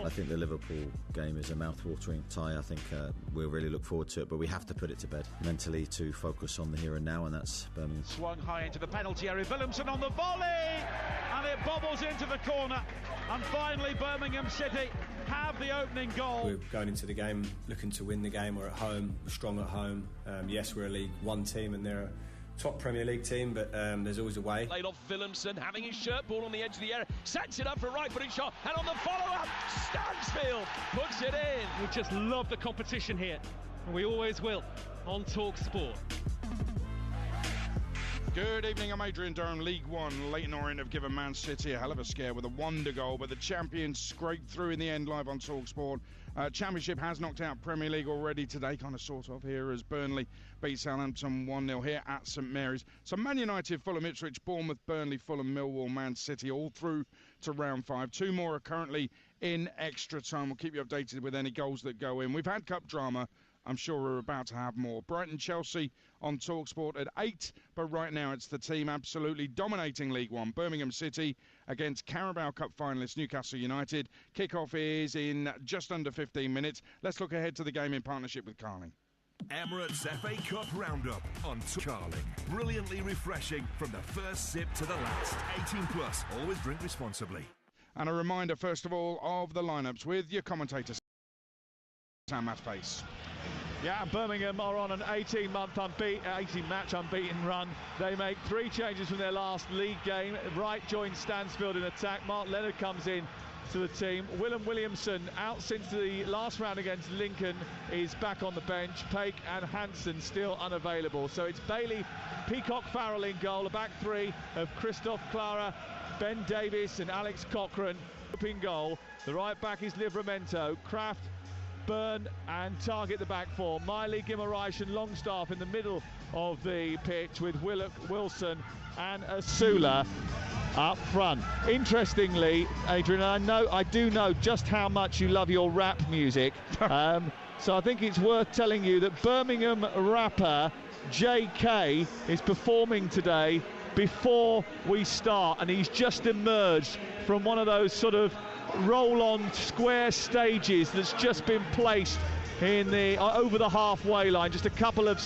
I think the Liverpool game is a mouth-watering tie. I think we'll really look forward to it, but we have to put it to bed mentally to focus on the here and now, and that's Birmingham. Swung high into the penalty area, Willemsen on the volley, and it bobbles into the corner, and finally Birmingham City have the opening goal. We're going into the game looking to win the game. We're at home, we're strong at home. Yes, we're a League One team and they're a top Premier League team, but there's always a way. Laid off Willemsen, having his shirt ball on the edge of the area, sets it up for a right-footed shot, and on the follow-up, Stansfield puts it in. We just love the competition here, and we always will, on Talk Sport. Good evening, I'm Adrian Durham. League One, Leyton Orient have given Man City a hell of a scare with a wonder goal, but the champions scraped through in the end, live on TalkSport. Championship has knocked out Premier League already today, kind of sort of, here as Burnley beat Southampton 1-0 here at St Mary's. So Man United, Fulham, Ipswich, Bournemouth, Burnley, Fulham, Millwall, Man City, all through to round 5. 2 more are currently in extra time. We'll keep you updated with any goals that go in. We've had cup drama. I'm sure we're about to have more. Brighton-Chelsea on TalkSport at 8, but right now it's the team absolutely dominating League One. Birmingham City against Carabao Cup finalists Newcastle United. Kickoff is in just under 15 minutes. Let's look ahead to the game in partnership with Carling. Emirates FA Cup Roundup on Carling. Brilliantly refreshing from the first sip to the last. 18 plus. Always drink responsibly. And a reminder, first of all, of the lineups with your commentator, Sam Matface. Yeah, Birmingham are on an 18-match unbeaten run. They make 3 changes from their last league game. Wright joins Stansfield in attack. Mark Leonard comes in to the team. Willem Williamson, out since the last round against Lincoln, is back on the bench. Paik and Hansen still unavailable. So it's Bailey, Peacock, Farrell in goal. A back 3 of Christoph Clara, Ben Davies and Alex Cochrane in goal. The right back is Livramento, Kraft, Byrne and Target the back 4. Miley, Guimaraes and Longstaff in the middle of the pitch with Willock, Wilson and Asula up front. Interestingly, Adrian, I do know just how much you love your rap music, so I think it's worth telling you that Birmingham rapper JK is performing today before we start, and he's just emerged from one of those sort of roll-on square stages that's just been placed in the over the halfway line, just a couple of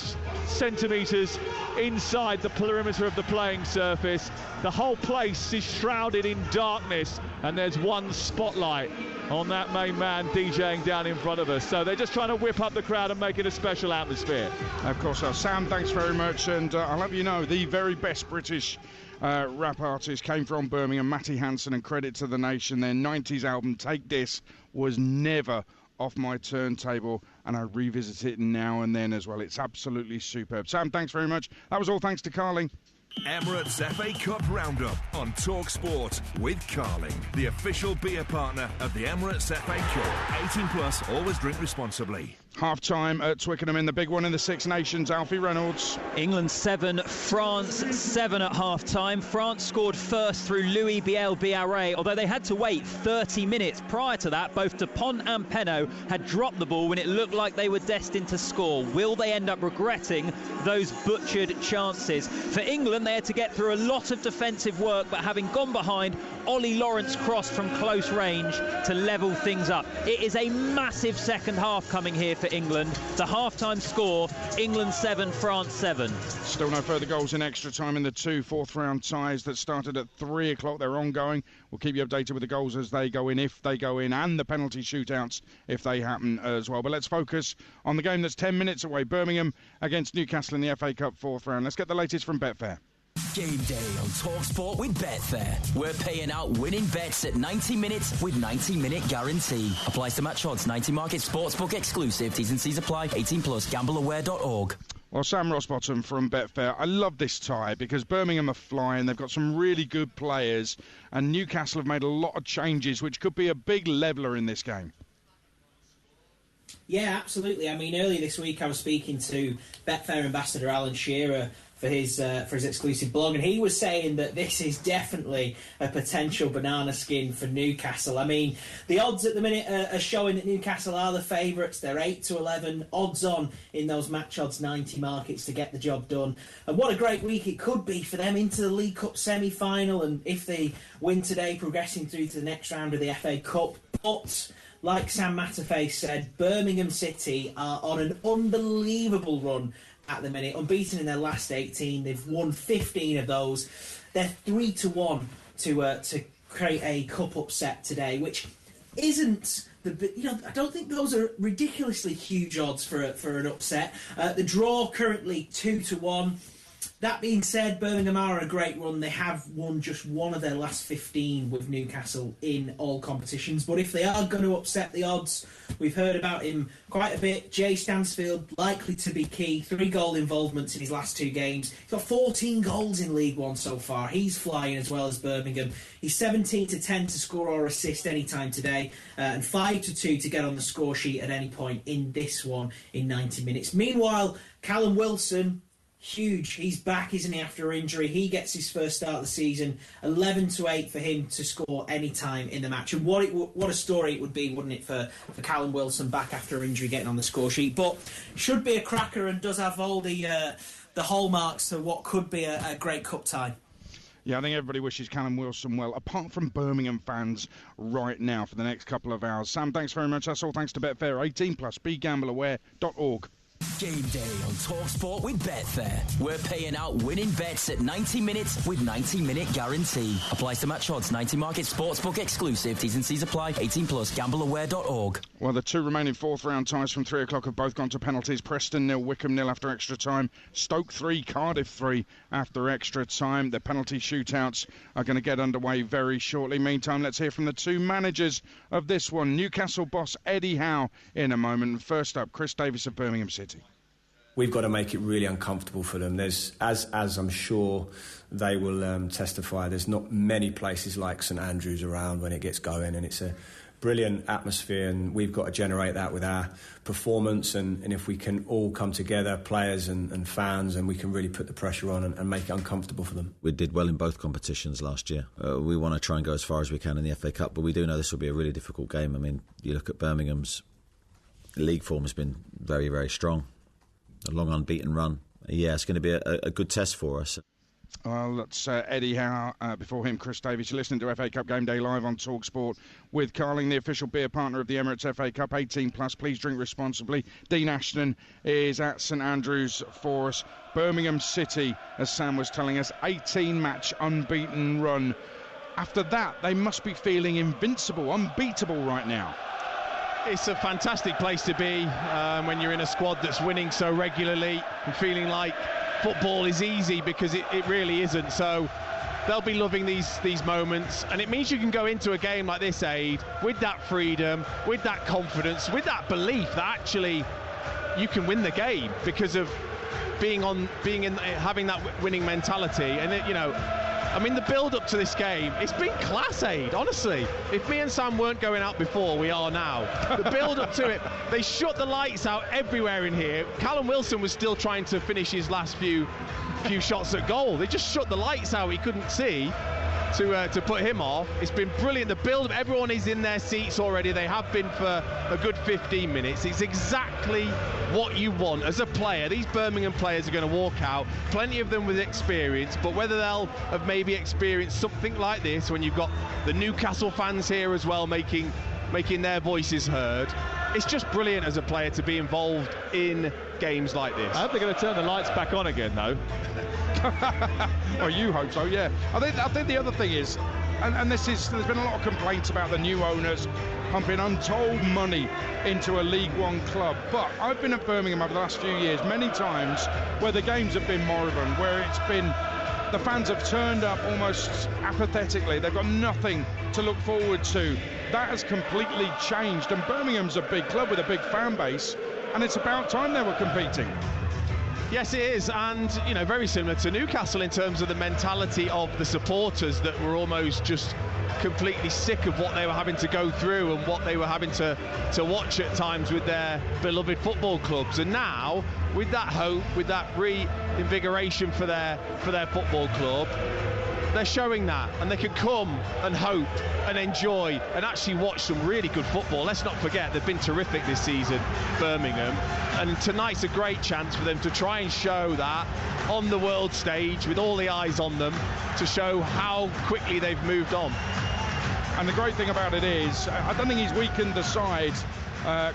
centimetres inside the perimeter of the playing surface. The whole place is shrouded in darkness, and there's one spotlight on that main man DJing down in front of us. So they're just trying to whip up the crowd and make it a special atmosphere. Of course, Sam, thanks very much, and I'll have you know, the very best British rap artist came from Birmingham, Matty Hansen, and credit to the nation. Their 90s album, Take This, was never off my turntable, and I revisit it now and then as well. It's absolutely superb. Sam, thanks very much. That was all thanks to Carling. Emirates FA Cup Roundup on TalkSport with Carling, the official beer partner of the Emirates FA Cup. 18 plus, always drink responsibly. Half-time at Twickenham in the big one in the Six Nations. Alfie Reynolds. England 7, France 7 at half-time. France scored first through Louis Biel-Biarré, although they had to wait 30 minutes. Prior to that, both Dupont and Penaud had dropped the ball when it looked like they were destined to score. Will they end up regretting those butchered chances? For England, they had to get through a lot of defensive work, but having gone behind, Ollie Lawrence crossed from close range to level things up. It is a massive second half coming here for England. The half-time score, England 7, France 7. Still no further goals in extra time in the 2 fourth-round ties that started at 3 o'clock. They're ongoing. We'll keep you updated with the goals as they go in, if they go in, and the penalty shootouts if they happen as well. But let's focus on the game that's 10 minutes away. Birmingham against Newcastle in the FA Cup 4th round. Let's get the latest from Betfair. Game day on TalkSport with Betfair. We're paying out winning bets at 90 minutes with 90-minute guarantee. Applies to match odds. 90 market sportsbook exclusive. T's and C's apply. 18 plus. Gambleaware.org. Well, Sam Rossbottom from Betfair. I love this tie because Birmingham are flying. They've got some really good players, and Newcastle have made a lot of changes, which could be a big leveller in this game. Yeah, absolutely. I mean, earlier this week I was speaking to Betfair ambassador Alan Shearer for his exclusive blog, and he was saying that this is definitely a potential banana skin for Newcastle. I mean, the odds at the minute are showing that Newcastle are the favourites. They're 8-11, odds on in those match odds 90 markets to get the job done. And what a great week it could be for them into the League Cup semi-final, and if they win today, progressing through to the next round of the FA Cup. But like Sam Matterface said, Birmingham City are on an unbelievable run at the minute, unbeaten in their last 18. They've won 15 of those. They're 3-1 to create a cup upset today, which isn't I don't think those are ridiculously huge odds for an upset. The draw currently 2-1. That being said, Birmingham are on a great run. They have won just one of their last 15 with Newcastle in all competitions. But if they are going to upset the odds, we've heard about him quite a bit. Jay Stansfield likely to be key. 3 goal involvements in his last 2 games. He's got 14 goals in League One so far. He's flying as well as Birmingham. He's 17-10 to score or assist any time today, and 5-2 to get on the score sheet at any point in this one in 90 minutes. Meanwhile, Callum Wilson, huge. He's back, isn't he, after injury? He gets his first start of the season. 11-8 for him to score any time in the match. And what a story it would be, wouldn't it, for Callum Wilson back after injury getting on the score sheet. But should be a cracker and does have all the hallmarks to what could be a great cup tie. Yeah, I think everybody wishes Callum Wilson well, apart from Birmingham fans right now for the next couple of hours. Sam, thanks very much. That's all thanks to Betfair. 18+, begambleaware.org. Game day on TalkSport with Betfair. We're paying out winning bets at 90 minutes with 90-minute guarantee. Applies to match odds. 90 market sportsbook exclusive. T's and C's apply. 18+. Gambleaware.org. Well, the 2 remaining 4th round ties from 3 o'clock have both gone to penalties. Preston 0, Wickham 0 after extra time. Stoke 3, Cardiff 3 after extra time. The penalty shootouts are going to get underway very shortly. Meantime, let's hear from the 2 managers of this one. Newcastle boss Eddie Howe in a moment. First up, Chris Davis of Birmingham City. We've got to make it really uncomfortable for them. There's, as I'm sure they will testify, there's not many places like St Andrews around when it gets going, and it's a brilliant atmosphere, and we've got to generate that with our performance, and if we can all come together, players and fans, and we can really put the pressure on and make it uncomfortable for them. We did well in both competitions last year. We want to try and go as far as we can in the FA Cup, but we do know this will be a really difficult game. I mean, you look at Birmingham's league form has been very, very strong. A long unbeaten run. Yeah, it's going to be a good test for us. Well, that's Eddie Howe. Before him, Chris Davies. You're listening to FA Cup Game Day live on TalkSport with Carling, the official beer partner of the Emirates FA Cup. 18+. Please drink responsibly. Dean Ashton is at St Andrews for us. Birmingham City, as Sam was telling us, 18-match unbeaten run. After that, they must be feeling invincible, unbeatable right now. It's a fantastic place to be when you're in a squad that's winning so regularly and feeling like football is easy, because it really isn't. So they'll be loving these moments, and it means you can go into a game like this, Aid, with that freedom, with that confidence, with that belief that actually you can win the game because of having that winning mentality. And I mean, the build-up to this game, it's been class, Aid, honestly. If me and Sam weren't going out before, we are now. The build-up to it, they shut the lights out everywhere in here. Callum Wilson was still trying to finish his last few shots at goal. They just shut the lights out, he couldn't see, to put him off. It's been brilliant. The build-up, everyone is in their seats already. They have been for a good 15 minutes. It's exactly what you want as a player. These Birmingham players are going to walk out, plenty of them with experience, but whether they'll have maybe experienced something like this when you've got the Newcastle fans here as well making their voices heard, it's just brilliant as a player to be involved in games like this. I hope they're going to turn the lights back on again, though. Well, you hope so, yeah. I think the other thing is, and there's been a lot of complaints about the new owners pumping untold money into a League One club, but I've been at Birmingham over the last few years many times where the games have been moribund, where it's been the fans have turned up almost apathetically. They've got nothing to look forward to. That has completely changed, and Birmingham's a big club with a big fan base, and it's about time they were competing. Yes, it is, and very similar to Newcastle in terms of the mentality of the supporters that were almost just completely sick of what they were having to go through and what they were having to watch at times with their beloved football clubs. And now, with that hope, with that reinvigoration for their football club, they're showing that, and they can come and hope and enjoy and actually watch some really good football. Let's not forget, they've been terrific this season, Birmingham, and tonight's a great chance for them to try and show that on the world stage with all the eyes on them, to show how quickly they've moved on. And the great thing about it is, I don't think he's weakened the side,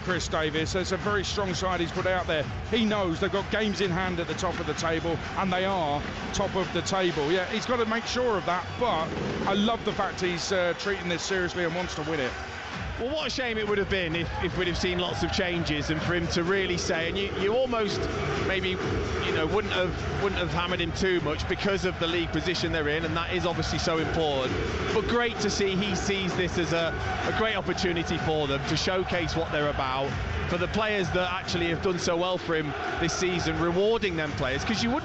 Chris Davis. There's a very strong side he's put out there. He knows they've got games in hand at the top of the table, and they are top of the table. Yeah, he's got to make sure of that, but I love the fact he's treating this seriously and wants to win it. Well, what a shame it would have been if we'd have seen lots of changes, and for him to really say, and you almost maybe wouldn't have hammered him too much because of the league position they're in, and that is obviously so important. But great to see he sees this as a great opportunity for them to showcase what they're about, for the players that actually have done so well for him this season, rewarding them players, because you'd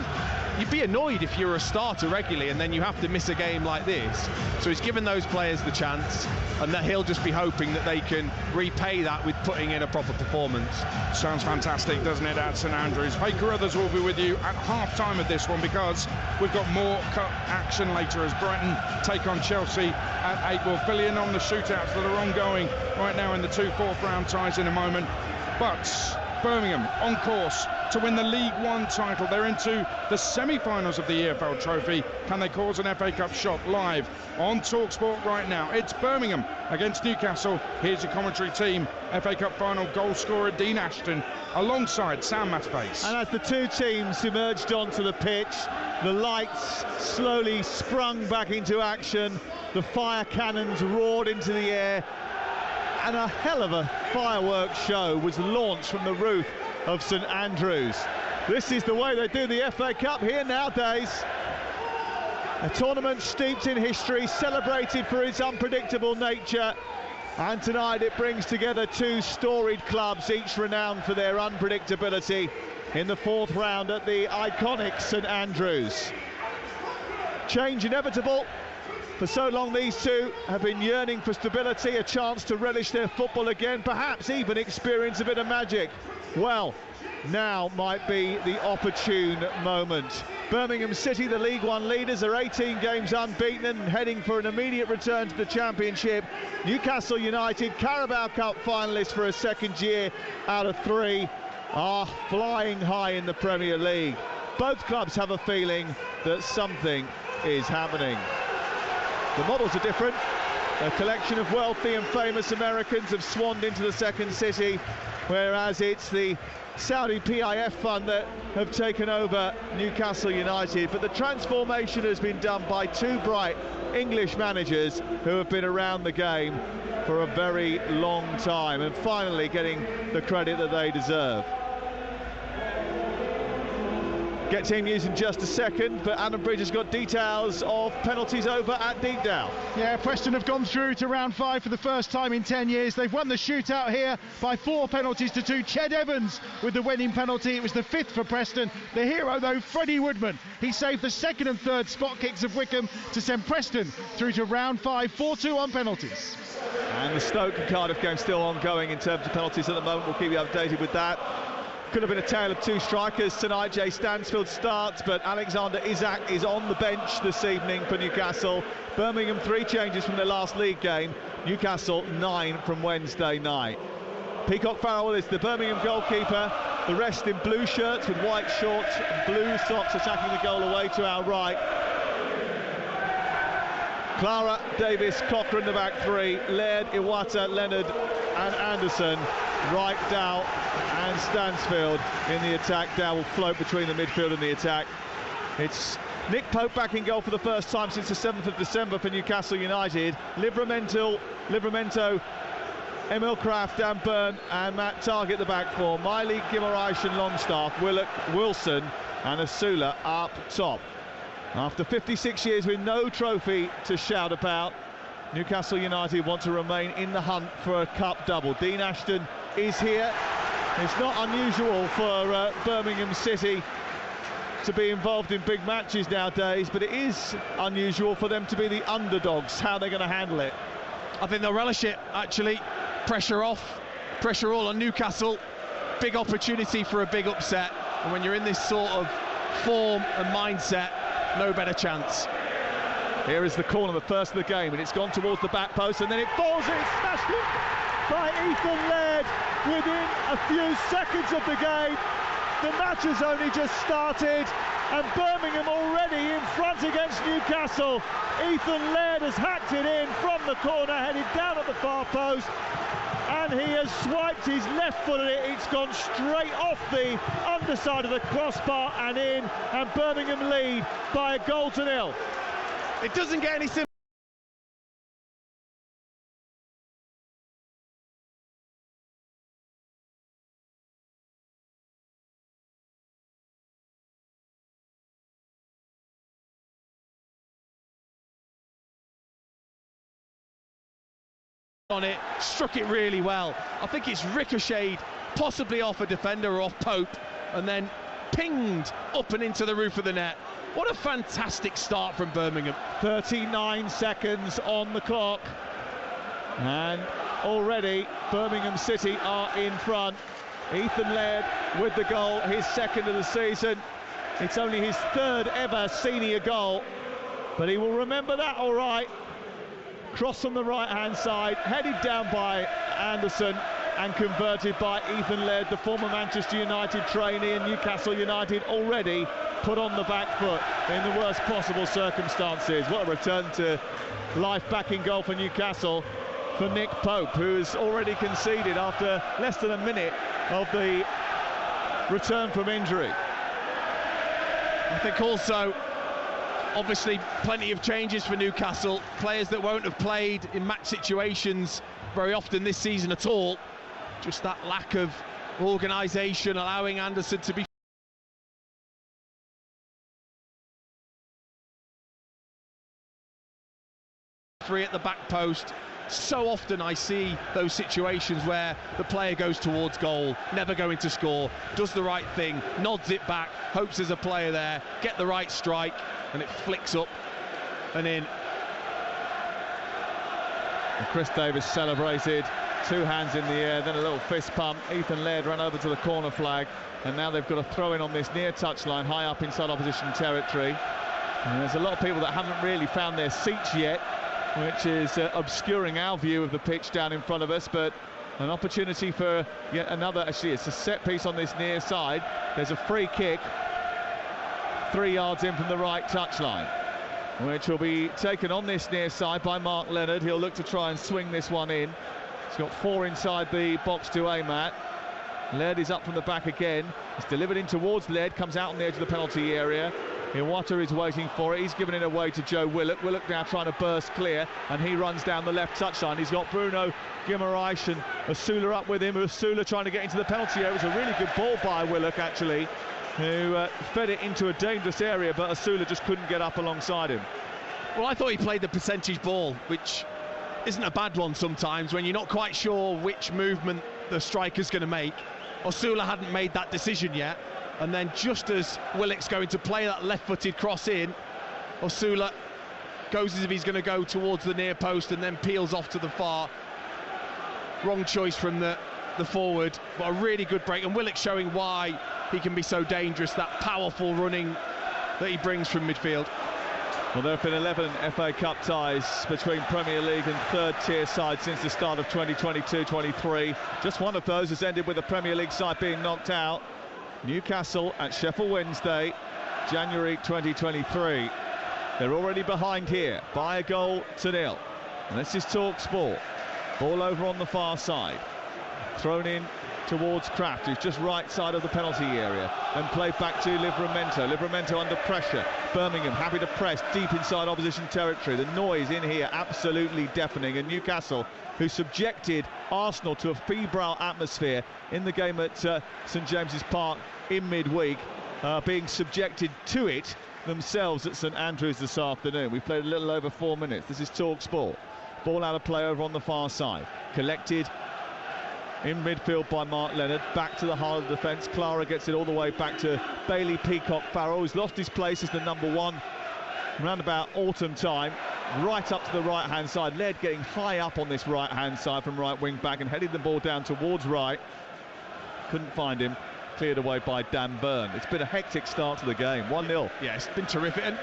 be annoyed if you're a starter regularly and then you have to miss a game like this. So he's given those players the chance, and that he'll just be hoping that they can repay that with putting in a proper performance. Sounds fantastic, doesn't it, at St Andrews? Hey, Carruthers will be with you at half-time of this one, because we've got more cup action later as Brighton take on Chelsea at 8. We'll fill in on the shootouts that are ongoing right now in the 2 fourth-round ties in a moment. But Birmingham on course to win the League One title. They're into the semi-finals of the EFL Trophy. Can they cause an FA Cup shock? Live on TalkSport right now. It's Birmingham against Newcastle. Here's your commentary team. FA Cup final goal scorer Dean Ashton alongside Sam Maspace. And as the two teams emerged onto the pitch, the lights slowly sprung back into action. The fire cannons roared into the air, and a hell of a fireworks show was launched from the roof of St Andrews. This is the way they do the FA Cup here nowadays. A tournament steeped in history, celebrated for its unpredictable nature, and tonight it brings together two storied clubs, each renowned for their unpredictability, in the 4th round at the iconic St Andrews. Change inevitable. For so long these two have been yearning for stability, a chance to relish their football again, perhaps even experience a bit of magic. Well, now might be the opportune moment. Birmingham City, the League One leaders, are 18 games unbeaten and heading for an immediate return to the Championship. Newcastle United, Carabao Cup finalists for a second year out of 3, are flying high in the Premier League. Both clubs have a feeling that something is happening. The models are different. A collection of wealthy and famous Americans have swanned into the second city, whereas it's the Saudi PIF fund that have taken over Newcastle United. But the transformation has been done by two bright English managers who have been around the game for a very long time, and finally getting the credit that they deserve. Get team news in just a second, but Adam Bridge has got details of penalties over at Deepdale. Yeah, Preston have gone through to round 5 for the first time in 10 years. They've won the shootout here by 4 penalties to 2. Ched Evans with the winning penalty. It was the 5th for Preston. The hero, though, Freddie Woodman. He saved the 2nd and 3rd spot kicks of Wickham to send Preston through to round 5, 4-2 on penalties. And the Stoke and Cardiff game still ongoing in terms of penalties at the moment. We'll keep you updated with that. Could have been a tale of two strikers tonight. Jay Stansfield starts, but Alexander Isak is on the bench this evening for Newcastle. Birmingham 3 changes from their last league game. Newcastle 9 from Wednesday night. Peacock Farrell is the Birmingham goalkeeper. The rest in blue shirts with white shorts and blue socks attacking the goal away to our right. Clara, Davis, Cochrane the back 3. Laird, Iwata, Leonard and Anderson. Wright, Dow and Stansfield in the attack. Dow will float between the midfield and the attack. It's Nick Pope back in goal for the first time since the 7th of December for Newcastle United. Livramento, Emil Kraft, Dan Burn and Matt Targett the back 4. Miley, Guimaraes and Longstaff, Willock, Wilson and Asula up top. After 56 years with no trophy to shout about, Newcastle United want to remain in the hunt for a cup double. Dean Ashton is here. It's not unusual for Birmingham City to be involved in big matches nowadays, but it is unusual for them to be the underdogs. How are they going to handle it? I think they'll relish it, actually. Pressure off, pressure all on Newcastle. Big opportunity for a big upset. And when you're in this sort of form and mindset, no better chance. Here is the corner, the first of the game, and it's gone towards the back post, and then it falls, and it's smashed in by Ethan Laird within a few seconds of the game. The match has only just started, and Birmingham already in front against Newcastle. Ethan Laird has hacked it in from the corner, headed down at the far post, and he has swiped his left foot at it. It's gone straight off the underside of the crossbar and in, and Birmingham lead by 1-0. It doesn't get any simpler. On it, struck it really well. I think it's ricocheted possibly off a defender or off Pope, and then pinged up and into the roof of the net. What a fantastic start from Birmingham. 39 seconds on the clock, and already Birmingham City are in front. Ethan Laird with the goal, his second of the season. It's only his third ever senior goal, but he will remember that all right. Cross on the right-hand side, headed down by Anderson and converted by Ethan Laird, the former Manchester United trainee and Newcastle United, already put on the back foot in the worst possible circumstances. What a return to life back in goal for Newcastle for Nick Pope, who has already conceded after less than a minute of the return from injury. I think also, obviously, plenty of changes for Newcastle. Players that won't have played in match situations very often this season at all. Just that lack of organisation, allowing Anderson to be free at the back post. So often I see those situations where the player goes towards goal, never going to score, does the right thing, nods it back, hopes there's a player there, get the right strike, and it flicks up and in. And Chris Davis celebrated, two hands in the air, then a little fist pump. Ethan Laird ran over to the corner flag, and now they've got a throw in on this near touchline, high up inside opposition territory. And there's a lot of people that haven't really found their seats yet, which is obscuring our view of the pitch down in front of us, but an opportunity for yet another. Actually, it's a set piece on this near side. There's a free kick 3 yards in from the right touchline, which will be taken on this near side by Mark Leonard. He'll look to try and swing this one in. He's got 4 inside the box to aim at. Laird is up from the back again. It's delivered in towards Laird, comes out on the edge of the penalty area. Iwata is waiting for it. He's given it away to Joe Willock. Willock now trying to burst clear, and he runs down the left touchline. He's got Bruno Guimaraes and Osula up with him. Osula trying to get into the penalty area. It was a really good ball by Willock, actually, who fed it into a dangerous area, but Osula just couldn't get up alongside him. Well, I thought he played the percentage ball, which isn't a bad one sometimes when you're not quite sure which movement the striker's going to make. Osula hadn't made that decision yet, and then just as Willock's going to play that left-footed cross in, Osula goes as if he's going to go towards the near post and then peels off to the far. Wrong choice from the forward, but a really good break, and Willock showing why he can be so dangerous, that powerful running that he brings from midfield. Well, there have been 11 FA Cup ties between Premier League and third-tier sides since the start of 2022-23. Just one of those has ended with the Premier League side being knocked out. Newcastle at Sheffield Wednesday, January 2023. They're already behind here by 1-0. And this is Talk Sport. Ball over on the far side. Thrown in towards Kraft, who's just right side of the penalty area, and played back to Livramento. Livramento under pressure. Birmingham happy to press deep inside opposition territory. The noise in here absolutely deafening, and Newcastle, who subjected Arsenal to a febrile atmosphere in the game at St James's Park in midweek, being subjected to it themselves at St Andrews this afternoon. We've played a little over 4 minutes. This is Talk Sport. Ball out of play over on the far side. Collected in midfield by Mark Leonard, back to the heart of the defence. Clara gets it all the way back to Bailey Peacock-Farrell, who's lost his place as the number 1 around about autumn time, right up to the right-hand side. Laird getting high up on this right-hand side from right wing back and headed the ball down towards right. Couldn't find him. Cleared away by Dan Byrne. It's been a hectic start to the game. 1-0. Yeah, it's been terrific. And,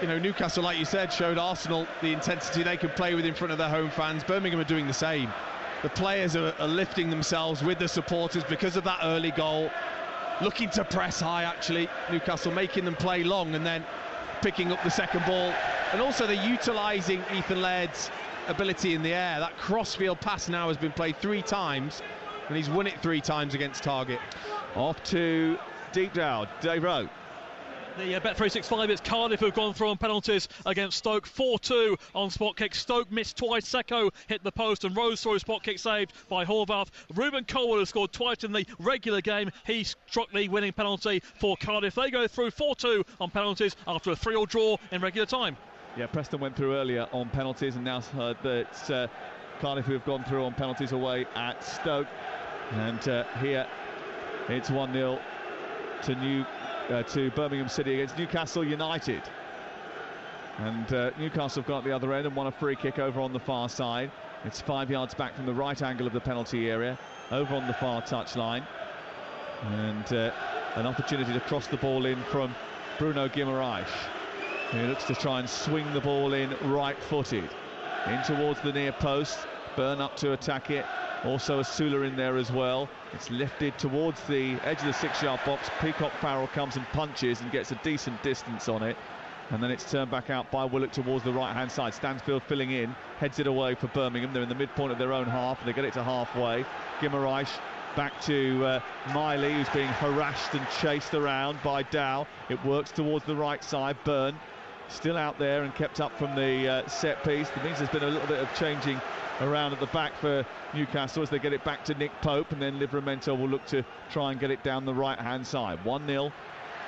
you know, Newcastle, like you said, showed Arsenal the intensity they can play with in front of their home fans. Birmingham are doing the same. The players are lifting themselves with the supporters because of that early goal. looking to press high, actually. Newcastle making them play long and then picking up the second ball. And also they're utilising Ethan Laird's ability in the air. That crossfield pass now has been played 3 times, and he's won it 3 times against target. Off to Deepdale, Dave Rowe. The Bet365, it's Cardiff who've gone through on penalties against Stoke. 4-2 on spot kick. Stoke missed twice. Seko hit the post and rose through. Spot kick saved by Horvath. Ruben Colwell has scored twice in the regular game. He struck the winning penalty for Cardiff. They go through 4-2 on penalties after a 3-3 draw in regular time. Yeah, Preston went through earlier on penalties, and now heard that Cardiff who have gone through on penalties away at Stoke. And here it's 1-0 to Birmingham City against Newcastle United. And Newcastle have got the other end and won a free kick over on the far side. It's 5 yards back from the right angle of the penalty area, over on the far touchline. And an opportunity to cross the ball in from Bruno Guimaraes. He looks to try and swing the ball in right-footed. In towards the near post. Burn up to attack it. Also Asula in there as well. It's lifted towards the edge of the 6-yard box. Peacock Farrell comes and punches and gets a decent distance on it. And then it's turned back out by Willock towards the right-hand side. Stansfield filling in, heads it away for Birmingham. They're in the midpoint of their own half. They get it to halfway. Guimaraes back to Miley, who's being harassed and chased around by Dow. It works towards the right side. Byrne still out there and kept up from the set piece. That means there's been a little bit of changing around at the back for Newcastle as they get it back to Nick Pope, and then Livramento will look to try and get it down the right-hand side. 1-0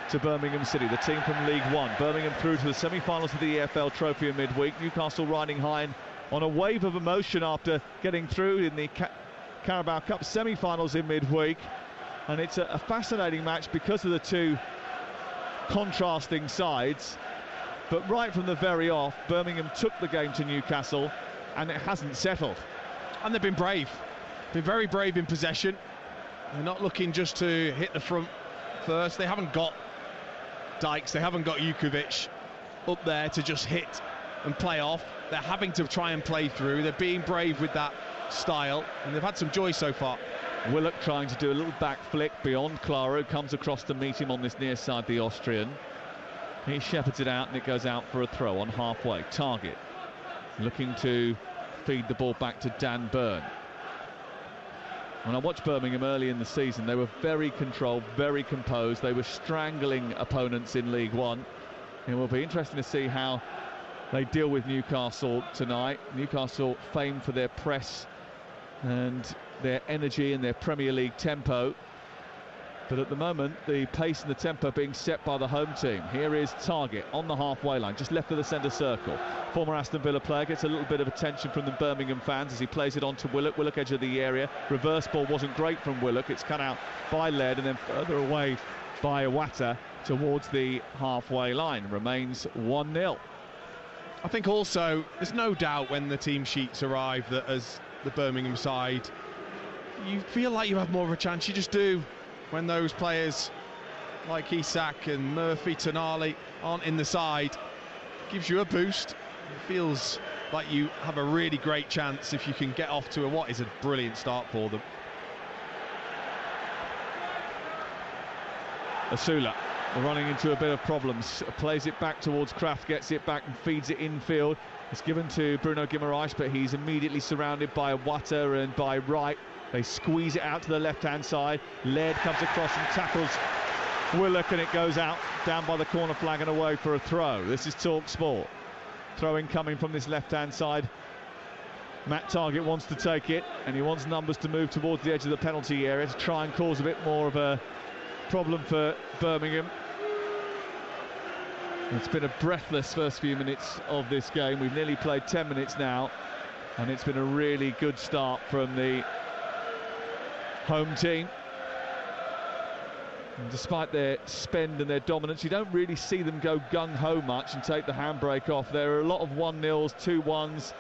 to Birmingham City, the team from League One. Birmingham through to the semi-finals of the EFL Trophy in midweek. Newcastle riding high and on a wave of emotion after getting through in the Carabao Cup semi-finals in midweek. And it's a fascinating match because of the two contrasting sides. But right from the very off, Birmingham took the game to Newcastle, and it hasn't settled. And they've been brave. Been very brave in possession. They're not looking just to hit the front first. They haven't got Dykes, they haven't got Jukovic up there to just hit and play off. They're having to try and play through. They're being brave with that style, and they've had some joy so far. Willock trying to do a little back flick beyond Clara, who comes across to meet him on this near side, the Austrian. He shepherds it out, and it goes out for a throw on halfway. Target looking to feed the ball back to Dan Byrne. When I watched Birmingham early in the season, they were very controlled, very composed. They were strangling opponents in League One. It will be interesting to see how they deal with Newcastle tonight. Newcastle famed for their press and their energy and their Premier League tempo. But at the moment, the pace and the tempo being set by the home team. Here is Target on the halfway line, just left of the centre circle. Former Aston Villa player gets a little bit of attention from the Birmingham fans as he plays it on to Willock. Willock edge of the area. Reverse ball wasn't great from Willock. It's cut out by Laird and then further away by Iwata towards the halfway line. Remains 1-0. I think also, there's no doubt when the team sheets arrive that as the Birmingham side, you feel like you have more of a chance. You just do. When those players like Isak and Murphy, Tonali aren't in the side, gives you a boost. It feels like you have a really great chance if you can get off to what is a brilliant start for them. Asula running into a bit of problems, plays it back towards Kraft, gets it back and feeds it infield. It's given to Bruno Guimaraes, but he's immediately surrounded by Iwata and by Wright. They squeeze it out to the left-hand side. Laird comes across and tackles Willock, and it goes out down by the corner flag and away for a throw. This is Talk Sport. Throw-in coming from this left-hand side. Matt Target wants to take it, and he wants numbers to move towards the edge of the penalty area to try and cause a bit more of a problem for Birmingham. It's been a breathless first few minutes of this game. We've nearly played 10 minutes now, and it's been a really good start from the home team. And despite their spend and their dominance, you don't really see them go gung-ho much and take the handbrake off. There are a lot of 1-0s, 2-1s,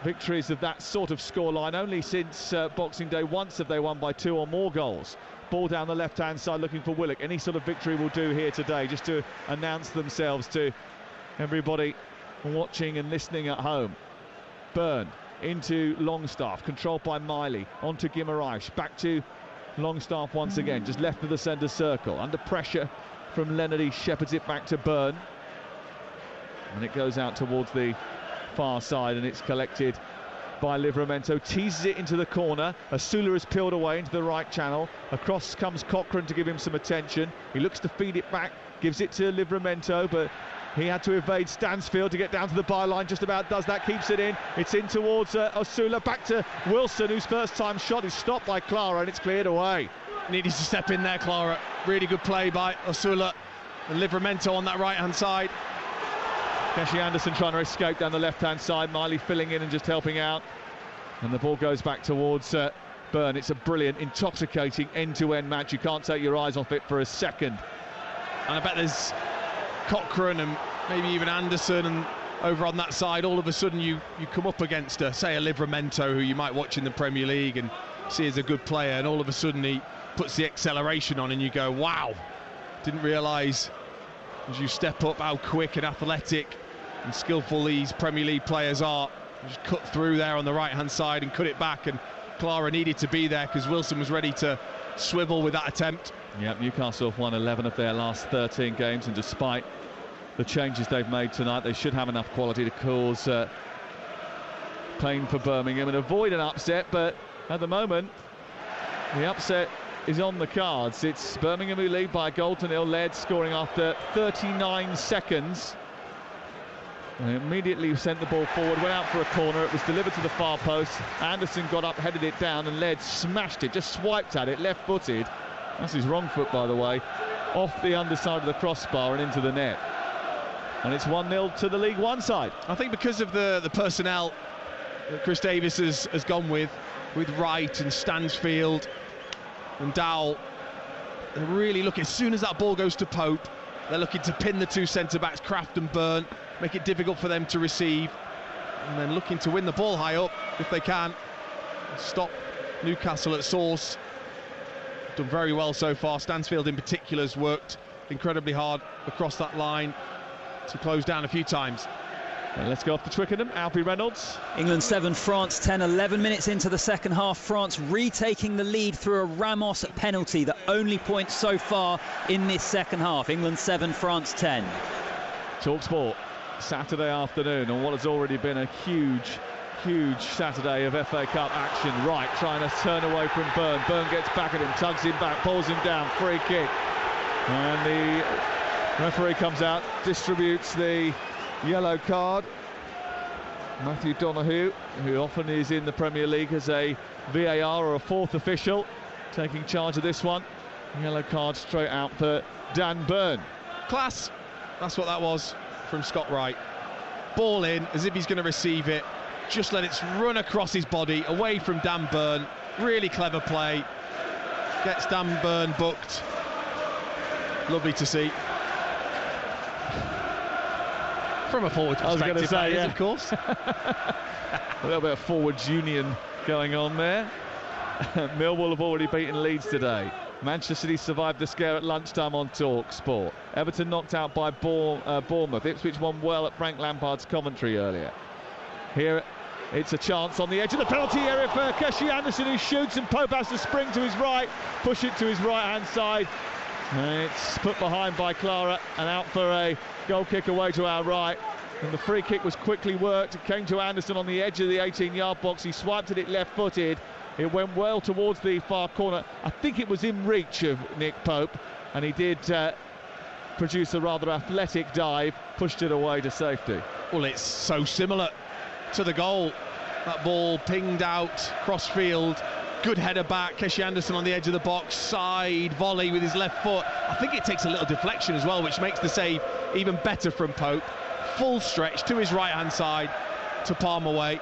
victories of that sort of scoreline. Only since Boxing Day once have they won by 2 or more goals. Ball down the left-hand side looking for Willock. Any sort of victory will do here today, just to announce themselves to everybody watching and listening at home. Byrne into Longstaff, controlled by Miley, onto Guimaraes, back to Longstaff once again, just left of the centre circle. Under pressure from Leonard, he shepherds it back to Byrne. And it goes out towards the far side, and it's collected by Livramento. Teases it into the corner. Osula is peeled away into the right channel. Across comes Cochrane to give him some attention. He looks to feed it back, gives it to Livramento, but he had to evade Stansfield to get down to the byline. Just about does that, keeps it in. It's in towards Osula, back to Wilson, whose first time shot is stopped by Clara, and it's cleared away. Needed to step in there, Clara. Really good play by Osula and Livramento on that right-hand side. Keshi Anderson trying to escape down the left-hand side. Miley filling in and just helping out. And the ball goes back towards Byrne. It's a brilliant, intoxicating end-to-end match. You can't take your eyes off it for a second. And I bet there's Cochrane and maybe even Anderson and over on that side, all of a sudden you come up against say a Livramento, who you might watch in the Premier League and see as a good player, and all of a sudden he puts the acceleration on and you go, wow, didn't realise as you step up how quick and athletic and skillful these Premier League players are. Just cut through there on the right hand side and cut it back, and Clara needed to be there because Wilson was ready to swivel with that attempt. Yep, Newcastle have won 11 of their last 13 games, and despite the changes they've made tonight, they should have enough quality to cause pain for Birmingham and avoid an upset. But at the moment, the upset is on the cards. It's Birmingham who lead by a goal to nil, led scoring after 39 seconds. They immediately sent the ball forward, went out for a corner. It was delivered to the far post. Anderson got up, headed it down, and Led smashed it, just swiped at it, left-footed. That's his wrong foot, by the way, off the underside of the crossbar and into the net. And it's 1-0 to the League One side. I think because of the personnel that Chris Davis has gone with Wright and Stansfield and Dowell, they're really looking, as soon as that ball goes to Pope, they're looking to pin the two centre-backs, Kraft and Byrne, make it difficult for them to receive, and then looking to win the ball high up if they can. Stop Newcastle at source. Done very well so far. Stansfield in particular has worked incredibly hard across that line to close down a few times. And let's go off to Twickenham. Alfie Reynolds. England 7, France 10. 11 minutes into the second half. France retaking the lead through a Ramos penalty, the only point so far in this second half. England 7, France 10. TalkSport, Saturday afternoon, on what has already been a huge Saturday of FA Cup action. Wright trying to turn away from Byrne. Byrne gets back at him, tugs him back, pulls him down, free kick. And the referee comes out, distributes the yellow card. Matthew Donoghue, who often is in the Premier League as a VAR or a fourth official, taking charge of this one. Yellow card straight out for Dan Byrne. Class, that's what that was from Scott Wright. Ball in, as if he's going to receive it, just let it run across his body, away from Dan Byrne. Really clever play. Gets Dan Byrne booked. Lovely to see. From a forward perspective, I was going to say, yeah. Of course. A little bit of forwards union going on there. Millwall have already beaten Leeds today. Manchester City survived the scare at lunchtime on TalkSport. Everton knocked out by Bournemouth. Ipswich won well at Frank Lampard's commentary earlier. Here it's a chance on the edge of the penalty area for Keshi Anderson, who shoots, and Pope has to spring to his right, push it to his right-hand side. It's put behind by Clara and out for a goal kick away to our right. And the free kick was quickly worked. It came to Anderson on the edge of the 18-yard box. He swiped at it left-footed. It went well towards the far corner. I think it was in reach of Nick Pope, and he did produce a rather athletic dive, pushed it away to safety. Well, it's so similar to the goal. That ball pinged out cross-field. Good header back. Keshi Anderson on the edge of the box, side volley with his left foot. I think it takes a little deflection as well, which makes the save even better from Pope. Full stretch to his right-hand side to palm away.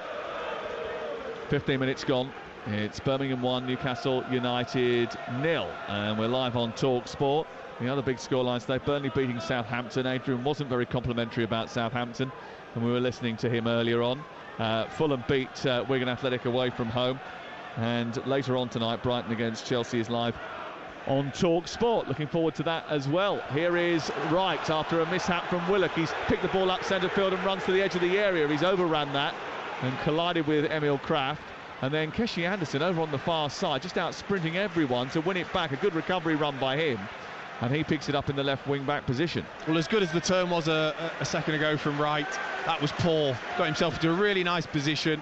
15 minutes gone. It's Birmingham 1, Newcastle United 0. And we're live on TalkSport. The other big scorelines today, Burnley beating Southampton. Adrian wasn't very complimentary about Southampton, and we were listening to him earlier on. Fulham beat Wigan Athletic away from home. And later on tonight, Brighton against Chelsea is live on TalkSport. Looking forward to that as well. Here is Wright after a mishap from Willock. He's picked the ball up centre field and runs to the edge of the area. He's overran that and collided with Emil Kraft. And then Keshi Anderson over on the far side, just out sprinting everyone to win it back. A good recovery run by him. And he picks it up in the left wing-back position. Well, as good as the turn was a second ago from right, that was poor. Got himself into a really nice position.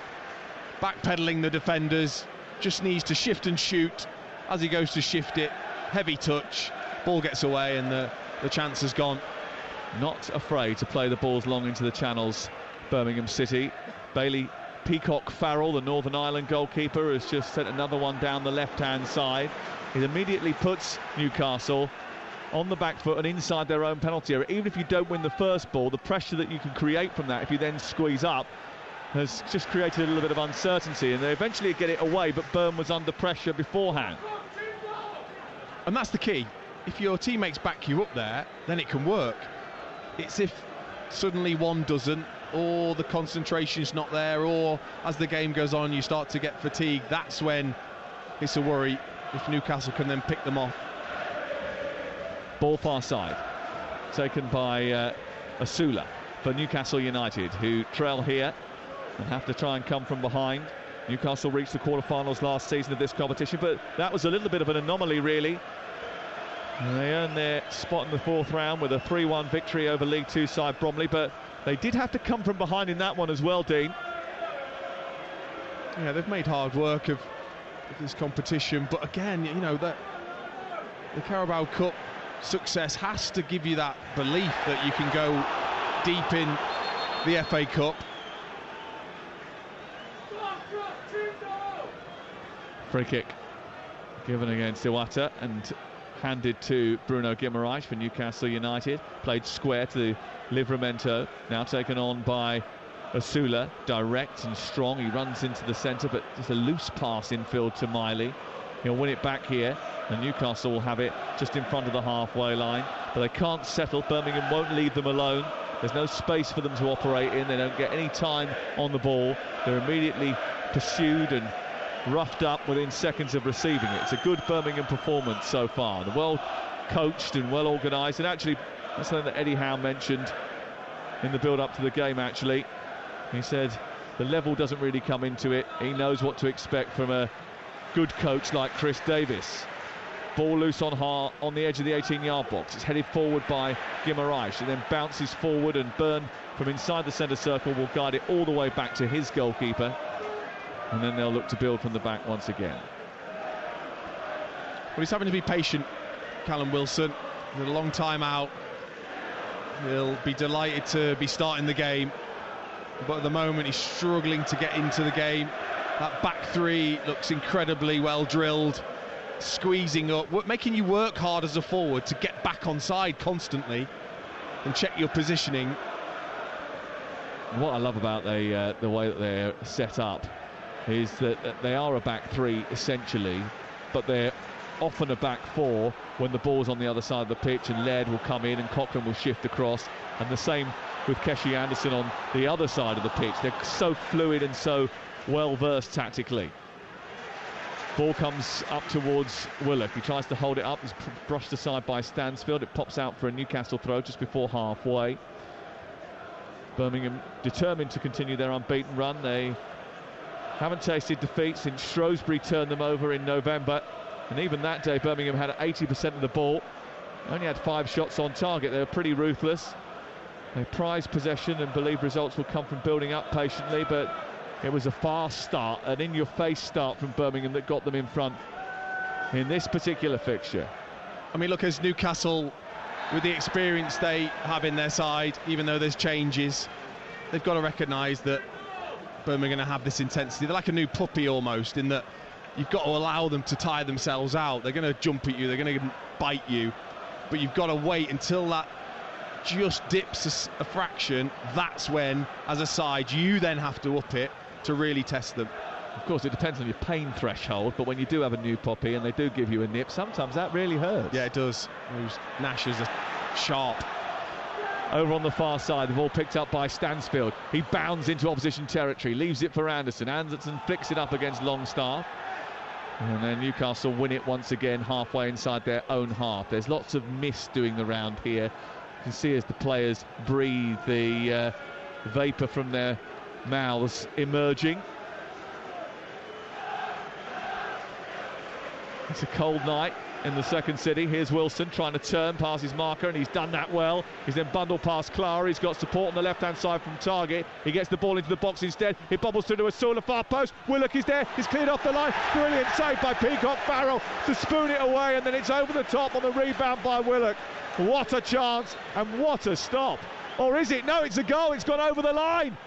Backpedaling the defenders. Just needs to shift and shoot. As he goes to shift it, heavy touch. Ball gets away and the chance has gone. Not afraid to play the balls long into the channels, Birmingham City. Bailey Peacock Farrell, the Northern Ireland goalkeeper, has just sent another one down the left-hand side. It immediately puts Newcastle on the back foot and inside their own penalty area. Even if you don't win the first ball, the pressure that you can create from that, if you then squeeze up, has just created a little bit of uncertainty, and they eventually get it away, but Burn was under pressure beforehand. And that's the key. If your teammates back you up there, then it can work. It's if suddenly one doesn't, or the concentration's not there, or as the game goes on you start to get fatigued, that's when it's a worry if Newcastle can then pick them off. Ball far side, taken by Asula for Newcastle United, who trail here and have to try and come from behind. Newcastle reached the quarterfinals last season of this competition, but that was a little bit of an anomaly, really. They earned their spot in the fourth round with a 3-1 victory over League Two side Bromley, but they did have to come from behind in that one as well, Dean. Yeah, they've made hard work of this competition, but again, you know, that the Carabao Cup success has to give you that belief that you can go deep in the FA Cup. Free kick given against Iwata and handed to Bruno Guimaraes for Newcastle United. Played square to Livramento, now taken on by Asula, direct and strong. He runs into the centre, but just a loose pass infield to Miley. He'll win it back here, and Newcastle will have it just in front of the halfway line, but they can't settle. Birmingham won't leave them alone. There's no space for them to operate in. They don't get any time on the ball. They're immediately pursued and roughed up within seconds of receiving it. It's a good Birmingham performance so far. They're well coached and well organised, and actually that's something that Eddie Howe mentioned in the build-up to the game. Actually, he said the level doesn't really come into it. He knows what to expect from a good coach like Chris Davis. Ball loose on the edge of the 18-yard box. It's headed forward by Guimaraes. It then bounces forward, and Byrne from inside the centre circle will guide it all the way back to his goalkeeper. And then they'll look to build from the back once again. Well, he's having to be patient, Callum Wilson. He's had a long time out. He'll be delighted to be starting the game, but at the moment he's struggling to get into the game. That back three looks incredibly well drilled, squeezing up, making you work hard as a forward to get back on side constantly and check your positioning. What I love about the way that they're set up is that they are a back three essentially, but they're often a back four when the ball's on the other side of the pitch, and Laird will come in and Cochrane will shift across, and the same with Keshi Anderson on the other side of the pitch. They're so fluid and so well versed tactically. Ball comes up towards Willock. He tries to hold it up. It's brushed aside by Stansfield. It pops out for a Newcastle throw just before halfway. Birmingham determined to continue their unbeaten run. They haven't tasted defeat since Shrewsbury turned them over in November, and even that day Birmingham had 80% of the ball, only had 5 shots on target. They were pretty ruthless. They prized possession and believed results would come from building up patiently, but it was a fast start, an in-your-face start from Birmingham that got them in front in this particular fixture. I mean, look, as Newcastle, with the experience they have in their side, even though there's changes, they've got to recognise that Birmingham are going to have this intensity. They're like a new puppy almost, in that you've got to allow them to tire themselves out. They're going to jump at you, they're going to bite you, but you've got to wait until that just dips a fraction. That's when, as a side, you then have to up it to really test them. Of course, it depends on your pain threshold, but when you do have a new puppy and they do give you a nip, sometimes that really hurts. Yeah, it does. Those gnashes are sharp. Over on the far side, the ball picked up by Stansfield. He bounds into opposition territory, leaves it for Anderson. Anderson flicks it up against Longstaff. And then Newcastle win it once again halfway inside their own half. There's lots of mist doing the round here. You can see as the players breathe the vapour from their mouths emerging. It's a cold night in the second city. Here's Wilson trying to turn past his marker, and he's done that well. He's then bundled past Clara. He's got support on the left-hand side from Target. He gets the ball into the box instead. It bobbles through to Asula, far post. Willock is there. He's cleared off the line. Brilliant save by Peacock Farrell to spoon it away, and then it's over the top on the rebound by Willock. What a chance, and what a stop. Or is it? No, it's a goal. It's gone over the line.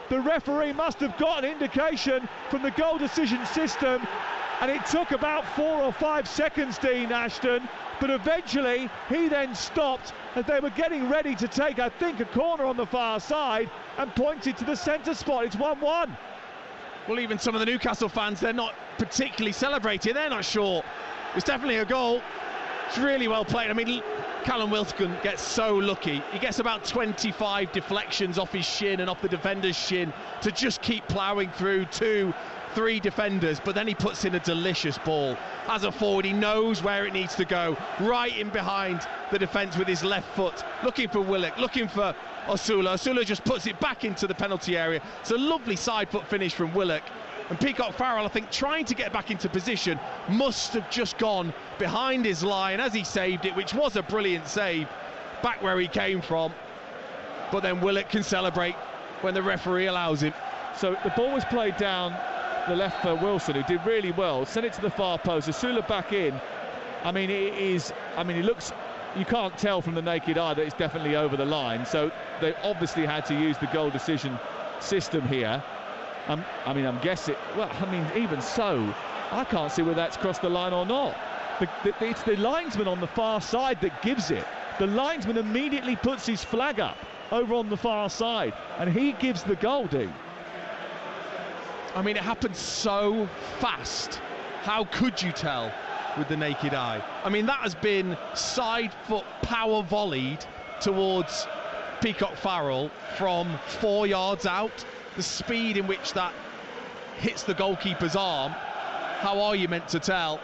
The referee must have got an indication from the goal decision system, and it took about 4 or 5 seconds, Dean Ashton, but eventually he then stopped as they were getting ready to take, I think, a corner on the far side, and pointed to the centre spot. It's 1-1. Well, even some of the Newcastle fans, they're not particularly celebrating. They're not sure. It's definitely a goal. It's really well played. I mean, Callum Wilson gets so lucky. He gets about 25 deflections off his shin and off the defender's shin to just keep ploughing through 2-3 defenders, but then he puts in a delicious ball. As a forward, he knows where it needs to go, right in behind the defence with his left foot, looking for Willock, looking for Osula. Osula just puts it back into the penalty area. It's a lovely side foot finish from Willock. And Peacock Farrell, I think, trying to get back into position, must have just gone behind his line as he saved it, which was a brilliant save, back where he came from. But then Willock can celebrate when the referee allows him. So the ball was played down the left for Wilson, who did really well. Sent it to the far post. Asula back in. I mean, it looks. You can't tell from the naked eye that it's definitely over the line. So they obviously had to use the goal decision system here. I'm guessing. Well, even so, I can't see whether that's crossed the line or not. It's the linesman on the far side that gives it. The linesman immediately puts his flag up over on the far side, and he gives the goal, Dean. I mean, it happened so fast. How could you tell with the naked eye? I mean, that has been side foot power volleyed towards Peacock Farrell from 4 yards out. The speed in which that hits the goalkeeper's arm, how are you meant to tell?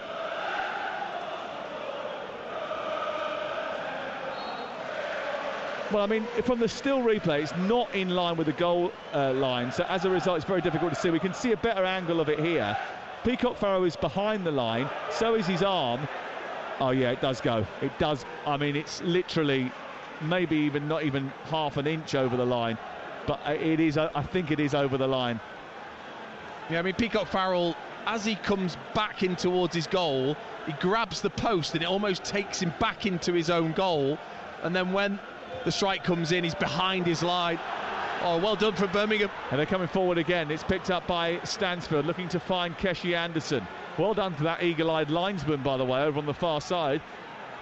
Well, I mean, from the still replay, it's not in line with the goal line, so as a result, it's very difficult to see. We can see a better angle of it here. Peacock Farrell is behind the line, so is his arm. Oh yeah, it does go. It does. I mean, it's literally maybe not even half an inch over the line. But it is. I think it is over the line. Yeah, I mean, Peacock Farrell, as he comes back in towards his goal, he grabs the post and it almost takes him back into his own goal. And then when the strike comes in, he's behind his line. Oh, well done for Birmingham. And they're coming forward again. It's picked up by Stansfield, looking to find Keshi Anderson. Well done for that eagle-eyed linesman, by the way, over on the far side.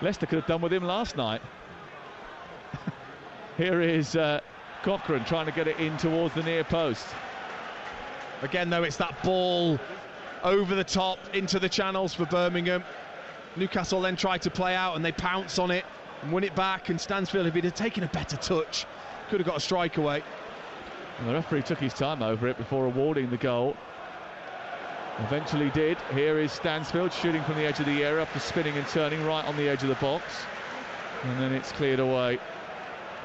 Leicester could have done with him last night. Here is Cochrane trying to get it in towards the near post. Again, though, it's that ball over the top into the channels for Birmingham. Newcastle then tried to play out and they pounce on it and win it back, and Stansfield, if he'd have taken a better touch, could have got a strike away. And the referee took his time over it before awarding the goal. Eventually did. Here is Stansfield shooting from the edge of the area after spinning and turning right on the edge of the box. And then it's cleared away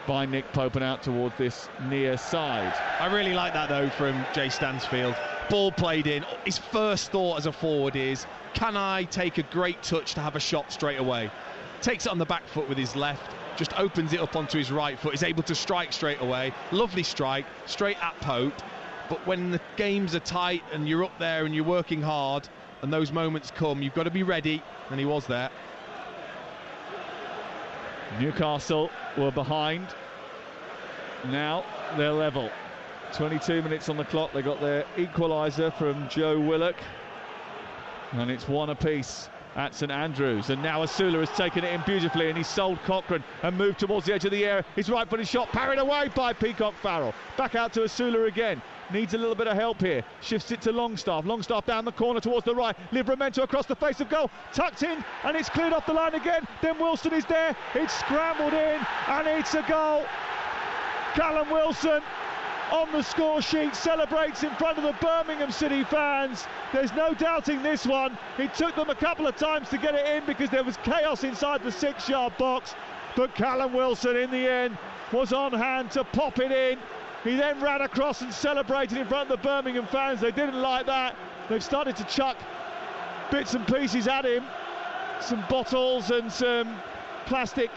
by Nick Pope and out towards this near side. I really like that, though, from Jay Stansfield. Ball played in. His first thought as a forward is, can I take a great touch to have a shot straight away? Takes it on the back foot with his left, just opens it up onto his right foot. He's able to strike straight away. Lovely strike, straight at Pope. But when the games are tight and you're up there and you're working hard and those moments come, you've got to be ready, and he was there. Newcastle were behind. Now they're level. 22 minutes on the clock. They got their equaliser from Joe Willock. And it's one apiece at St Andrews. And now Asula has taken it in beautifully, and he's sold Cochrane and moved towards the edge of the area. His right-footed shot parried away by Peacock Farrell. Back out to Asula again. Needs a little bit of help here. Shifts it to Longstaff. Longstaff down the corner towards the right. Livramento across the face of goal. Tucked in, and it's cleared off the line again. Then Wilson is there. It's scrambled in, and it's a goal. Callum Wilson on the score sheet celebrates in front of the Birmingham City fans. There's no doubting this one. It took them a couple of times to get it in because there was chaos inside the 6-yard box. But Callum Wilson, in the end, was on hand to pop it in. He then ran across and celebrated in front of the Birmingham fans. They didn't like that. They've started to chuck bits and pieces at him. some bottles and some plastic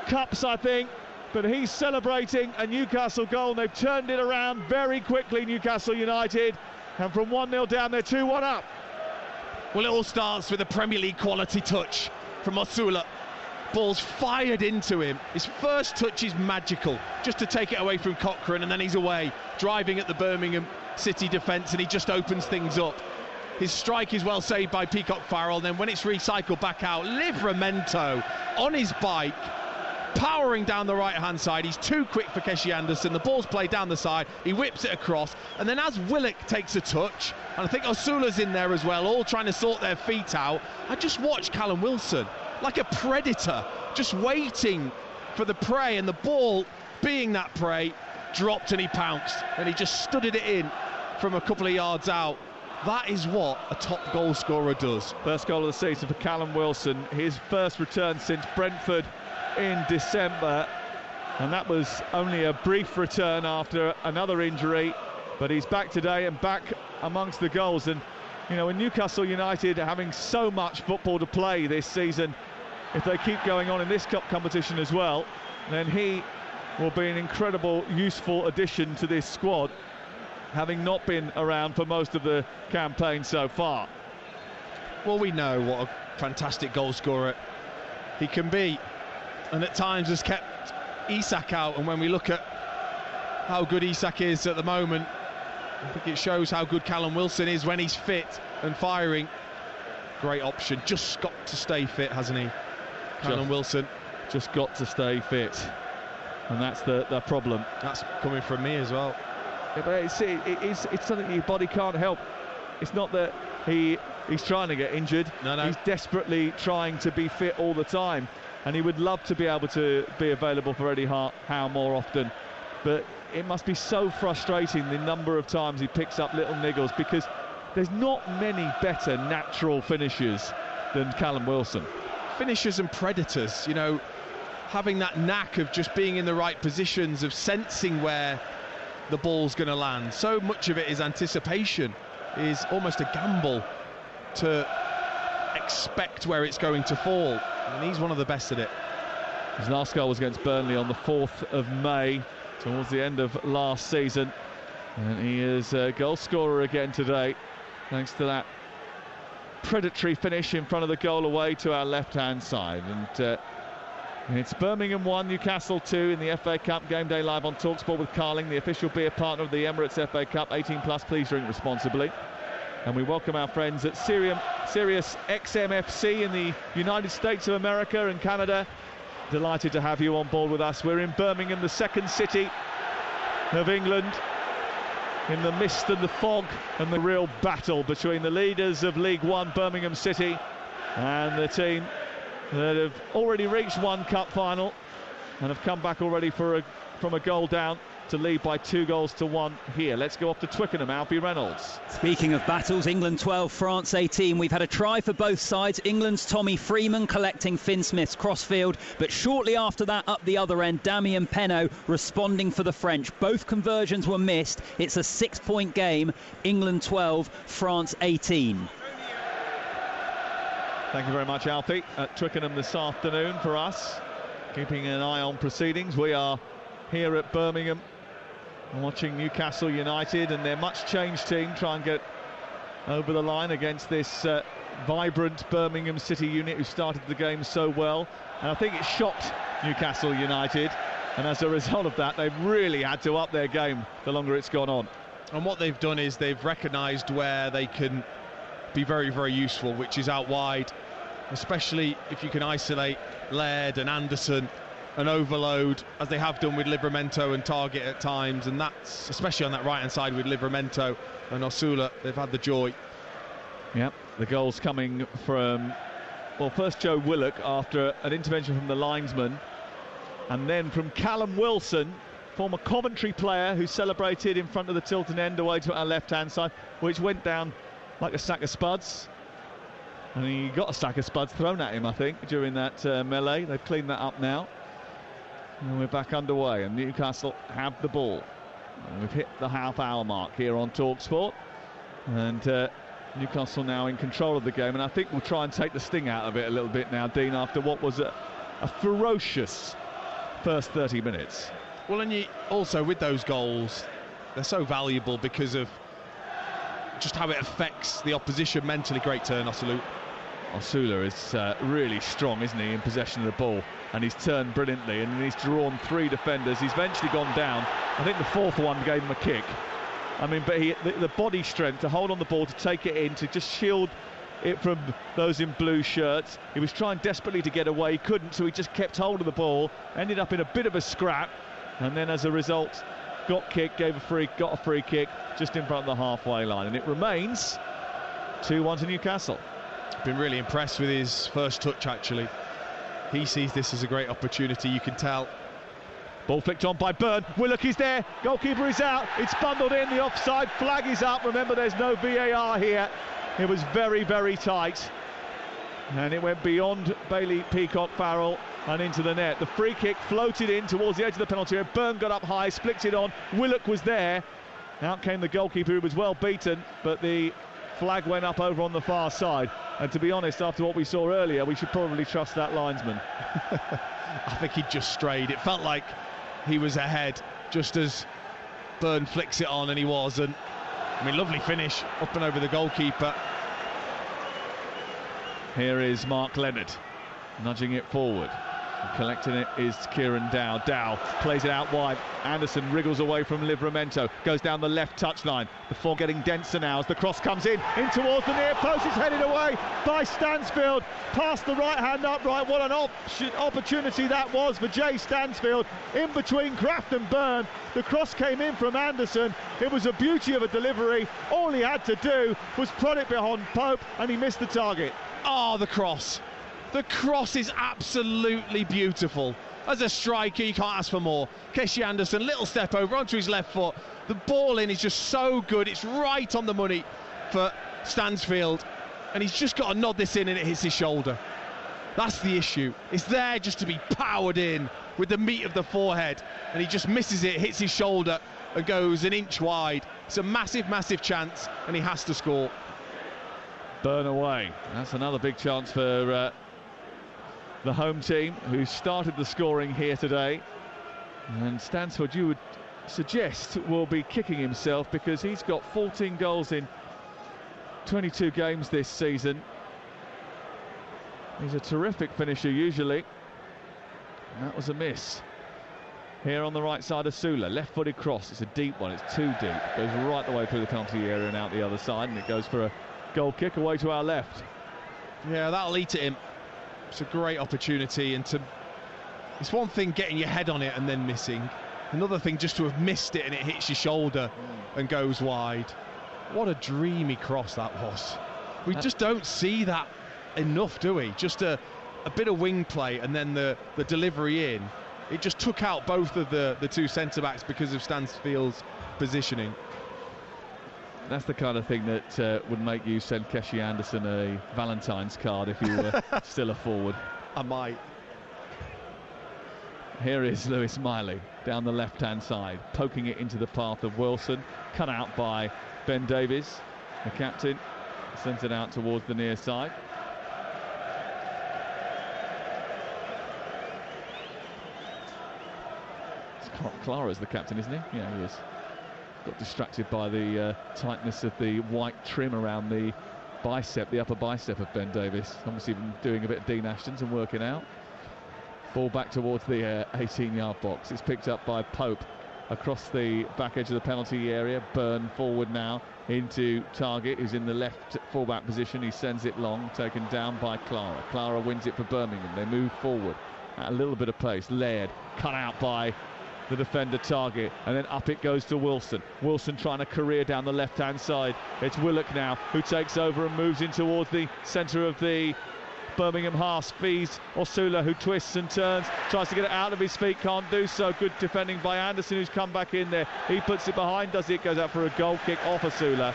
cups, I think, but he's celebrating a Newcastle goal, and they've turned it around very quickly, Newcastle United, and from 1-0 down, they're 2-1 up. Well, it all starts with a Premier League quality touch from Osula. Ball's fired into him. His first touch is magical, just to take it away from Cochrane, and then he's away, driving at the Birmingham City defence, and he just opens things up. His strike is well saved by Peacock Farrell, then when it's recycled back out, Livramento on his bike, powering down the right-hand side. He's too quick for Keshi Anderson. The ball's played down the side. He whips it across, and then as Willock takes a touch, and I think Osula's in there as well, all trying to sort their feet out, I just watched Callum Wilson like a predator, just waiting for the prey, and the ball, being that prey, dropped and he pounced, and he just studded it in from a couple of yards out. That is what a top goal scorer does. First goal of the season for Callum Wilson, his first return since Brentford in December, and that was only a brief return after another injury, but he's back today and back amongst the goals. And you know, in Newcastle United having so much football to play this season, if they keep going on in this cup competition as well, then he will be an incredible, useful addition to this squad, having not been around for most of the campaign so far. Well, we know what a fantastic goal scorer he can be, and at times has kept Isak out, and when we look at how good Isak is at the moment, I think it shows how good Callum Wilson is when he's fit and firing. Great option, just got to stay fit, hasn't he? Callum Wilson just got to stay fit, and that's the problem. That's coming from me as well. Yeah, but it's something your body can't help. It's not that he's trying to get injured. No. He's desperately trying to be fit all the time, and he would love to be able to be available for Eddie Howe more often. But it must be so frustrating the number of times he picks up little niggles, because there's not many better natural finishers than Callum Wilson. Finishers and predators, you know, having that knack of just being in the right positions, of sensing where the ball's going to land. So much of it is anticipation, is almost a gamble to expect where it's going to fall, and he's one of the best at it. His last goal was against Burnley on the 4th of May, towards the end of last season, and he is a goal scorer again today, thanks to that predatory finish in front of the goal away to our left-hand side. And it's Birmingham 1, Newcastle 2 in the FA Cup. Game day live on TalkSport with Carling, the official beer partner of the Emirates FA Cup. 18 plus, please drink responsibly. And we welcome our friends at Sirius XMFC in the United States of America and Canada. Delighted to have you on board with us. We're in Birmingham, the second city of England, in the mist and the fog and the real battle between the leaders of League One, Birmingham City, and the team that have already reached one cup final and have come back already from a goal down to lead by 2-1 here. Let's go off to Twickenham. Alfie Reynolds. Speaking of battles, England 12, France 18. We've had a try for both sides. England's Tommy Freeman collecting Finn Smith's crossfield, but shortly after that, up the other end, Damien Penaud responding for the French. Both conversions were missed. It's a 6-point game. England 12, France 18. Thank you very much, Alfie. At Twickenham this afternoon for us, keeping an eye on proceedings. We are here at Birmingham watching Newcastle United and their much-changed team try and get over the line against this vibrant Birmingham City unit who started the game so well. And I think it shocked Newcastle United, and as a result of that, they've really had to up their game the longer it's gone on. And what they've done is they've recognised where they can be very, very useful, which is out wide, especially if you can isolate Laird and Anderson and overload, as they have done with Livramento and Target at times, and that's especially on that right-hand side with Livramento and Osula. They've had the joy. Yep, the goals coming from, well, first Joe Willock after an intervention from the linesman, and then from Callum Wilson, former Coventry player who celebrated in front of the Tilton end away to our left-hand side, which went down like a sack of spuds. And he got a sack of spuds thrown at him, I think, during that melee. They've cleaned that up now. And we're back underway, and Newcastle have the ball. And we've hit the half-hour mark here on TalkSport. And Newcastle now in control of the game, and I think we'll try and take the sting out of it a little bit now, Dean, after what was a ferocious first 30 minutes. Well, and you also, with those goals, they're so valuable because of just how it affects the opposition mentally. Great turn, Osula. Osula is really strong, isn't he, in possession of the ball, and he's turned brilliantly, and he's drawn 3 defenders. He's eventually gone down. I think the 4th one gave him a kick. I mean, but the body strength to hold on the ball, to take it in, to just shield it from those in blue shirts. He was trying desperately to get away, couldn't, so he just kept hold of the ball, ended up in a bit of a scrap, and then as a result got kicked, got a free kick just in front of the halfway line, and it remains 2-1 to Newcastle. Been really impressed with his first touch, actually. He sees this as a great opportunity, you can tell. Ball flicked on by Byrne. Willock is there. Goalkeeper is out. It's bundled in. The offside flag is up. Remember, there's no VAR here. It was very, very tight. And it went beyond Bailey Peacock-Farrell and into the net. The free kick floated in towards the edge of the penalty area. Byrne got up high, flicked it on. Willock was there. Out came the goalkeeper, who was well beaten, but the flag went up over on the far side. And to be honest, after what we saw earlier, we should probably trust that linesman. I think he just strayed. It felt like he was ahead just as Byrne flicks it on, and he was. And I mean, lovely finish up and over the goalkeeper. Here is Mark Leonard nudging it forward. Collecting it is Kieran Dow. Dow plays it out wide. Anderson wriggles away from Livramento. Goes down the left touchline. The fog getting denser now as the cross comes in towards the near post. It's headed away by Stansfield. Past the right-hand upright. What an opportunity that was for Jay Stansfield. In between Kraft and Byrne. The cross came in from Anderson. It was a beauty of a delivery. All he had to do was prod it behind Pope, and he missed the target. Oh, the cross. The cross is absolutely beautiful. As a striker, you can't ask for more. Keshi Anderson, little step over onto his left foot. The ball in is just so good. It's right on the money for Stansfield. And he's just got to nod this in, and it hits his shoulder. That's the issue. It's there just to be powered in with the meat of the forehead. And he just misses it, hits his shoulder, and goes an inch wide. It's a massive, massive chance, and he has to score. Byrne away. That's another big chance for the home team, who started the scoring here today. And Stansfield, you would suggest, will be kicking himself, because he's got 14 goals in 22 games this season. He's a terrific finisher usually, and that was a miss. Here on the right side of Sula, left-footed cross. It's a deep one, it's too deep. Goes right the way through the penalty area and out the other side, and it goes for a goal kick away to our left. Yeah, that'll eat at him. It's a great opportunity, and it's one thing getting your head on it and then missing. Another thing just to have missed it and it hits your shoulder and goes wide. What a dreamy cross that was. We just don't see that enough, do we? Just a bit of wing play and then the delivery in. It just took out both of the two centre-backs because of Stansfield's positioning. That's the kind of thing that would make you send Keshi Anderson a Valentine's card if you were still a forward. I might. Here is Lewis Miley down the left-hand side, poking it into the path of Wilson. Cut out by Ben Davies. The captain sends it out towards the near side. Clara's the captain, isn't he? Yeah, he is. Got distracted by the tightness of the white trim around the bicep, the upper bicep of Ben Davies. Obviously been doing a bit of Dean Ashton's and working out. Ball back towards the 18-yard box. It's picked up by Pope across the back edge of the penalty area. Byrne forward now into Target, who's in the left fullback position. He sends it long, taken down by Clara. Clara wins it for Birmingham. They move forward at a little bit of pace. Laird cut out by the defender Target, and then up it goes to Wilson. Wilson trying to career down the left-hand side. It's Willock now who takes over and moves in towards the centre of the Birmingham half. Fees Osula, who twists and turns, tries to get it out of his feet, can't do so. Good defending by Anderson, who's come back in there. He puts it behind, does it? Goes out for a goal kick off Osula,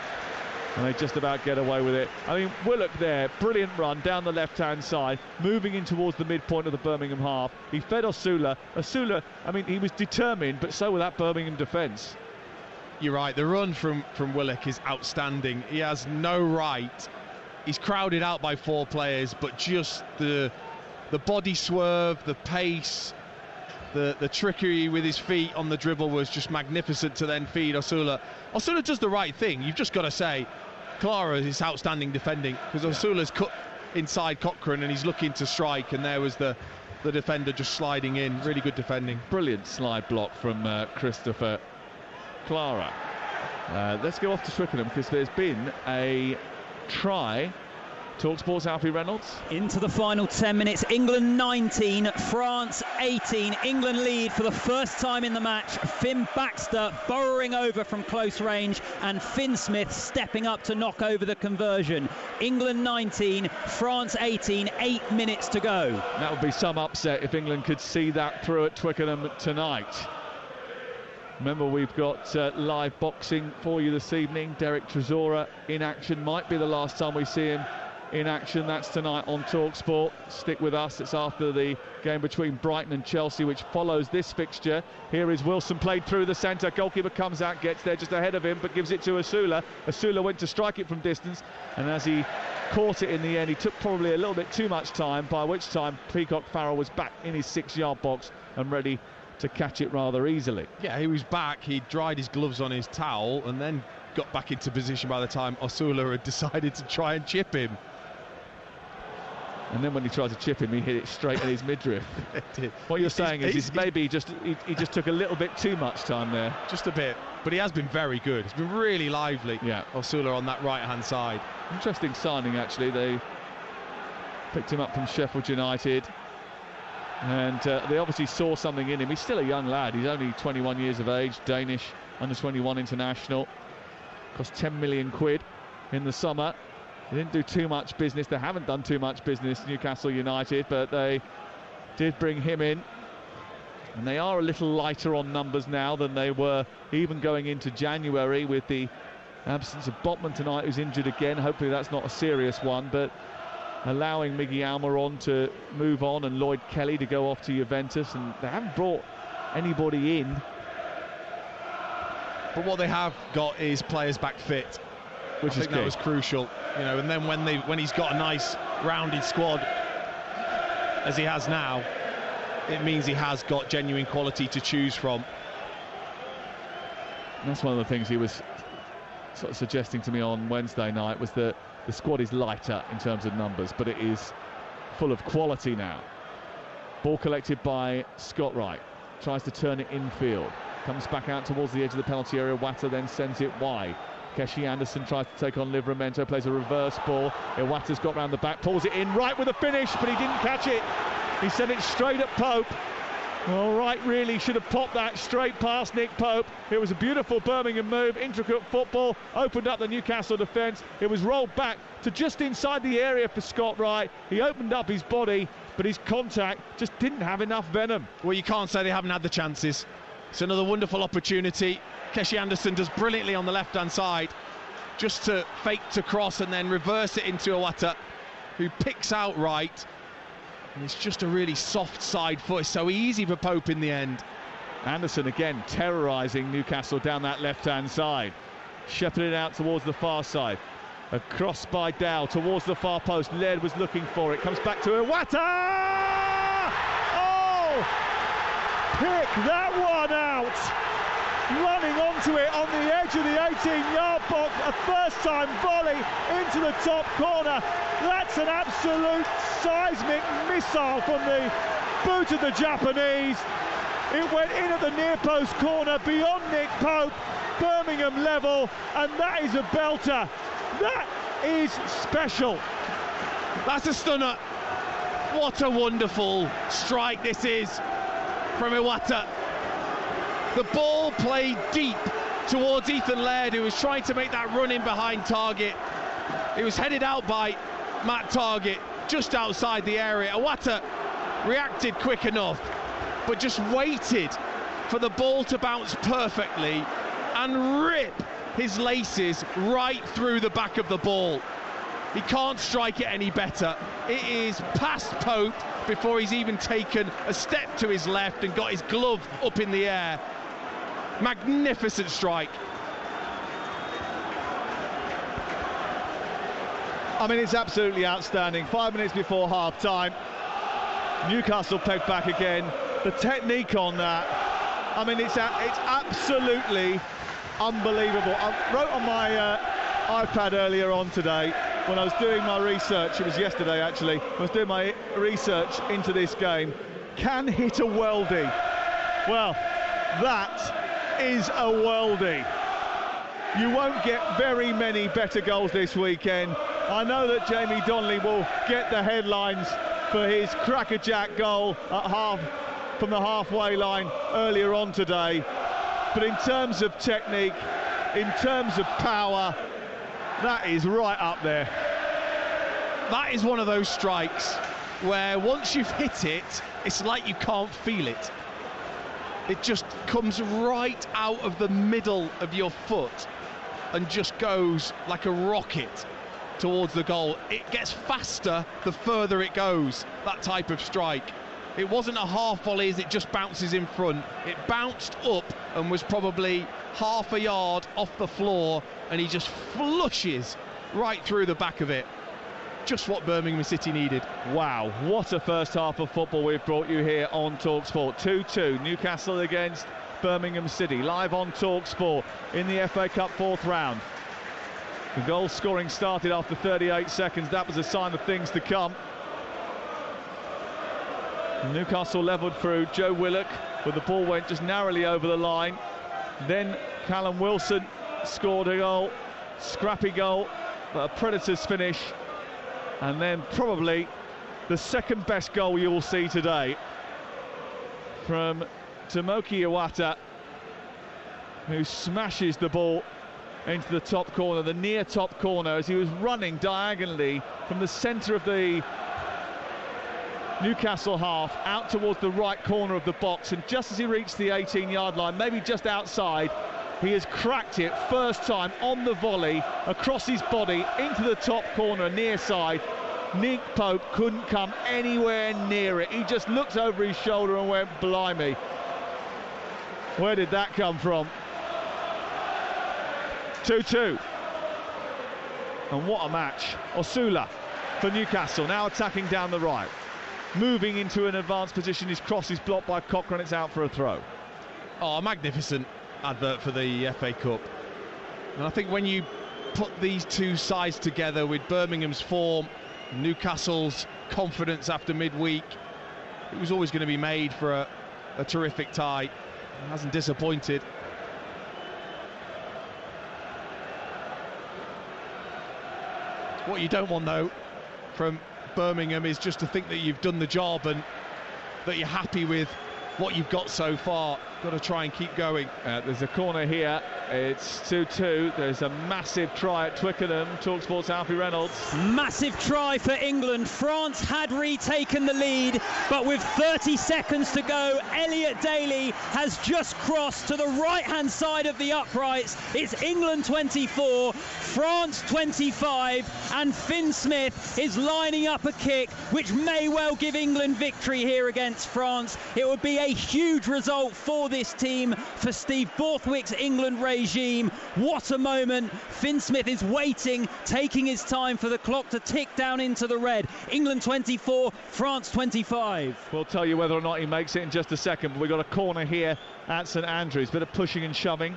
and they just about get away with it. I mean, Willock there, brilliant run down the left-hand side, moving in towards the midpoint of the Birmingham half. He fed Osula. Osula, I mean, he was determined, but so was that Birmingham defence. you're right. The run from Willock is outstanding. He has no right. He's crowded out by 4 players, but just the body swerve, the pace, the trickery with his feet on the dribble was just magnificent to then feed Osula. Osula does the right thing. You've just got to say, Clara is outstanding defending, because Osula's cut inside Cochrane and he's looking to strike, and there was the defender just sliding in. Really good defending. Brilliant slide block from Christopher Clara. Let's go off to Twickenham, because there's been a try. TalkSport's Alfie Reynolds. Into the final 10 minutes. England 19, France 18. England lead for the first time in the match. Finn Baxter burrowing over from close range, and Finn Smith stepping up to knock over the conversion. England 19, France 18, 8 minutes to go. That would be some upset if England could see that through at Twickenham tonight. Remember, we've got live boxing for you this evening. Derek Chisora in action. Might be the last time we see him in action. That's tonight on TalkSport. Stick with us. It's after the game between Brighton and Chelsea, which follows this fixture. Here is Wilson, played through the centre. Goalkeeper comes out, gets there just ahead of him, but gives it to Osula. Osula went to strike it from distance, and as he caught it in the end, he took probably a little bit too much time, by which time Peacock Farrell was back in his 6-yard box and ready to catch it rather easily. Yeah, he was back. He dried his gloves on his towel and then got back into position by the time Osula had decided to try and chip him. And then when he tried to chip him, he hit it straight in his midriff. What you're saying is maybe he just took a little bit too much time there. Just a bit. But he has been very good. He's been really lively. Yeah. Osula on that right-hand side. Interesting signing, actually. They picked him up from Sheffield United. And they obviously saw something in him. He's still a young lad. He's only 21 years of age, Danish, under-21 international. Cost 10 million quid in the summer. They didn't do too much business. They haven't done too much business, Newcastle United, but they did bring him in. And they are a little lighter on numbers now than they were even going into January, with the absence of Botman tonight, who's injured again. Hopefully that's not a serious one, but allowing Miggy Almiron to move on and Lloyd Kelly to go off to Juventus, and they haven't brought anybody in. But what they have got is players back fit, which I think that was crucial. You know, and then when he's got a nice rounded squad, as he has now, it means he has got genuine quality to choose from. And that's one of the things he was sort of suggesting to me on Wednesday night, was that the squad is lighter in terms of numbers, but it is full of quality now. Ball collected by Scott Wright. Tries to turn it infield. Comes back out towards the edge of the penalty area. Iwata then sends it wide. Keshi Anderson tries to take on Livramento, plays a reverse ball. Iwata's got round the back, pulls it in, right with a finish, but he didn't catch it. He sent it straight at Pope. All right, really should have popped that straight past Nick Pope. It was a beautiful Birmingham move, intricate football, opened up the Newcastle defence. It was rolled back to just inside the area for Scott Wright. He opened up his body, but his contact just didn't have enough venom. Well, you can't say they haven't had the chances. It's another wonderful opportunity. Keshi Anderson does brilliantly on the left-hand side, just to fake to cross and then reverse it into Iwata, who picks out Wright. And it's just a really soft side foot. It's so easy for Pope in the end. Anderson again terrorising Newcastle down that left-hand side. Shepherded out towards the far side. A cross by Dow towards the far post. Laird was looking for it. Comes back to Iwata! Oh! Pick that one out! Running onto it on the edge of the 18-yard box. A first-time volley into the top corner. That's an absolute seismic missile from the boot of the Japanese. It went in at the near post corner beyond Nick Pope, Birmingham level, and that is a belter. That is special. That's a stunner. What a wonderful strike this is from Iwata. The ball played deep towards Ethan Laird, who was trying to make that run in behind Target. It was headed out by Matt Target just outside the area. Iwata reacted quick enough, but just waited for the ball to bounce perfectly and rip his laces right through the back of the ball. He can't strike it any better. It is past Pope before he's even taken a step to his left and got his glove up in the air. Magnificent strike. I mean, it's absolutely outstanding. 5 minutes before half-time, Newcastle pegged back again. The technique on that, I mean, it's absolutely unbelievable. I wrote on my iPad earlier on today when I was doing my research, it was yesterday actually, I was doing my research into this game, can hit a worldie. Well, that is a worldie. You won't get very many better goals this weekend. I know that Jamie Donnelly will get the headlines for his crackerjack goal at from the halfway line earlier on today. But in terms of technique, in terms of power, that is right up there. That is one of those strikes where once you've hit it, it's like you can't feel it. It just comes right out of the middle of your foot and just goes like a rocket towards the goal. It gets faster the further it goes, that type of strike. It wasn't a half volley as it just bounces in front. It bounced up and was probably half a yard off the floor, and he just flushes right through the back of it. Just what Birmingham City needed. Wow, what a first half of football we've brought you here on TalkSport. 2-2, Newcastle against Birmingham City, live on TalkSport in the FA Cup 4th round. The goal scoring started after 38 seconds. That was a sign of things to come. Newcastle levelled through. Joe Willock, but the ball went just narrowly over the line. Then Callum Wilson scored a goal, scrappy goal, but a Predators finish. And then probably the second best goal you will see today from Tomoki Iwata, who smashes the ball into the top corner, the near top corner, as he was running diagonally from the centre of the Newcastle half out towards the right corner of the box, and just as he reached the 18-yard line, maybe just outside, he has cracked it first time on the volley across his body into the top corner near side. Nick Pope couldn't come anywhere near it. He just looked over his shoulder and went, blimey, where did that come from? 2-2. And what a match. Osula for Newcastle, now attacking down the right. Moving into an advanced position, his cross is blocked by Cochrane, it's out for a throw. Oh, a magnificent advert for the FA Cup. And I think when you put these two sides together with Birmingham's form, Newcastle's confidence after midweek, it was always going to be made for a terrific tie. It hasn't disappointed. What you don't want, though, from Birmingham is just to think that you've done the job and that you're happy with what you've got so far. Got to try and keep going. There's a corner here. It's 2-2. There's a massive try at Twickenham. TalkSport's Alfie Reynolds. Massive try for England. France had retaken the lead, but with 30 seconds to go, Elliot Daly has just crossed to the right-hand side of the uprights. It's England 24, France 25, and Finn Smith is lining up a kick which may well give England victory here against France. It would be a huge result for this team, for Steve Borthwick's England regime. What a moment. Finn Smith is waiting, taking his time for the clock to tick down into the red. England 24, France 25. We'll tell you whether or not he makes it in just a second, but we've got a corner here at St Andrews. Bit of pushing and shoving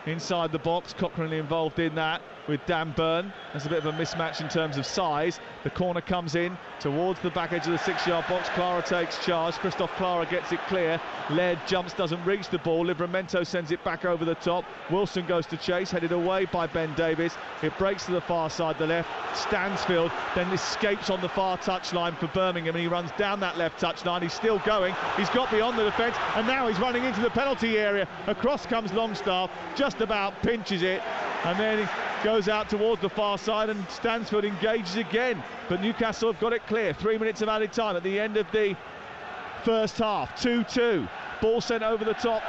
inside the box. Cochrane involved in that with Dan Byrne. There's a bit of a mismatch in terms of size. The corner comes in towards the back edge of the 6-yard box. Clara takes charge. Christophe Clara gets it clear. Laird jumps, doesn't reach the ball. Livramento sends it back over the top. Wilson goes to chase, headed away by Ben Davies. It breaks to the far side, the left. Stansfield then escapes on the far touchline for Birmingham, and he runs down that left touchline. He's still going. He's got beyond the defence, and now he's running into the penalty area. Across comes Longstaff, just about pinches it, and then he goes out towards the far side, and Stansfield engages again. But Newcastle have got it clear. 3 minutes of added time at the end of the first half. 2-2. Ball sent over the top,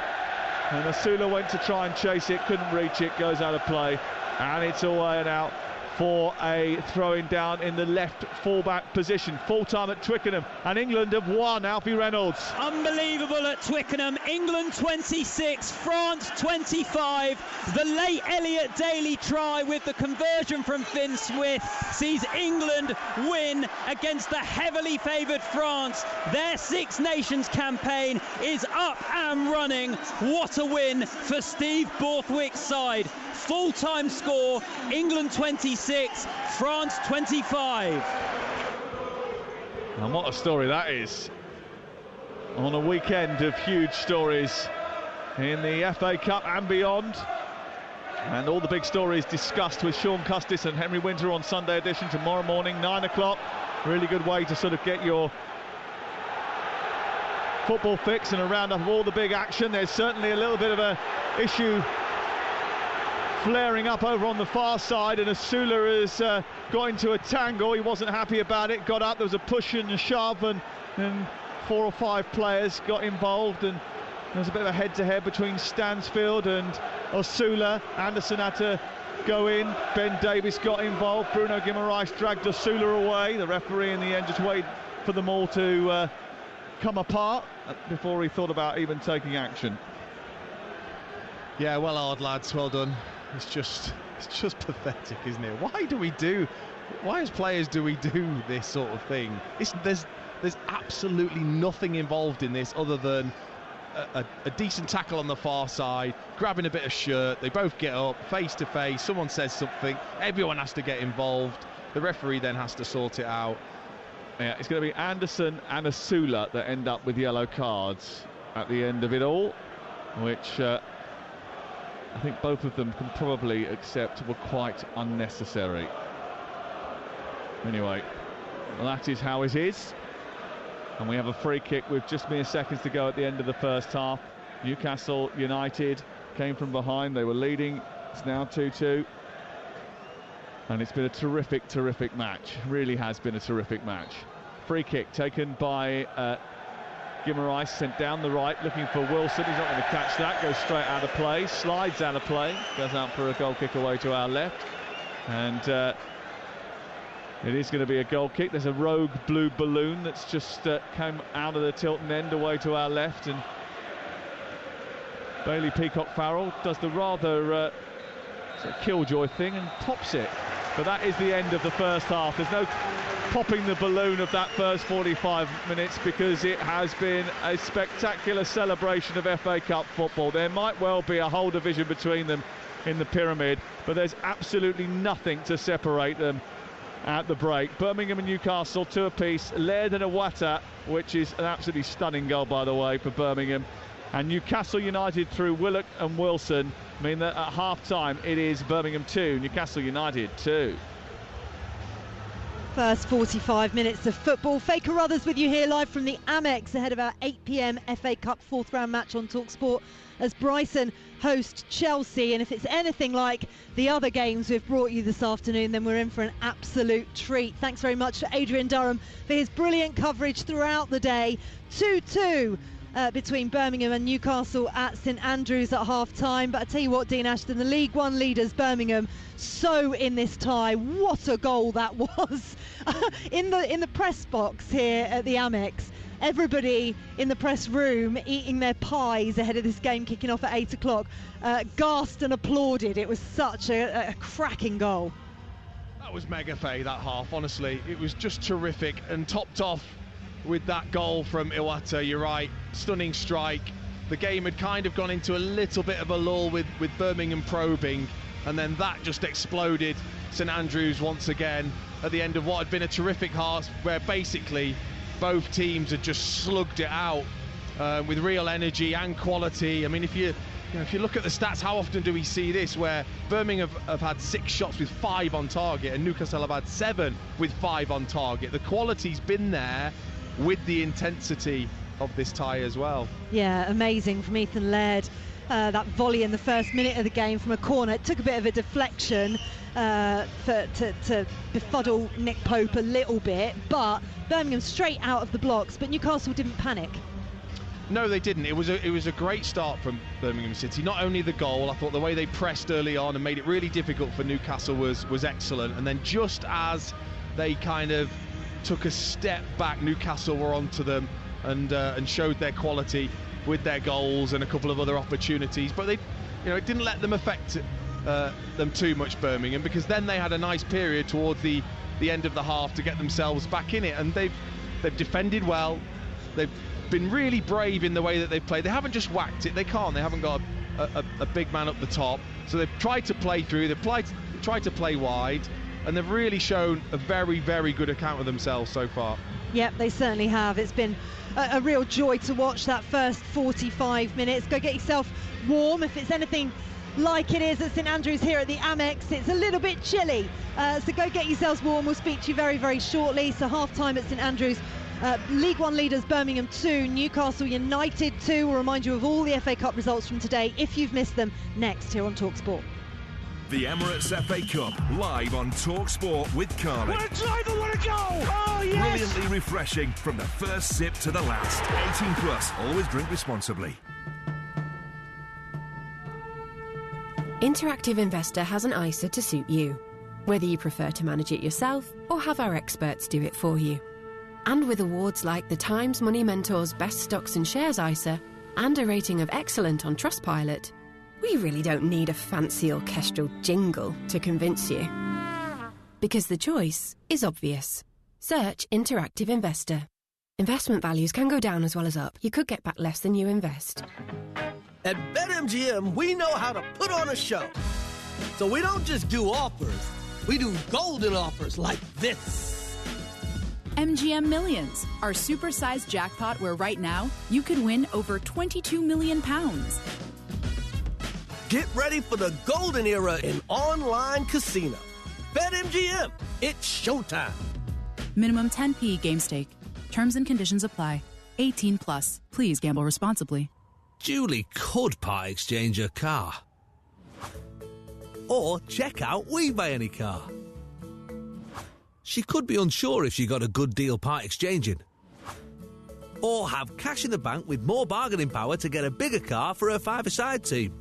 and Osula went to try and chase it, couldn't reach it, goes out of play, and it's away and out for a throwing down in the left fullback position. Full time at Twickenham, and England have won. Alfie Reynolds. Unbelievable at Twickenham. England 26, France 25. The late Elliot Daly try with the conversion from Finn Smith sees England win against the heavily favoured France. Their Six Nations campaign is up and running. What a win for Steve Borthwick's side. Full-time score, England 26, France 25. And what a story that is. On a weekend of huge stories in the FA Cup and beyond. And all the big stories discussed with Sean Custis and Henry Winter on Sunday edition tomorrow morning, 9 o'clock. Really good way to sort of get your football fix and a roundup of all the big action. There's certainly a little bit of a issue flaring up over on the far side, and Asula has got into a tangle. He wasn't happy about it, got up, there was a push and a shove, and 4 or 5 players got involved, and there was a bit of a head-to-head between Stansfield and Asula. Anderson had to go in, Ben Davies got involved, Bruno Guimaraes dragged Asula away. The referee in the end just waited for them all to come apart before he thought about even taking action. Yeah, well hard, lads, well done. It's just pathetic, isn't it? Why as players do we do this sort of thing? There's absolutely nothing involved in this other than a decent tackle on the far side, grabbing a bit of shirt, they both get up, face to face, someone says something, everyone has to get involved, the referee then has to sort it out. Yeah, it's going to be Anderson and Asula that end up with yellow cards at the end of it all, which I think both of them can probably accept were quite unnecessary. Anyway, well, that is how it is. And we have a free kick with just mere seconds to go at the end of the first half. Newcastle United came from behind. They were leading. It's now 2-2. And it's been a terrific, terrific match. Really has been a terrific match. Free kick taken by Guimaraes, sent down the right, looking for Wilson. He's not going to catch that. Goes straight out of play. Slides out of play. Goes out for a goal kick away to our left. And it is going to be a goal kick. There's a rogue blue balloon that's just come out of the Tilton end away to our left. And Bailey Peacock-Farrell does the rather sort of killjoy thing and pops it. But that is the end of the first half. There's no popping the balloon of that first 45 minutes because it has been a spectacular celebration of FA Cup football. There might well be a whole division between them in the pyramid, but there's absolutely nothing to separate them at the break. Birmingham and Newcastle 2 apiece. Laird and Iwata, which is an absolutely stunning goal, by the way, for Birmingham. And Newcastle United through Willock and Wilson mean that at half-time it is Birmingham 2, Newcastle United 2. First 45 minutes of football. Faye Carruthers with you here live from the Amex ahead of our 8 p.m. FA Cup 4th round match on TalkSport as Brighton host Chelsea. And if it's anything like the other games we've brought you this afternoon, then we're in for an absolute treat. Thanks very much to Adrian Durham for his brilliant coverage throughout the day. 2-2 between Birmingham and Newcastle at St Andrews at half-time. But I tell you what, Dean Ashton, the League One leaders Birmingham, so in this tie. What a goal that was. in the press box here at the Amex, everybody in the press room eating their pies ahead of this game kicking off at 8 o'clock gasped and applauded. It was such a cracking goal. That was mega, Faye, that half, honestly. It was just terrific, and topped off with that goal from Iwata. You're right, stunning strike. The game had kind of gone into a little bit of a lull with Birmingham probing, and then that just exploded. St Andrews once again at the end of what had been a terrific half, where basically both teams had just slugged it out with real energy and quality. I mean, if you look at the stats, how often do we see this, where Birmingham have had 6 shots with 5 on target and Newcastle have had 7 with 5 on target? The quality's been there with the intensity of this tie as well. Yeah, amazing from Ethan Laird. That volley in the first minute of the game from a corner. It took a bit of a deflection to befuddle Nick Pope a little bit, but Birmingham straight out of the blocks, but Newcastle didn't panic. No, they didn't. It was a great start from Birmingham City. Not only the goal, I thought the way they pressed early on and made it really difficult for Newcastle was excellent. And then just as they kind of took a step back, Newcastle were onto them and showed their quality with their goals and a couple of other opportunities. But it didn't let them affect them too much, Birmingham, because then they had a nice period towards the end of the half to get themselves back in it, and they've defended well. They've been really brave in the way that they've played. They haven't just whacked it. They can't. They haven't got a big man up the top. So they've tried to play through. They've tried to play wide, and they've really shown a very, very good account of themselves so far. Yep, they certainly have. It's been a real joy to watch that first 45 minutes. Go get yourself warm. If it's anything like it is at St Andrews here at the Amex, it's a little bit chilly. So go get yourselves warm. We'll speak to you very, very shortly. So half-time at St Andrews. League One leaders Birmingham 2, Newcastle United 2. We'll remind you of all the FA Cup results from today if you've missed them, next here on TalkSport. The Emirates FA Cup live on TalkSport with Carling. What a driver, what a goal! Oh yes! Brilliantly refreshing from the first sip to the last. 18 plus. Always drink responsibly. Interactive Investor has an ISA to suit you, whether you prefer to manage it yourself or have our experts do it for you. And with awards like the Times Money Mentor's Best Stocks and Shares ISA and a rating of excellent on Trustpilot, we really don't need a fancy orchestral jingle to convince you. Because the choice is obvious. Search Interactive Investor. Investment values can go down as well as up. You could get back less than you invest. At BetMGM, we know how to put on a show. So we don't just do offers, we do golden offers like this. MGM Millions, our supersized jackpot where right now you could win over £22 million. Get ready for the golden era in online casino. BetMGM, it's showtime. Minimum 10p game stake. Terms and conditions apply. 18 plus. Please gamble responsibly. Julie could part exchange her car. Or check out We Buy Any Car. She could be unsure if she got a good deal part exchanging. Or have cash in the bank with more bargaining power to get a bigger car for her five-a-side team.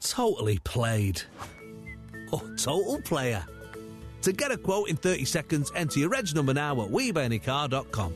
Totally played. Or total player. To get a quote in 30 seconds, enter your reg number now at WeBuyAnyCar.com.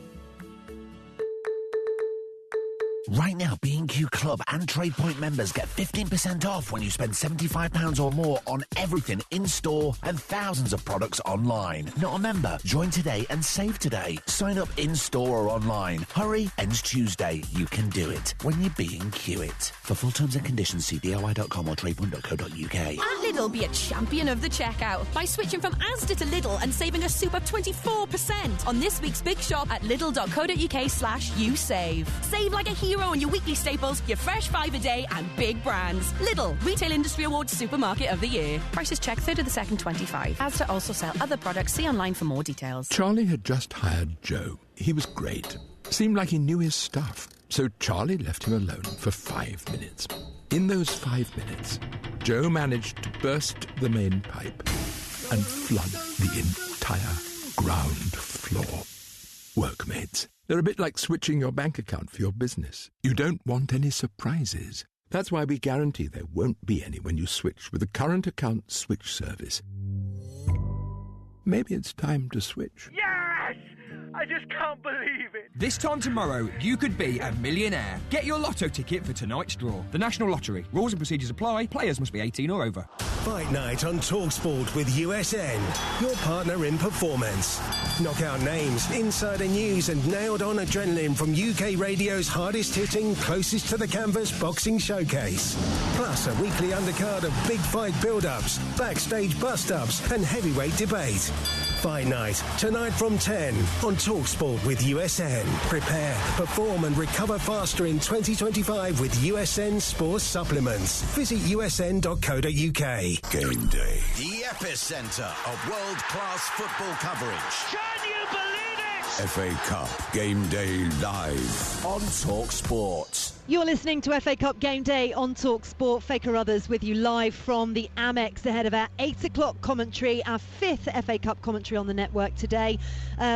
Right now, B&Q Club and TradePoint members get 15% off when you spend £75 or more on everything in-store and thousands of products online. Not a member? Join today and save today. Sign up in-store or online. Hurry, ends Tuesday. You can do it when you B&Q it. For full terms and conditions, see DIY.com or tradepoint.co.uk. At Lidl, be a champion of the checkout by switching from Asda to Lidl and saving a superb 24% on this week's big shop at lidl.co.uk/usave. Save like a hero on your weekly staples, your fresh 5 a day and big brands. Lidl, Retail Industry Awards Supermarket of the Year. Prices check 3rd of the 2nd 25. Asda also sell other products. See online for more details. Charlie had just hired Joe. He was great. Seemed like he knew his stuff. So Charlie left him alone for 5 minutes. In those 5 minutes, Joe managed to burst the main pipe and flood the entire ground floor. Workmates. They're a bit like switching your bank account for your business. You don't want any surprises. That's why we guarantee there won't be any when you switch with the current account switch service. Maybe it's time to switch. Yes! I just can't believe it. This time tomorrow, you could be a millionaire. Get your lotto ticket for tonight's draw. The National Lottery. Rules and procedures apply. Players must be 18 or over. Fight Night on TalkSport with USN, your partner in performance. Knockout names, insider news and nailed-on adrenaline from UK radio's hardest-hitting, closest to the canvas boxing showcase. Plus a weekly undercard of big fight build-ups, backstage bust-ups and heavyweight debate. Fight Night, tonight from 10 on TalkSport with USN. Prepare, perform and recover faster in 2025 with USN Sports Supplements. Visit usn.co.uk. Game day. The epicentre of world-class football coverage. Can you believe it? FA Cup Game Day live on TalkSport. You're listening to FA Cup Game Day on Talk Sport. Faker Others with you live from the Amex ahead of our 8 o'clock commentary, our 5th FA Cup commentary on the network today,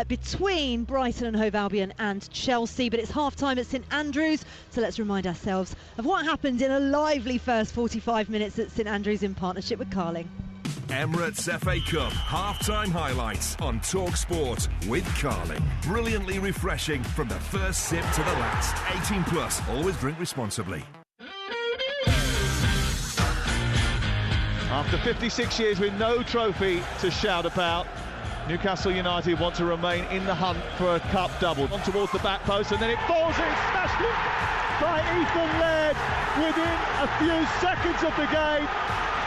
between Brighton and Hove Albion and Chelsea. But it's half-time at St Andrews, so let's remind ourselves of what happened in a lively first 45 minutes at St Andrews in partnership with Carling. Emirates FA Cup half-time highlights on Talk Sport with Carling. Brilliantly refreshing from the first sip to the last. 18 plus. Always drink responsibly. After 56 years with no trophy to shout about, Newcastle United want to remain in the hunt for a cup double. On towards the back post, and then it falls in, smashed in by Ethan Laird within a few seconds of the game.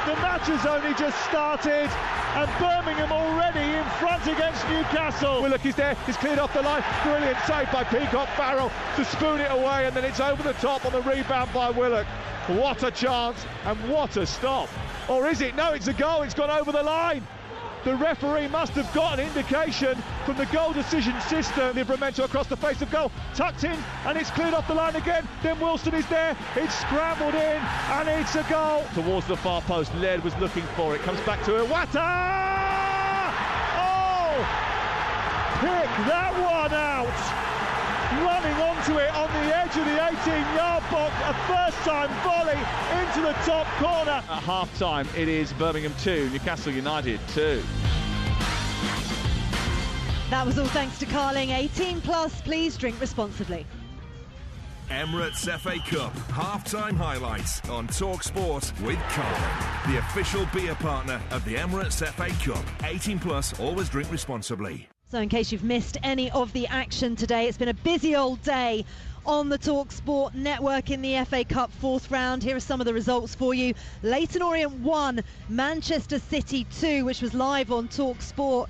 The match has only just started, and Birmingham already in front against Newcastle. Willock is there, he's cleared off the line. Brilliant save by Peacock Farrell to spoon it away, and then it's over the top on the rebound by Willock. What a chance, and what a stop. Or is it? No, it's a goal, it's gone over the line. The referee must have got an indication from the goal decision system. Livramento across the face of goal, tucked in, and it's cleared off the line again. Then Wilson is there, it's scrambled in, and it's a goal. Towards the far post, Laird was looking for it. Comes back to Iwata! Oh! Pick that one out! Running onto it on the edge of the 18-yard box, a first-time volley into the top corner. At half-time, it is Birmingham 2, Newcastle United 2. That was all thanks to Carling. 18 plus, please drink responsibly. Emirates FA Cup half-time highlights on Talk Sport with Carling, the official beer partner of the Emirates FA Cup. 18 plus, always drink responsibly. So in case you've missed any of the action today, it's been a busy old day on the Talk Sport network in the FA Cup 4th round. Here are some of the results for you. Leyton Orient 1, Manchester City 2, which was live on Talk Sport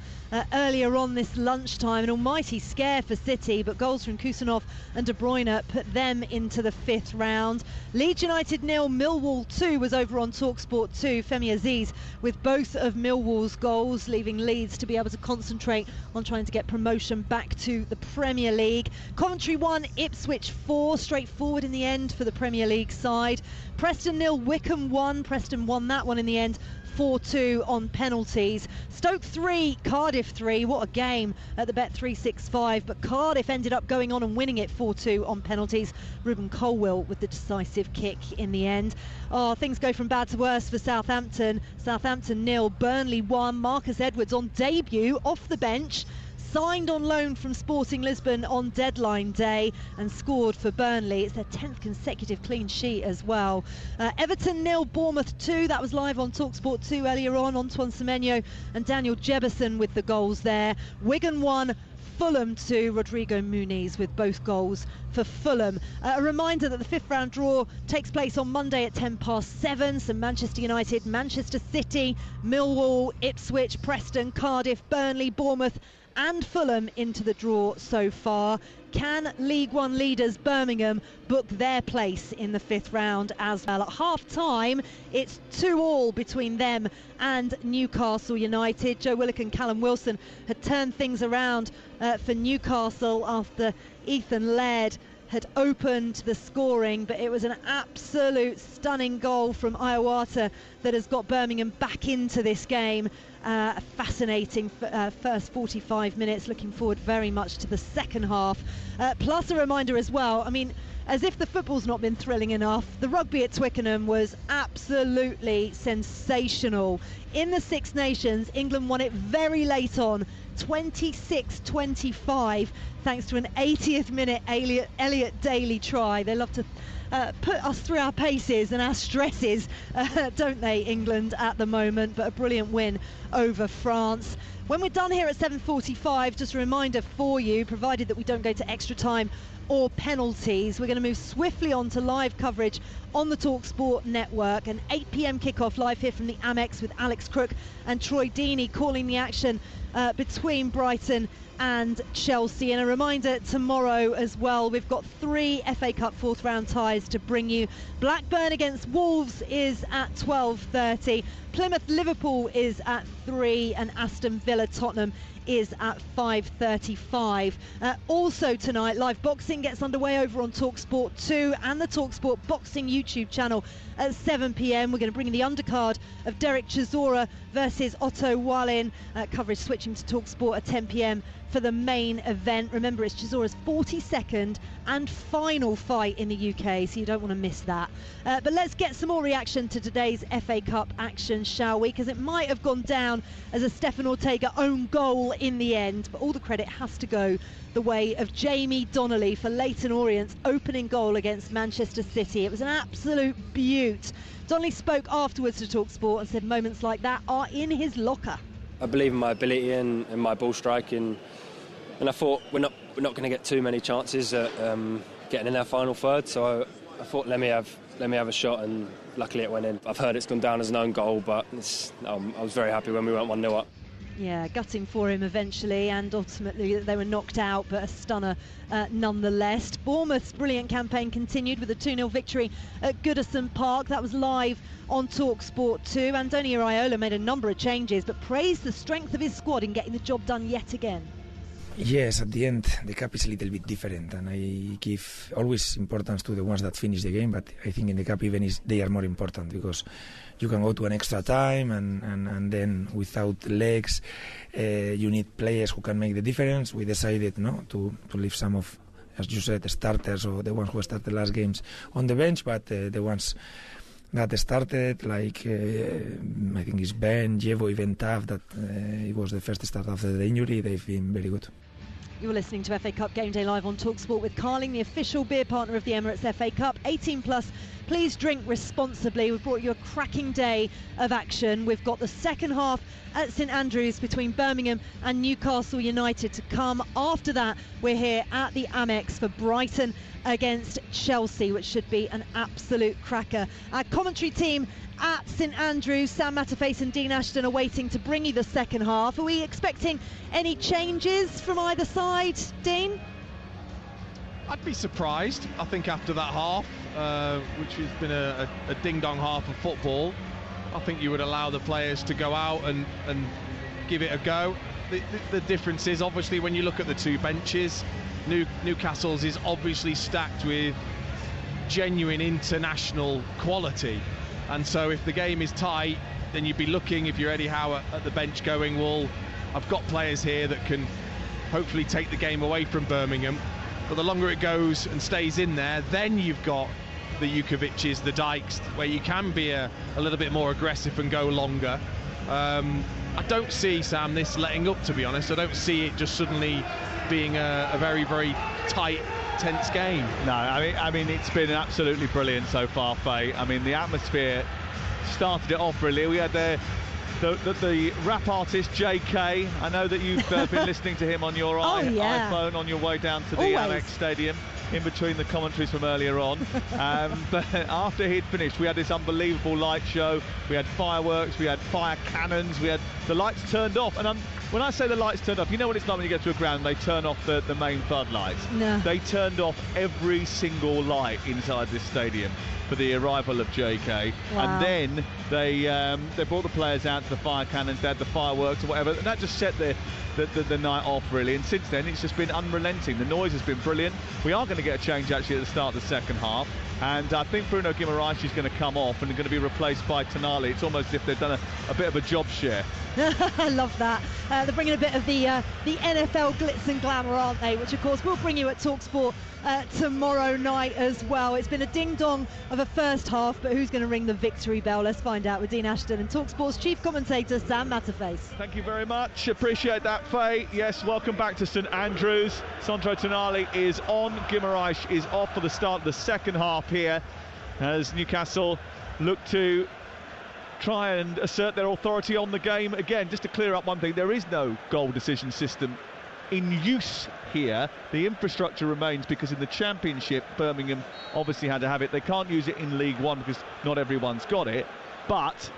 earlier on this lunchtime. An almighty scare for City, but goals from Kusanov and De Bruyne put them into the 5th round. Leeds United 0, Millwall 2 was over on Talk Sport 2. Femi Aziz with both of Millwall's goals, leaving Leeds to be able to concentrate on trying to get promotion back to the Premier League. Coventry 1, Ipswich 4, straightforward in the end for the Premier League side. Preston 0, Wickham 1. Preston won that one in the end, 4-2 on penalties. Stoke 3, Cardiff 3. What a game at the Bet365, but Cardiff ended up going on and winning it 4-2 on penalties. Ruben Colwill with the decisive kick in the end. Oh, things go from bad to worse for Southampton. Southampton 0, Burnley 1. Marcus Edwards on debut off the bench, signed on loan from Sporting Lisbon on deadline day and scored for Burnley. It's their 10th consecutive clean sheet as well. Everton 0, Bournemouth 2. That was live on TalkSport 2 earlier on. Antoine Semenyo and Daniel Jebison with the goals there. Wigan 1, Fulham 2, Rodrigo Muniz with both goals for Fulham. A reminder that the 5th round draw takes place on Monday at 7:10. So Manchester United, Manchester City, Millwall, Ipswich, Preston, Cardiff, Burnley, Bournemouth and Fulham into the draw so far. Can League One leaders Birmingham book their place in the 5th round as well? At half-time, it's 2-2 between them and Newcastle United. Joe Willock and Callum Wilson had turned things around for Newcastle after Ethan Laird had opened the scoring, but it was an absolute stunning goal from Iwata that has got Birmingham back into this game. A fascinating first 45 minutes. Looking forward very much to the second half. Plus a reminder as well, I mean, as if the football's not been thrilling enough, the rugby at Twickenham was absolutely sensational. In the Six Nations, England won it very late on, 26-25, thanks to an 80th minute Elliot Daly try. They love to put us through our paces and our stresses, don't they, England, at the moment? But a brilliant win over France. When we're done here at 7:45, just a reminder for you, provided that we don't go to extra time or penalties, we're going to move swiftly on to live coverage on the TalkSport network. An 8 p.m. kickoff live here from the Amex with Alex Crook and Troy Deeney calling the action between Brighton and Chelsea. And a reminder, tomorrow as well, we've got 3 FA Cup 4th round ties to bring you. Blackburn against Wolves is at 12:30. Plymouth Liverpool is at 3, and Aston Villa Tottenham is at 5:35. Also tonight, live boxing gets underway over on TalkSport 2 and the TalkSport Boxing YouTube channel at 7 p.m. We're going to bring in the undercard of Derek Chisora versus Otto Wallin. Coverage switching to TalkSport at 10 p.m. for the main event. Remember, it's Chisora's 42nd and final fight in the UK, so you don't want to miss that. But let's get some more reaction to today's FA Cup action, shall we? Because it might have gone down as a Stefan Ortega own goal in the end, but all the credit has to go the way of Jamie Donnelly for Leyton Orient's opening goal against Manchester City. It was an absolute beaut. Donnelly spoke afterwards to TalkSport and said moments like that are in his locker. I believe in my ability and my ball striking, and I thought we're not going to get too many chances at getting in our final third. So I thought let me have a shot, and luckily it went in. I've heard it's gone down as an own goal, but I was very happy when we went 1-0 up. Yeah, gutting for him eventually, and ultimately they were knocked out, but a stunner nonetheless. Bournemouth's brilliant campaign continued with a 2-0 victory at Goodison Park. That was live on TalkSport 2. Antonio Iraola made a number of changes, but praised the strength of his squad in getting the job done yet again. Yes, at the end the cup is a little bit different, and I give always importance to the ones that finish the game, but I think in the cup even they are more important, because you can go to an extra time and then without legs you need players who can make the difference. We decided to leave some of, as you said, the starters or the ones who started last games on the bench, but the ones that started, like I think it's Ben, Jevo, even Tav, that it was the first start after the injury. They've been very good. You're listening to FA Cup Game Day live on TalkSport with Carling, the official beer partner of the Emirates FA Cup. 18 plus, please drink responsibly. We've brought you a cracking day of action. We've got the second half at St Andrews between Birmingham and Newcastle United to come. After that, we're here at the Amex for Brighton against Chelsea, which should be an absolute cracker. Our commentary team at St Andrews, Sam Matterface and Dean Ashton, are waiting to bring you the second half. Are we expecting any changes from either side, Dean? I'd be surprised. I think after that half, which has been a ding-dong half of football, I think you would allow the players to go out and give it a go. The difference is, obviously, when you look at the two benches, Newcastle's is obviously stacked with genuine international quality, and so if the game is tight, then you'd be looking, if you're Eddie Howe, at the bench going, well, I've got players here that can hopefully take the game away from Birmingham. But the longer it goes and stays in there, then you've got the Jukovic's, the Dykes, where you can be a little bit more aggressive and go longer. I don't see, Sam, this letting up, to be honest. I don't see it just suddenly being a very, very tight, tense game. No, I mean it's been absolutely brilliant so far, Faye. I mean, the atmosphere started it off really. We had the rap artist JK. I know that you've been listening to him on your iPhone on your way down to the Amex Stadium, in between the commentaries from earlier on. But after he'd finished, we had this unbelievable light show. We had fireworks, we had fire cannons, we had the lights turned off. And when I say the lights turned off, you know what it's like when you get to a ground and they turn off the main floodlights? No. They turned off every single light inside this stadium for the arrival of JK. Wow. And then they brought the players out to the fire cannons, they had the fireworks or whatever, and that just set the night off really. And since then it's just been unrelenting. The noise has been brilliant. We are going to get a change actually at the start of the second half, and I think Bruno Guimaraes is going to come off and going to be replaced by Tonali. It's almost as if they've done a bit of a job share. I love that. They're bringing a bit of the NFL glitz and glamour, aren't they? Which of course we'll bring you at TalkSport tomorrow night as well. It's been a ding-dong of a first half, but who's going to ring the victory bell? Let's find out with Dean Ashton and TalkSport's chief commentator Sam Matterface. Thank you very much. Appreciate that, Faye. Yes, welcome back to St Andrews. Sandro Tonali is on. Guimaraes is off for the start of the second half here, as Newcastle look to try and assert their authority on the game again. Just to clear up one thing, there is no goal decision system in use here. The infrastructure remains, because in the Championship Birmingham obviously had to have it. They can't use it in League One because not everyone's got it, but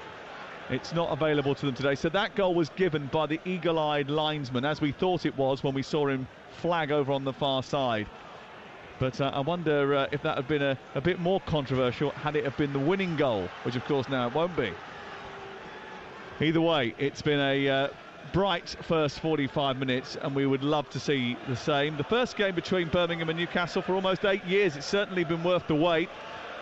it's not available to them today. So that goal was given by the eagle-eyed linesman, as we thought it was when we saw him flag over on the far side. But I wonder if that had been a bit more controversial had it have been the winning goal, which of course now it won't be. Either way, it's been a bright first 45 minutes, and we would love to see the same. The first game between Birmingham and Newcastle for almost 8 years. It's certainly been worth the wait.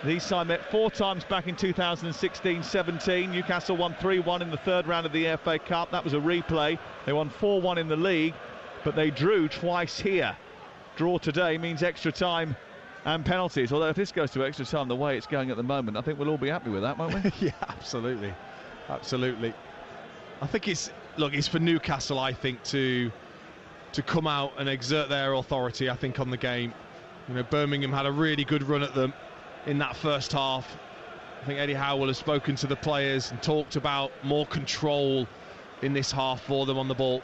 These sides met 4 times back in 2016-17. Newcastle won 3-1 in the third round of the FA Cup. That was a replay. They won 4-1 in the league, but they drew twice here. Draw today means extra time and penalties. Although if this goes to extra time the way it's going at the moment, I think we'll all be happy with that, won't we? Yeah, absolutely. Absolutely. I think it's for Newcastle, I think, to come out and exert their authority, I think, on the game. You know, Birmingham had a really good run at them in that first half. I think Eddie Howe will have spoken to the players and talked about more control in this half for them on the ball.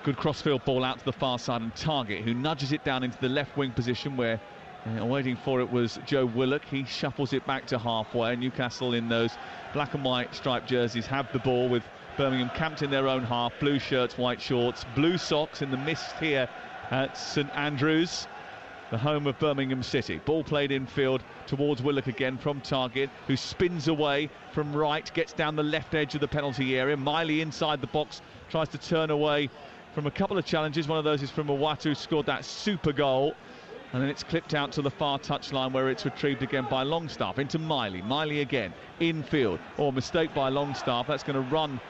Good crossfield ball out to the far side, and Targett, who nudges it down into the left wing position where waiting for it was Joe Willock. He shuffles it back to halfway. Newcastle in those black and white striped jerseys have the ball, with Birmingham camped in their own half. Blue shirts, white shorts, blue socks in the mist here at St Andrews, the home of Birmingham City. Ball played infield towards Willock again from Targett, who spins away from right, gets down the left edge of the penalty area. Miley inside the box tries to turn away from a couple of challenges. One of those is from Owatu, who scored that super goal. And then it's clipped out to the far touchline, where it's retrieved again by Longstaff. Into Miley. Miley again, infield. Mistake by Longstaff. That's going to run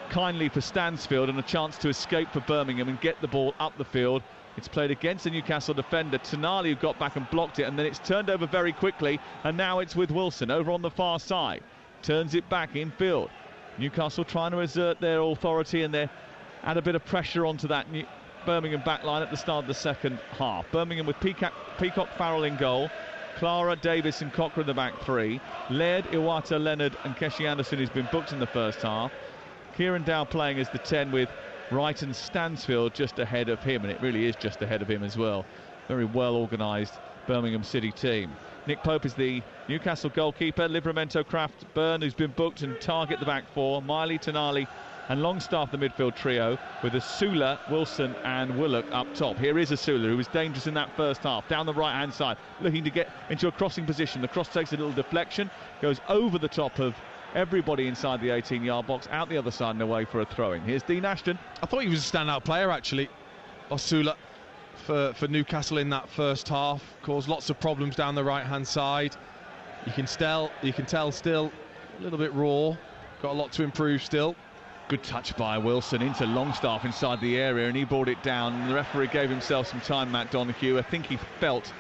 kindly for Stansfield, and a chance to escape for Birmingham and get the ball up the field. It's played against the Newcastle defender, Tonali, who got back and blocked it, and then it's turned over very quickly, and now it's with Wilson over on the far side. Turns it back infield. Newcastle trying to exert their authority, and they add a bit of pressure onto that Birmingham backline at the start of the second half. Birmingham with Peacock, Farrell in goal, Clara, Davis and Cochran the back three, Laird, Iwata, Leonard and Keshi Anderson, who's been booked in the first half. Kieran Dow playing as the 10 with Wright and Stansfield just ahead of him, and it really is just ahead of him as well. Very well organised Birmingham City team. Nick Pope is the Newcastle goalkeeper, Livramento, Kraft, Byrne, who's been booked, and Targett the back four, Miley, Tonali and Longstaff the midfield trio, with Asula, Wilson and Willock up top. Here is Asula, who was dangerous in that first half, down the right hand side, looking to get into a crossing position. The cross takes a little deflection, goes over the top of everybody inside the 18-yard box, out the other side and away for a throw-in. Here's Dean Ashton. I thought he was a standout player, actually, Asula, for Newcastle in that first half. Caused lots of problems down the right hand side. You can tell still a little bit raw, got a lot to improve still. Good touch by Wilson into Longstaff inside the area, and he brought it down. And the referee gave himself some time, Matt Donoghue. I think he felt,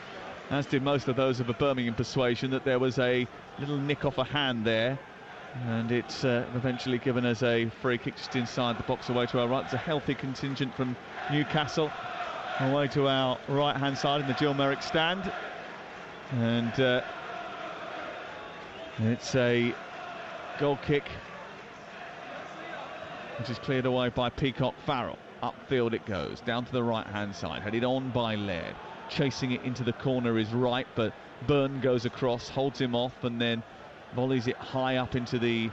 as did most of those of a Birmingham persuasion, that there was a little nick off a hand there. And it's eventually given as a free kick just inside the box away to our right. It's a healthy contingent from Newcastle away to our right-hand side in the Jill Merrick stand. And it's a goal kick, which is cleared away by Peacock Farrell. Upfield it goes, down to the right-hand side, headed on by Laird. Chasing it into the corner is Wright, but Byrne goes across, holds him off, and then volleys it high up into the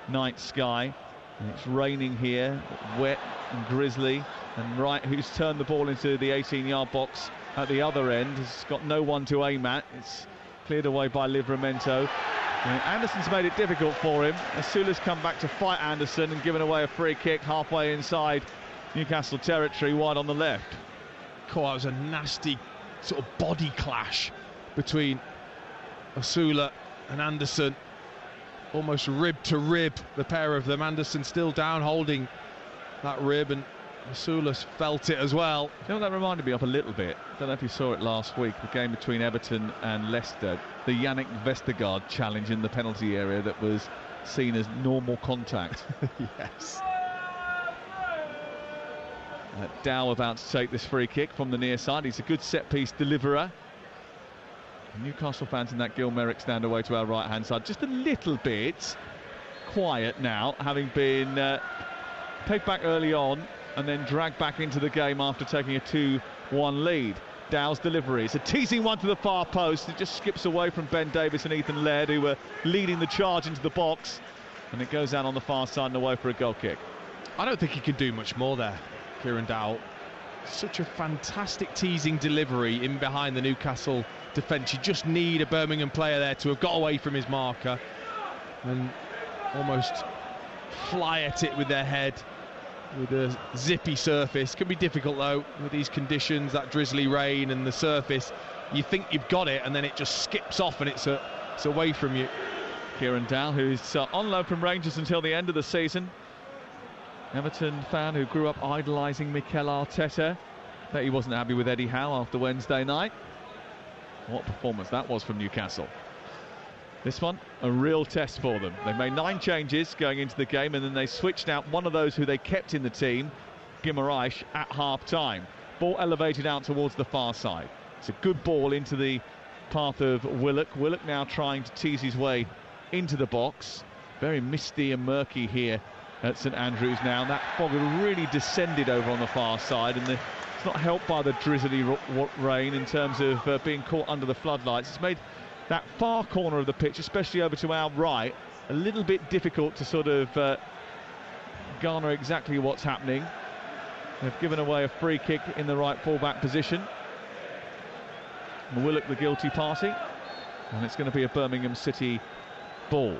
night sky. And it's raining here, wet and drizzly, and Wright, who's turned the ball into the 18-yard box at the other end, has got no one to aim at. It's cleared away by Livramento. Anderson's made it difficult for him. Asula's come back to fight Anderson and given away a free kick halfway inside Newcastle territory, wide on the left. Cool, that was a nasty sort of body clash between Asula and Anderson. Almost rib to rib, the pair of them. Anderson still down holding that rib, and Asula's felt it as well. You know what that reminded me of a little bit? I don't know if you saw it last week, the game between Everton and Leicester, the Yannick Vestergaard challenge in the penalty area that was seen as normal contact. Yes. Dow about to take this free kick from the near side. He's a good set-piece deliverer. Newcastle fans in that Gil Merrick stand away to our right-hand side. Just a little bit quiet now, having been pegged back early on and then dragged back into the game after taking a 2-1 lead. Dow's delivery, it's a teasing one to the far post. It just skips away from Ben Davis and Ethan Laird, who were leading the charge into the box, and it goes out on the far side and away for a goal kick. I don't think he can do much more there, Kieran Dow. Such a fantastic teasing delivery in behind the Newcastle defence. You just need a Birmingham player there to have got away from his marker and almost fly at it with their head. with a zippy surface. Can be difficult though with these conditions, that drizzly rain and the surface. You think you've got it and then it just skips off and it's away from you. Kieran Dow, who's on loan from Rangers until the end of the season. Everton fan who grew up idolising Mikel Arteta. Bet he wasn't happy with Eddie Howe after Wednesday night. What performance that was from Newcastle. This one, a real test for them. They made 9 changes going into the game, and then they switched out one of those who they kept in the team, Guimaraes, at half-time. Ball elevated out towards the far side. It's a good ball into the path of Willock. Willock now trying to tease his way into the box. Very misty and murky here at St Andrews now. That fog had really descended over on the far side, and it's not helped by the drizzly rain in terms of being caught under the floodlights. It's made that far corner of the pitch, especially over to our right, a little bit difficult to sort of garner exactly what's happening. They've given away a free kick in the right full-back position. Willock the guilty party, and it's going to be a Birmingham City ball.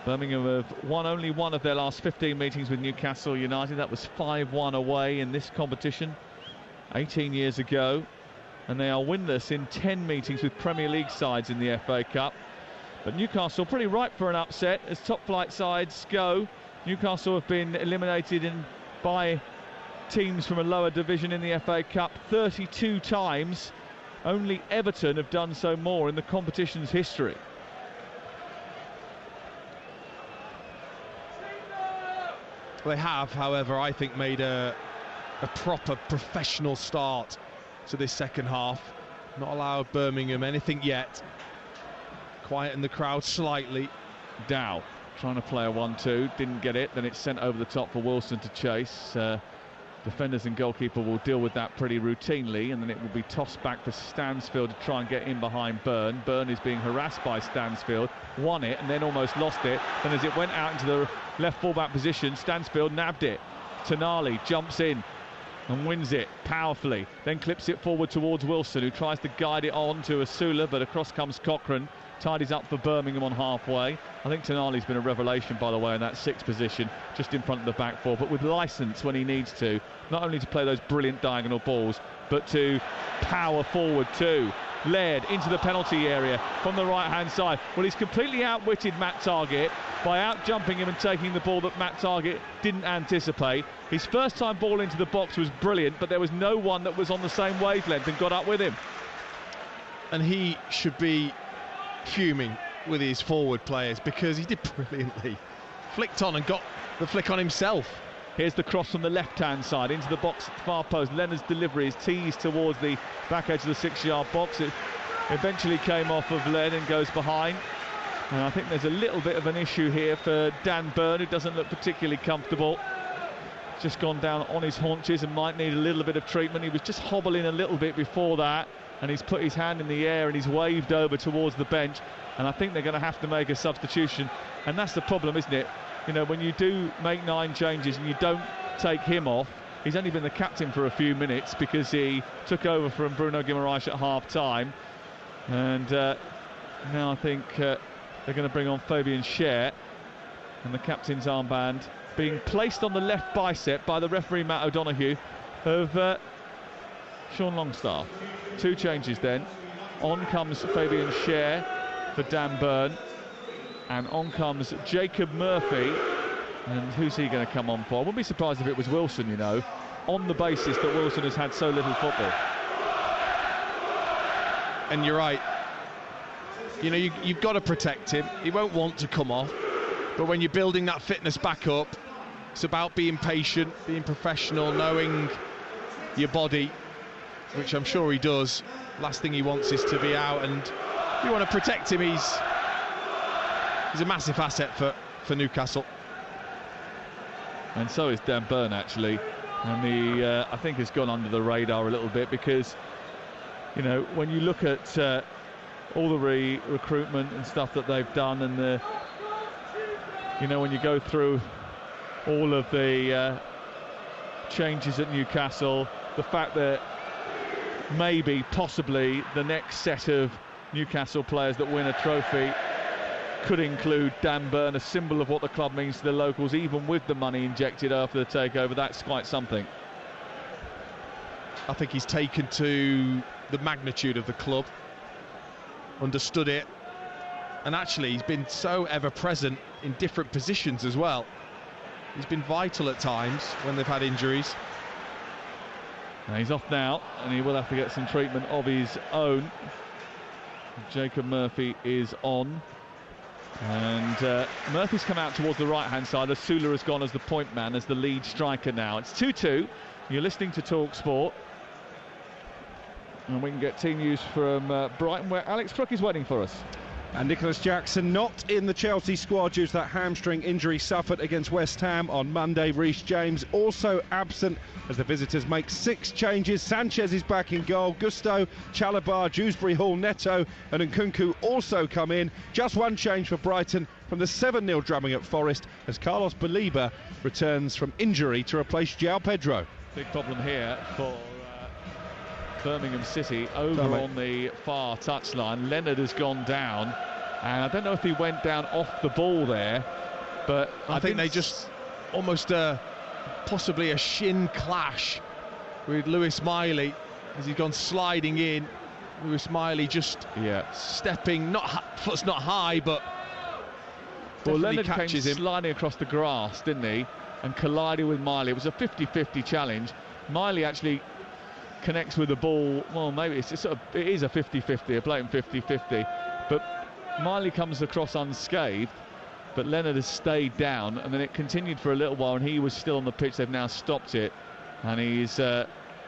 Birmingham have won only one of their last 15 meetings with Newcastle United. That was 5-1 away in this competition 18 years ago. And they are winless in 10 meetings with Premier League sides in the FA Cup. But Newcastle pretty ripe for an upset as top flight sides go. Newcastle have been eliminated by teams from a lower division in the FA Cup 32 times. Only Everton have done so more in the competition's history. They have, however, I think made a proper professional start to this second half. Not allowed Birmingham anything yet. Quieten the crowd slightly. Dow trying to play a 1-2, didn't get it, then it's sent over the top for Wilson to chase. Defenders and goalkeeper will deal with that pretty routinely, and then it will be tossed back for Stansfield to try and get in behind Byrne. Byrne is being harassed by Stansfield, won it and then almost lost it. Then as it went out into the left full-back position, Stansfield nabbed it. Tonali jumps in and wins it powerfully, then clips it forward towards Wilson, who tries to guide it on to Asula, but across comes Cochrane, tidies up for Birmingham on halfway. I think Tonali's been a revelation, by the way, in that 6th position, just in front of the back four, but with licence when he needs to, not only to play those brilliant diagonal balls, but to power forward too. Laird into the penalty area from the right-hand side. Well, he's completely outwitted Matt Targett by out-jumping him and taking the ball that Matt Targett didn't anticipate. His first-time ball into the box was brilliant, but there was no one that was on the same wavelength and got up with him. And he should be fuming with his forward players because he did brilliantly. Flicked on and got the flick on himself. Here's the cross from the left-hand side into the box at the far post. Leonard's delivery is teased towards the back edge of the 6-yard box. It eventually came off of Len and goes behind. And I think there's a little bit of an issue here for Dan Byrne, who doesn't look particularly comfortable. Just gone down on his haunches and might need a little bit of treatment. He was just hobbling a little bit before that, and he's put his hand in the air and he's waved over towards the bench. And I think they're going to have to make a substitution. And that's the problem, isn't it? You know, when you do make 9 changes and you don't take him off, he's only been the captain for a few minutes because he took over from Bruno Guimaraes at half-time. And now I think they're going to bring on Fabian Schär, and the captain's armband being placed on the left bicep by the referee Matt O'Donoghue of Sean Longstaff. 2 changes then. On comes Fabian Schär for Dan Byrne, and on comes Jacob Murphy. And who's he going to come on for? I wouldn't be surprised if it was Wilson, you know, on the basis that Wilson has had so little football. And you're right. You know, you've got to protect him. He won't want to come off. But when you're building that fitness back up, it's about being patient, being professional, knowing your body, which I'm sure he does. Last thing he wants is to be out, and you want to protect him. He's a massive asset for Newcastle. And so is Dan Byrne, actually. And he, I think, has gone under the radar a little bit because, you know, when you look at all the recruitment and stuff that they've done, and you know, when you go through all of the changes at Newcastle, the fact that maybe, possibly, the next set of Newcastle players that win a trophy could include Dan Burn, a symbol of what the club means to the locals, even with the money injected after the takeover. That's quite something. I think he's taken to the magnitude of the club, understood it, and actually he's been so ever present in different positions as well. He's been vital at times when they've had injuries. Now he's off now, and he will have to get some treatment of his own. Jacob Murphy is on, and Murphy's come out towards the right-hand side. Asula has gone as the point man, as the lead striker now. It's 2-2. You're listening to Talk Sport. And we can get team news from Brighton, where Alex Crook is waiting for us. And Nicholas Jackson not in the Chelsea squad due to that hamstring injury suffered against West Ham on Monday. Reece James also absent as the visitors make 6 changes. Sanchez is back in goal. Gusto, Chalobah, Dewsbury Hall, Neto and Nkunku also come in. Just one change for Brighton from the 7-0 drumming at Forest as Carlos Baliba returns from injury to replace João Pedro. Big problem here for Birmingham City over on the far touchline. Leonard has gone down, and I don't know if he went down off the ball there, but I think they just almost possibly a shin clash with Lewis Miley as he's gone sliding in. Lewis Miley just stepping, foot's not high, but Leonard catches came him sliding across the grass, didn't he, and collided with Miley. It was a 50-50 challenge. Miley actually connects with the ball. Well, maybe it is a 50-50, a blatant 50-50, but Miley comes across unscathed, but Leonard has stayed down, and then it continued for a little while, and he was still on the pitch. They've now stopped it, and he's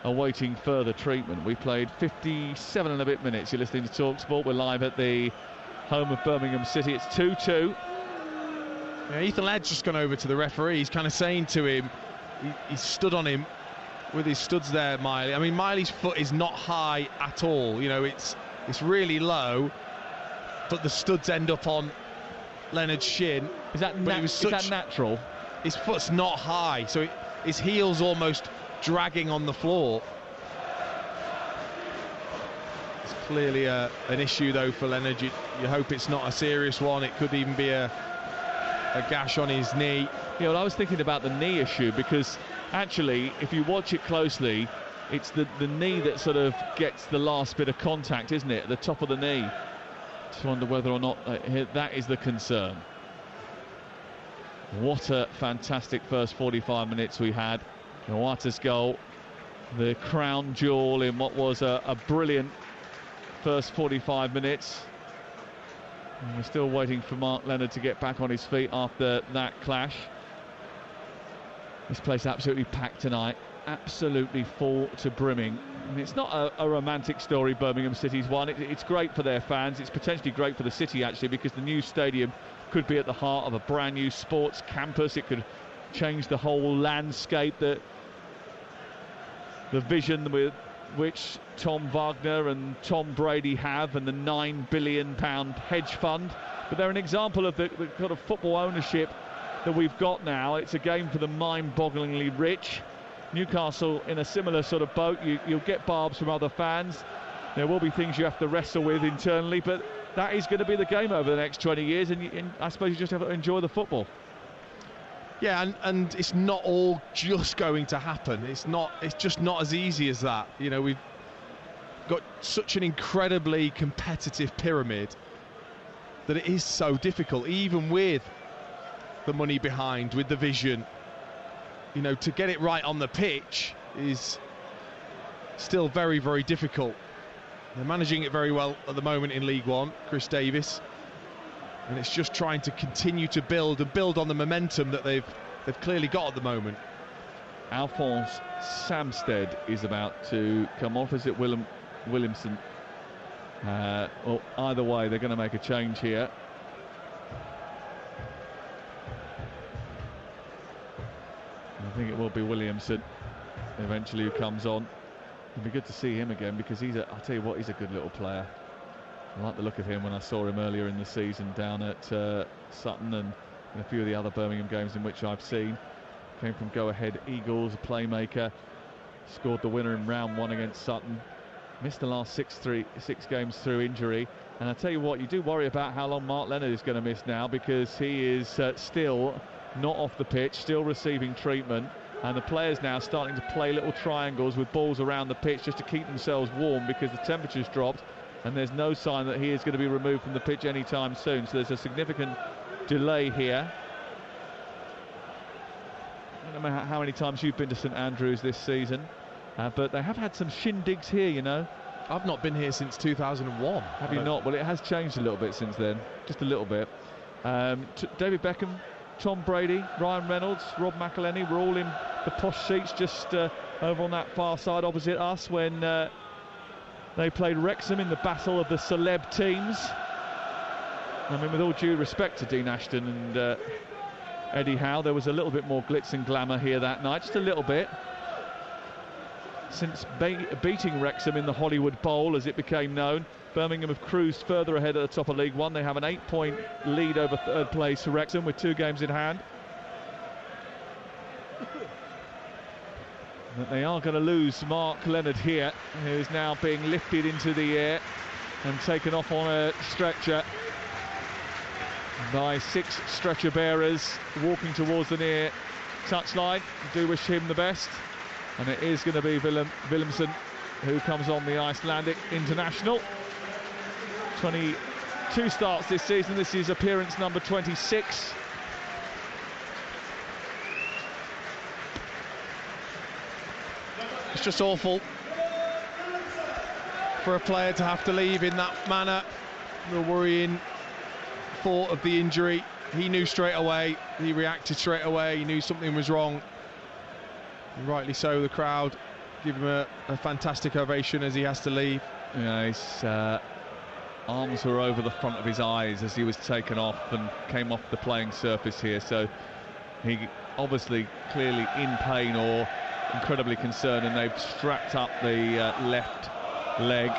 awaiting further treatment. We played 57 and a bit minutes. You're listening to Talk Sport. We're live at the home of Birmingham City. It's 2-2. Yeah, Ethan Ladd's just gone over to the referee. He's kind of saying to him, he stood on him with his studs there, Miley. I mean, Miley's foot is not high at all. You know, it's really low, but the studs end up on Leonard's shin. Is that natural? His foot's not high, so his heel's almost dragging on the floor. It's clearly an issue, though, for Leonard. You hope it's not a serious one. It could even be a gash on his knee. Yeah, well, I was thinking about the knee issue, because actually, if you watch it closely, it's the knee that sort of gets the last bit of contact, isn't it? At the top of the knee. Just wonder whether or not that is the concern. What a fantastic first 45 minutes we had. Iwata's goal, the crown jewel in what was a brilliant first 45 minutes. And we're still waiting for Mark Leonard to get back on his feet after that clash. This place absolutely packed tonight, absolutely full to brimming. And it's not a romantic story Birmingham City's won. It's great for their fans. It's potentially great for the city, actually, because the new stadium could be at the heart of a brand new sports campus. It could change the whole landscape, the vision with which Tom Wagner and Tom Brady have, and the £9 billion hedge fund. But they're an example of the kind of football ownership that we've got now. It's a game for the mind-bogglingly rich. Newcastle in a similar sort of boat. You'll get barbs from other fans. There will be things you have to wrestle with internally, but that is going to be the game over the next 20 years, and I suppose you just have to enjoy the football. Yeah, and it's not all just going to happen. It's just not as easy as that. You know, we've got such an incredibly competitive pyramid that it is so difficult, even with the money behind, with the vision. You know, to get it right on the pitch is still very, very difficult. They're managing it very well at the moment in League One, Chris Davis. And it's just trying to continue to build on the momentum that they've clearly got at the moment. Alphonse Samsted is about to come off. Is it Williamson? Well, either way, they're going to make a change here. I think it will be Williamson eventually who comes on. It'll be good to see him again, because I'll tell you what, he's a good little player. I like the look of him when I saw him earlier in the season down at Sutton, and in a few of the other Birmingham games in which I've seen. Came from Go Ahead Eagles, a playmaker. Scored the winner in round 1 against Sutton. Missed the last six games through injury. And I tell you what, you do worry about how long Mark Leonard is going to miss now, because he is still not off the pitch, still receiving treatment. And the players now starting to play little triangles with balls around the pitch just to keep themselves warm, because the temperature's dropped and there's no sign that he is going to be removed from the pitch anytime soon. So there's a significant delay here. I don't know how many times you've been to St Andrews this season, but they have had some shindigs here, you know. I've not been here since 2001. Have you not? Well, it has changed a little bit since then, just a little bit. David Beckham, Tom Brady, Ryan Reynolds, Rob McElhenney were all in the posh seats just over on that far side opposite us when they played Wrexham in the battle of the celeb teams. I mean, with all due respect to Dean Ashton and Eddie Howe, there was a little bit more glitz and glamour here that night, just a little bit. Since beating Wrexham in the Hollywood Bowl, as it became known, Birmingham have cruised further ahead at the top of League One. They have an 8-point lead over third place Wrexham with 2 games in hand. But they are going to lose Mark Leonard here, who is now being lifted into the air and taken off on a stretcher by 6 stretcher bearers walking towards the near touchline. We do wish him the best. And it is going to be Willemsen who comes on the Icelandic international. 22 starts this season. This is appearance number 26. It's just awful for a player to have to leave in that manner. The worrying thought of the injury. He knew straight away. He reacted straight away. He knew something was wrong. And rightly so, the crowd give him a fantastic ovation as he has to leave. Yeah, his arms were over the front of his eyes as he was taken off and came off the playing surface here. So he obviously clearly in pain or incredibly concerned, and they've strapped up the left leg.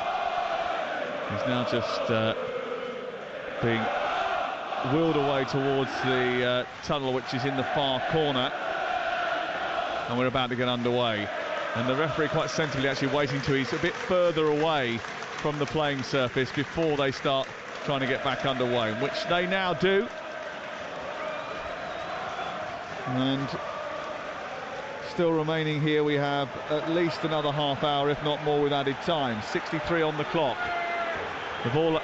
He's now just being wheeled away towards the tunnel, which is in the far corner. And we're about to get underway, and the referee quite sensibly actually waiting till he's a bit further away from the playing surface before they start trying to get back underway, which they now do. And still remaining here, we have at least another half hour, if not more, with added time. 63 on the clock. The ball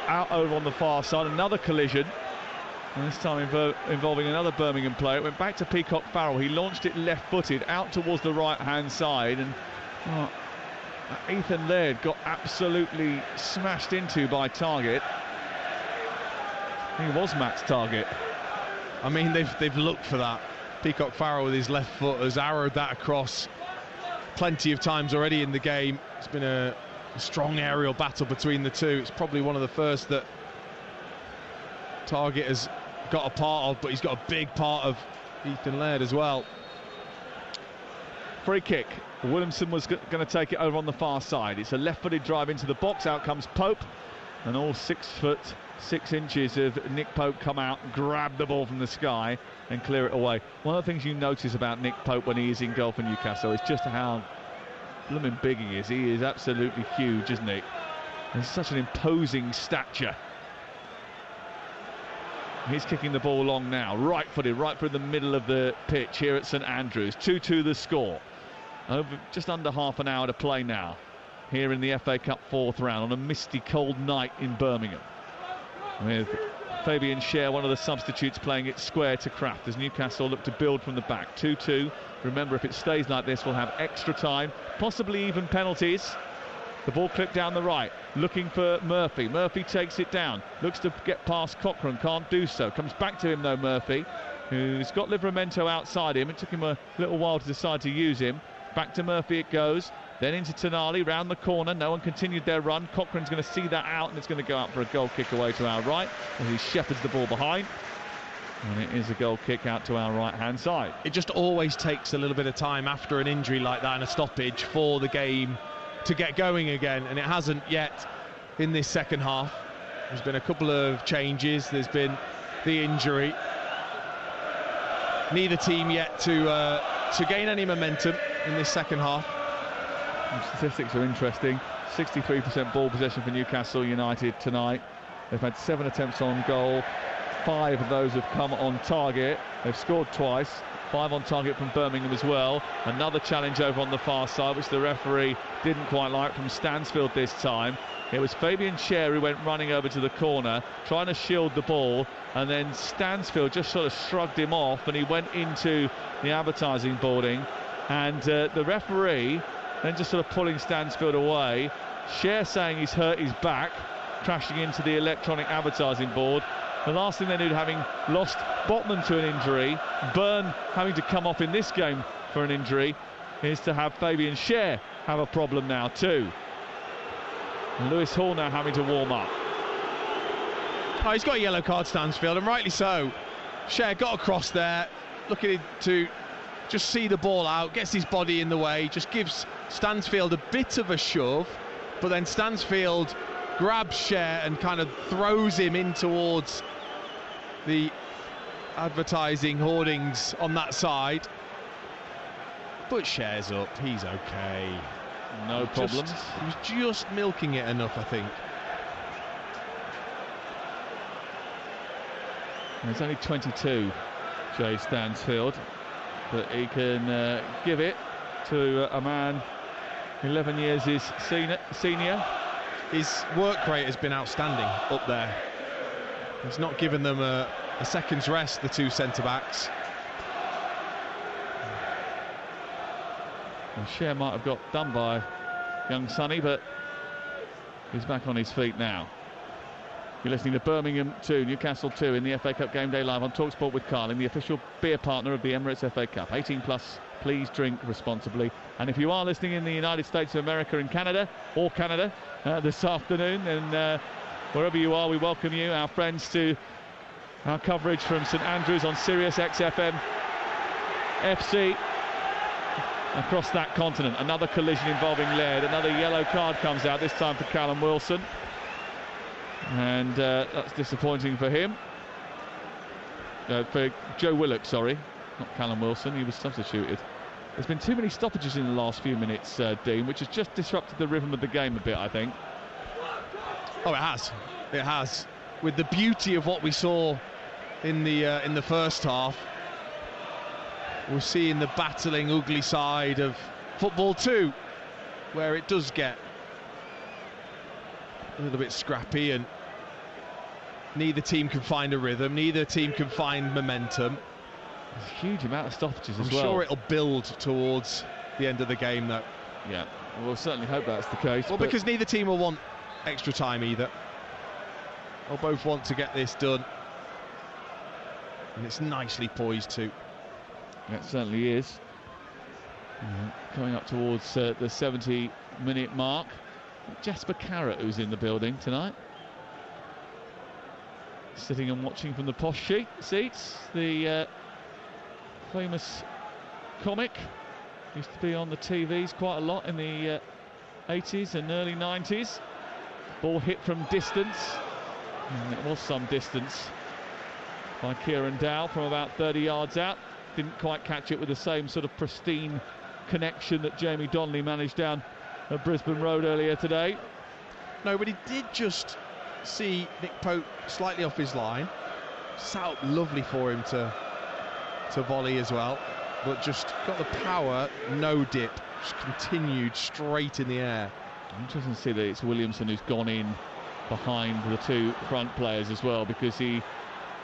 out over on the far side, another collision. And this time involving another Birmingham player. It went back to Peacock Farrell. He launched it left-footed out towards the right-hand side, and Ethan Laird got absolutely smashed into by Target. He was Matt's target. I mean, they've looked for that. Peacock Farrell with his left foot has arrowed that across plenty of times already in the game. It's been a strong aerial battle between the two. It's probably one of the first that Target has got a part of, but he's got a big part of Ethan Laird as well. Free kick. Willemsen was going to take it over on the far side. It's a left-footed drive into the box. Out comes Pope, and all 6 foot 6 inches of Nick Pope come out, grab the ball from the sky and clear it away. One of the things you notice about Nick Pope when he is in goal for Newcastle is just how blooming big he is. He is absolutely huge, isn't he? He's such an imposing stature. He's kicking the ball long now, right-footed, right through the middle of the pitch here at St Andrews. 2-2 the score. Over just under half an hour to play now here in the FA Cup 4th round on a misty, cold night in Birmingham, with Fabian Schär, one of the substitutes, playing it square to Kraft as Newcastle look to build from the back. 2-2. Remember, if it stays like this, we'll have extra time, possibly even penalties. The ball clipped down the right, looking for Murphy. Murphy takes it down, looks to get past Cochrane, can't do so. Comes back to him though, Murphy, who's got Livramento outside him. It took him a little while to decide to use him. Back to Murphy it goes, then into Tonali, round the corner. No one continued their run. Cochrane's going to see that out, and it's going to go out for a goal kick away to our right as he shepherds the ball behind. And it is a goal kick out to our right-hand side. It just always takes a little bit of time after an injury like that and a stoppage for the game to get going again, and it hasn't yet in this second half. There's been a couple of changes. There's been the injury. Neither team yet to gain any momentum in this second half. Statistics are interesting. 63% ball possession for Newcastle United tonight. They've had 7 attempts on goal. 5 of those have come on target. They've scored twice. 5 on target from Birmingham as well. Another challenge over on the far side, which the referee didn't quite like, from Stansfield this time. It was Fabian Schär who went running over to the corner, trying to shield the ball, and then Stansfield just sort of shrugged him off, and he went into the advertising boarding. And the referee then just sort of pulling Stansfield away. Schär saying he's hurt his back, crashing into the electronic advertising board. The last thing they knew, having lost Botman to an injury, Byrne having to come off in this game for an injury, is to have Fabian Schär have a problem now too. And Lewis Hall now having to warm up. Oh, he's got a yellow card, Stansfield, and rightly so. Schär got across there, looking to just see the ball out, gets his body in the way, just gives Stansfield a bit of a shove, but then Stansfield grabs Schär and kind of throws him in towards the advertising hoardings on that side. But Schär's up, he's okay. No problems. He was just milking it enough, I think. He's only 22, Jay Stansfield, but he can give it to a man 11 years his senior. His work rate has been outstanding up there. He's not given them a second's rest, the two centre-backs. And Schär might have got done by young Sonny, but he's back on his feet now. You're listening to Birmingham 2, Newcastle 2 in the FA Cup Game Day Live on TalkSport with Carling, the official beer partner of the Emirates FA Cup. 18 plus, please drink responsibly. And if you are listening in the United States of America and Canada, or Canada, this afternoon, then wherever you are, we welcome you, our friends, to our coverage from St Andrews on Sirius XFM FC across that continent. Another collision involving Laird. Another yellow card comes out, this time for Callum Wilson. And that's disappointing for him. For Joe Willock, sorry. Not Callum Wilson, he was substituted. There's been too many stoppages in the last few minutes, Dean, which has just disrupted the rhythm of the game a bit, I think. Oh, it has. It has. With the beauty of what we saw in the first half, we're seeing the battling, ugly side of football too, where it does get a little bit scrappy and neither team can find a rhythm, neither team can find momentum. There's a huge amount of stoppages as well. I'm sure it'll build towards the end of the game, though. Yeah, we'll certainly hope that's the case. Well, because neither team will want extra time either. They'll both want to get this done. And it's nicely poised too. It certainly is. Coming up towards the 70-minute mark. Jasper Carrott, who's in the building tonight. Sitting and watching from the posh seats. The famous comic. Used to be on the TVs quite a lot in the 80s and early 90s. Ball hit from distance. And it was some distance by Kieran Dow from about 30 yards out. Didn't quite catch it with the same sort of pristine connection that Jamie Donnelly managed down at Brisbane Road earlier today. No, but he did just see Nick Pope slightly off his line. Sat up lovely for him to volley as well, but just got the power, no dip, just continued straight in the air. Interesting to see that it's Williamson who's gone in behind the two front players as well, because he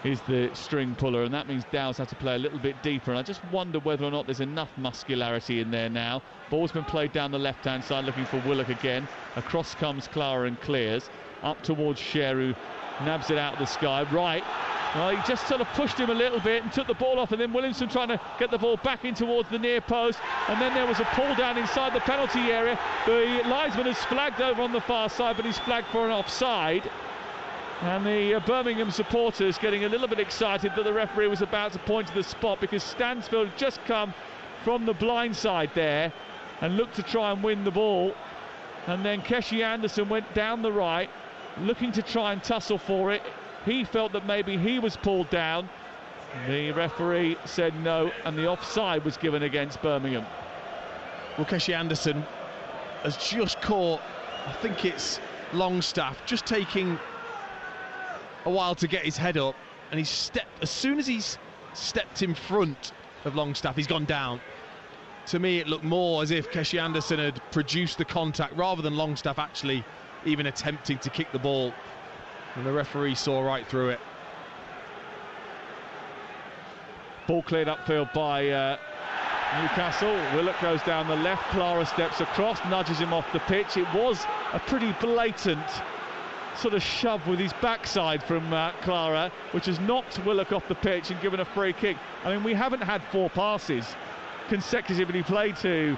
is the string puller, and that means Dow's had to play a little bit deeper, and I just wonder whether or not there's enough muscularity in there now. Ball's been played down the left-hand side, looking for Willock again. Across comes Clara and clears. Up towards Schär, who nabs it out of the sky. Right. Well, he just sort of pushed him a little bit and took the ball off, and then Williamson trying to get the ball back in towards the near post, and then there was a pull down inside the penalty area. The linesman has flagged over on the far side, but he's flagged for an offside. And the Birmingham supporters getting a little bit excited that the referee was about to point to the spot, because Stansfield had just come from the blind side there and looked to try and win the ball, and then Keshi Anderson went down the right looking to try and tussle for it. He felt that maybe he was pulled down. The referee said no, and the offside was given against Birmingham. Well, Keshi Anderson has just caught, I think it's Longstaff, just taking a while to get his head up, and he's stepped, as soon as he's stepped in front of Longstaff, he's gone down. To me, it looked more as if Keshi Anderson had produced the contact rather than Longstaff actually even attempting to kick the ball, and the referee saw right through it. Ball cleared upfield by Newcastle. Willock goes down the left, Clara steps across, nudges him off the pitch. It was a pretty blatant sort of shove with his backside from Clara, which has knocked Willock off the pitch and given a free kick. I mean, we haven't had 4 passes consecutively played to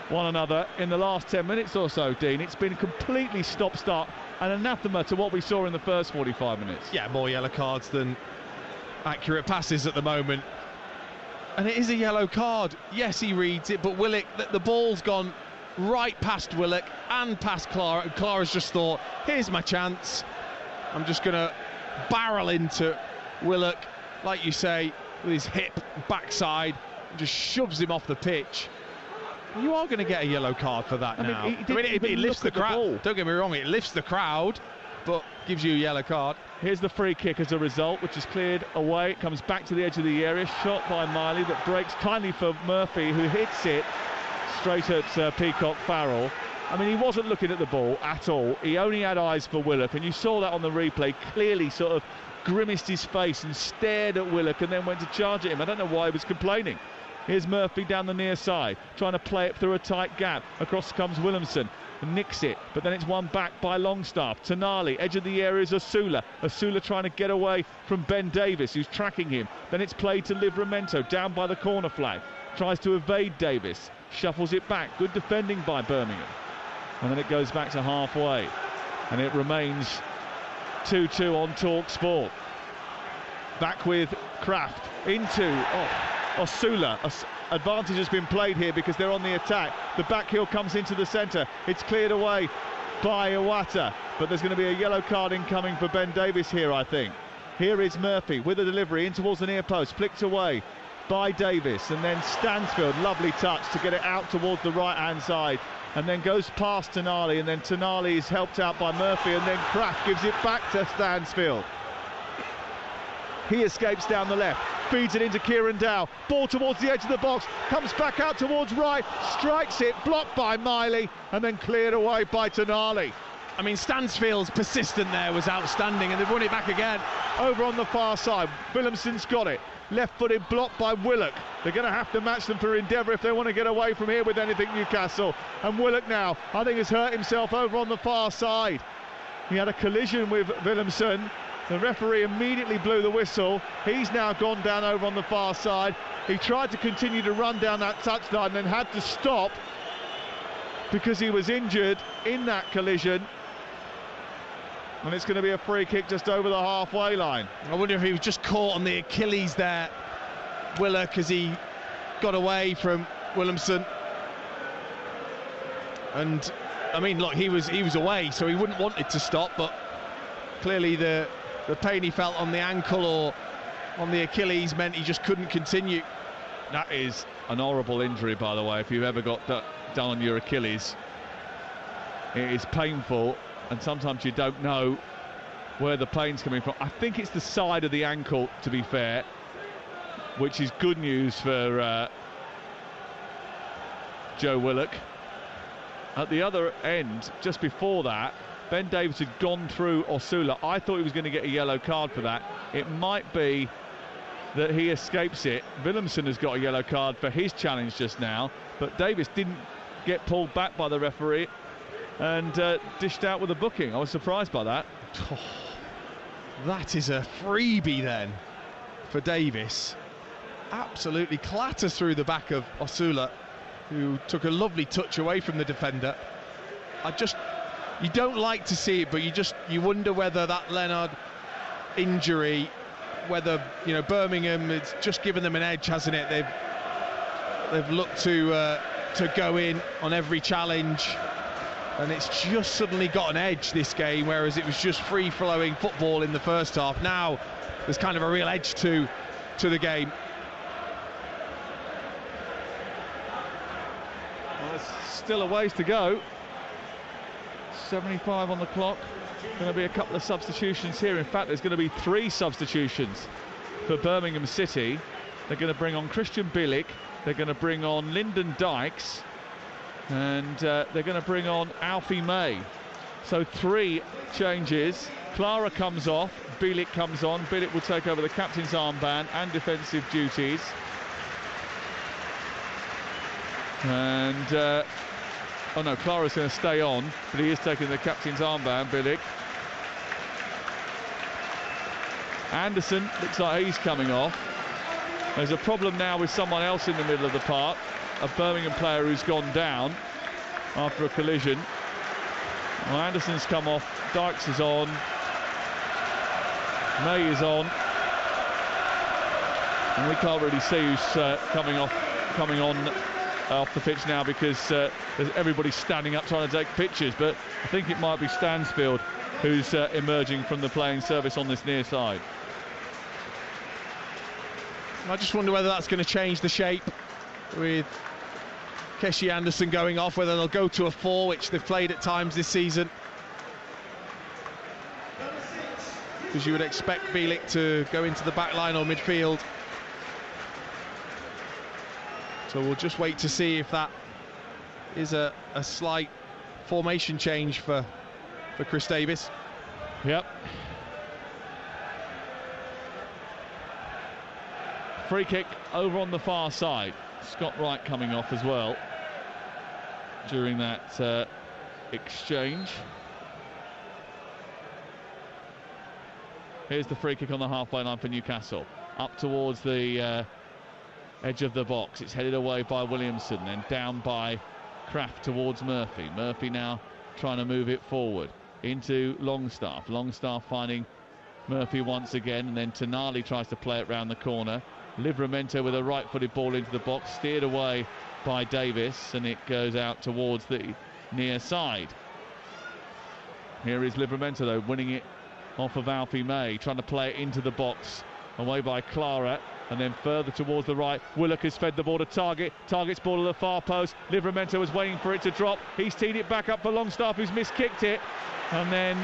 one another in the last 10 minutes or so, Dean. It's been completely stop-start and anathema to what we saw in the first 45 minutes. Yeah, more yellow cards than accurate passes at the moment. And it is a yellow card. Yes, he reads it, but Willock, the ball's gone right past Willock and past Clara, and Clara's just thought, here's my chance. I'm just going to barrel into Willock, like you say, with his hip backside, and just shoves him off the pitch. You are going to get a yellow card for that now. It lifts the crowd. Don't get me wrong, it lifts the crowd, but gives you a yellow card. Here's the free kick as a result, which is cleared away. It comes back to the edge of the area, shot by Miley, that breaks kindly for Murphy, who hits it straight at Peacock Farrell. I mean, he wasn't looking at the ball at all. He only had eyes for Willock, and you saw that on the replay. Clearly sort of grimaced his face and stared at Willock and then went to charge at him. I don't know why he was complaining. Here's Murphy down the near side, trying to play it through a tight gap. Across comes Williamson, and nicks it, but then it's won back by Longstaff. Tonali, edge of the area is Osula. Osula trying to get away from Ben Davis, who's tracking him. Then it's played to Livramento, down by the corner flag. Tries to evade Davis, shuffles it back. Good defending by Birmingham. And then it goes back to halfway, and it remains 2-2 on Talk Sport. Back with Kraft into Osula. Advantage has been played here because they're on the attack. The back heel comes into the centre. It's cleared away by Iwata, but there's going to be a yellow card incoming for Ben Davis here, I think. Here is Murphy with a delivery in towards the near post, flicked away by Davis, and then Stansfield, lovely touch to get it out towards the right-hand side, and then goes past Tonali, and then Tonali is helped out by Murphy, and then Kraft gives it back to Stansfield. He escapes down the left, feeds it into Kieran Dow, ball towards the edge of the box, comes back out towards right, strikes it, blocked by Miley, and then cleared away by Tonali. I mean, Stansfield's persistent there was outstanding, and they've run it back again. Over on the far side, Williamson's got it, left-footed, blocked by Willock. They're going to have to match them for endeavour if they want to get away from here with anything, Newcastle. And Willock now, I think, has hurt himself over on the far side. He had a collision with Williamson. The referee immediately blew the whistle. He's now gone down over on the far side. He tried to continue to run down that touchline and then had to stop because he was injured in that collision. And it's going to be a free kick just over the halfway line. I wonder if he was just caught on the Achilles there, Willock, as he got away from Williamson. And I mean, look, he was away, so he wouldn't want it to stop, but clearly the pain he felt on the ankle or on the Achilles meant he just couldn't continue. That is an horrible injury, by the way, if you've ever got that done on your Achilles. It is painful, and sometimes you don't know where the pain's coming from. I think it's the side of the ankle, to be fair, which is good news for Joe Willock. At the other end, just before that, Ben Davis had gone through Osula. I thought he was going to get a yellow card for that. It might be that he escapes it. Williamson has got a yellow card for his challenge just now, but Davis didn't get pulled back by the referee and dished out with a booking. I was surprised by that. Oh, that is a freebie then for Davis. Absolutely clatters through the back of Osula, who took a lovely touch away from the defender. You don't like to see it, but you wonder whether that Leonard injury, whether, you know, Birmingham, it's just given them an edge, hasn't it? They've looked to go in on every challenge, and it's just suddenly got an edge, this game, whereas it was just free-flowing football in the first half. Now there's kind of a real edge to the game. Well, still a ways to go. 75 on the clock. Going to be a couple of substitutions here. In fact, there's going to be 3 substitutions for Birmingham City. They're going to bring on Christian Bielik, they're going to bring on Lyndon Dykes, and they're going to bring on Alfie May. So 3 changes. Clara comes off, Bielik comes on. Bielik will take over the captain's armband and defensive duties. And oh no, Clara's going to stay on, but he is taking the captain's armband, Bielik. Anderson looks like he's coming off. There's a problem now with someone else in the middle of the park, a Birmingham player who's gone down after a collision. Well, Anderson's come off, Dykes is on, May is on, and we can't really see who's coming on off the pitch now, because there's everybody standing up trying to take pictures, but I think it might be Stansfield who's emerging from the playing service on this near side. I just wonder whether that's going to change the shape with Keshi Anderson going off, whether they'll go to a 4, which they've played at times this season. Because you would expect Bielik to go into the back line or midfield. So we'll just wait to see if that is a slight formation change for Chris Davis. Yep. Free kick over on the far side. Scott Wright coming off as well during that exchange. Here's the free kick on the halfway line for Newcastle. Up towards the edge of the box. It's headed away by Williamson, then down by Kraft towards Murphy. Murphy now trying to move it forward into Longstaff. Longstaff finding Murphy once again, and then Tonali tries to play it round the corner. Livramento with a right-footed ball into the box, steered away by Davis, and it goes out towards the near side. Here is Livramento though, winning it off of Alfie May, trying to play it into the box, away by Clara, and then further towards the right. Willock has fed the ball to Target. Target's ball to the far post. Livramento was waiting for it to drop. He's teed it back up for Longstaff, who's miskicked it, and then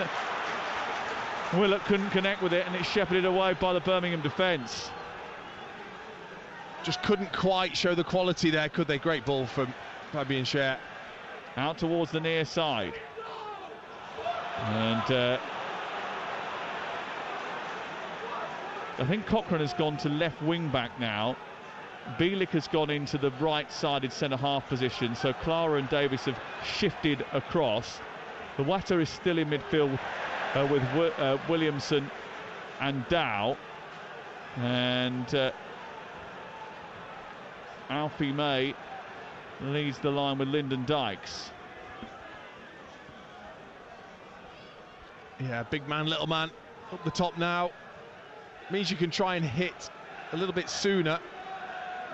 Willock couldn't connect with it, and it's shepherded away by the Birmingham defence. Just couldn't quite show the quality there, could they? Great ball from Fabian Schär. Out towards the near side. And I think Cochrane has gone to left wing back now. Bielik has gone into the right-sided centre-half position, so Clara and Davis have shifted across. The Watter is still in midfield with Williamson and Dow. And Alfie May leads the line with Lyndon Dykes. Yeah, big man, little man, up the top now. Means you can try and hit a little bit sooner.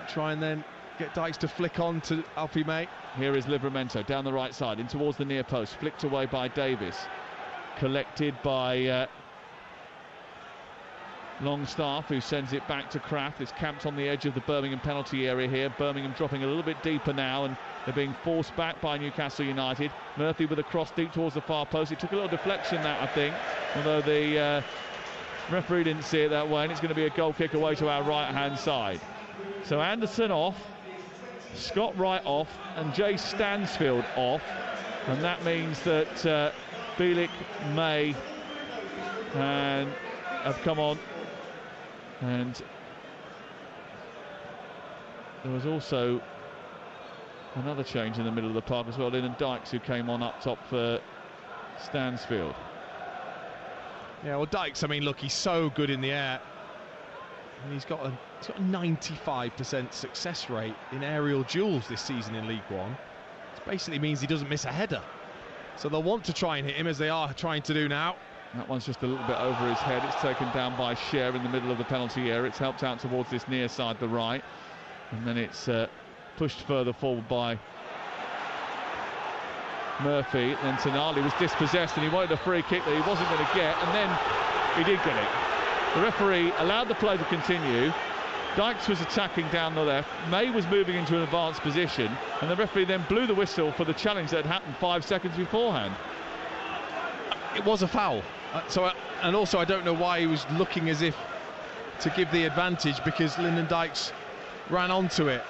Try and then get Dykes to flick on to Alfie May. Here is Livramento down the right side, in towards the near post, flicked away by Davis. Collected by Longstaff, who sends it back to Kraft. It's camped on the edge of the Birmingham penalty area here. Birmingham dropping a little bit deeper now, and they're being forced back by Newcastle United. Murphy with a cross deep towards the far post. It took a little deflection, that, I think, although the referee didn't see it that way, and it's going to be a goal kick away to our right-hand side. So Anderson off, Scott Wright off, and Jay Stansfield off, and that means that Bielik, May, and have come on. And there was also another change in the middle of the park as well. Lyndon Dykes, who came on up top for Stansfield. Yeah, well, Dykes, I mean, look, he's so good in the air. And he's got a 95% success rate in aerial duels this season in League One. It basically means he doesn't miss a header. So they'll want to try and hit him, as they are trying to do now. That one's just a little bit over his head. It's taken down by Schär in the middle of the penalty area. It's helped out towards this near side, the right. And then it's pushed further forward by Murphy. Then Tonali was dispossessed, and he wanted a free kick that he wasn't going to get, and then he did get it. The referee allowed the play to continue, Dykes was attacking down the left, May was moving into an advanced position, and the referee then blew the whistle for the challenge that had happened 5 seconds beforehand. It was a foul. And also I don't know why he was looking as if to give the advantage, because Lyndon Dykes ran onto it.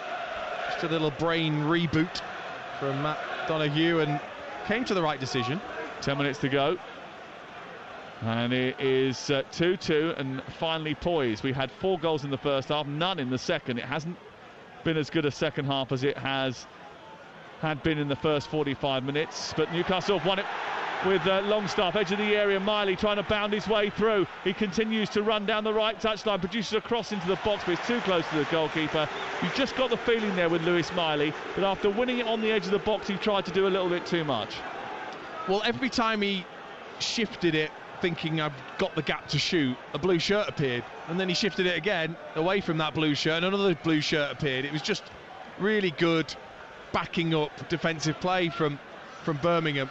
Just a little brain reboot from Matt Donoghue and came to the right decision. 10 minutes to go. And it is 2-2 and finally poised. We had 4 goals in the first half, none in the second. It hasn't been as good a second half as it had been in the first 45 minutes. But Newcastle have won it with Longstaff, edge of the area. Miley trying to bound his way through. He continues to run down the right touchline, produces a cross into the box, but it's too close to the goalkeeper. You just got the feeling there with Lewis Miley that after winning it on the edge of the box, he tried to do a little bit too much. Well, every time he shifted it, thinking I've got the gap to shoot, a blue shirt appeared, and then he shifted it again away from that blue shirt and another blue shirt appeared. It was just really good backing up defensive play from Birmingham.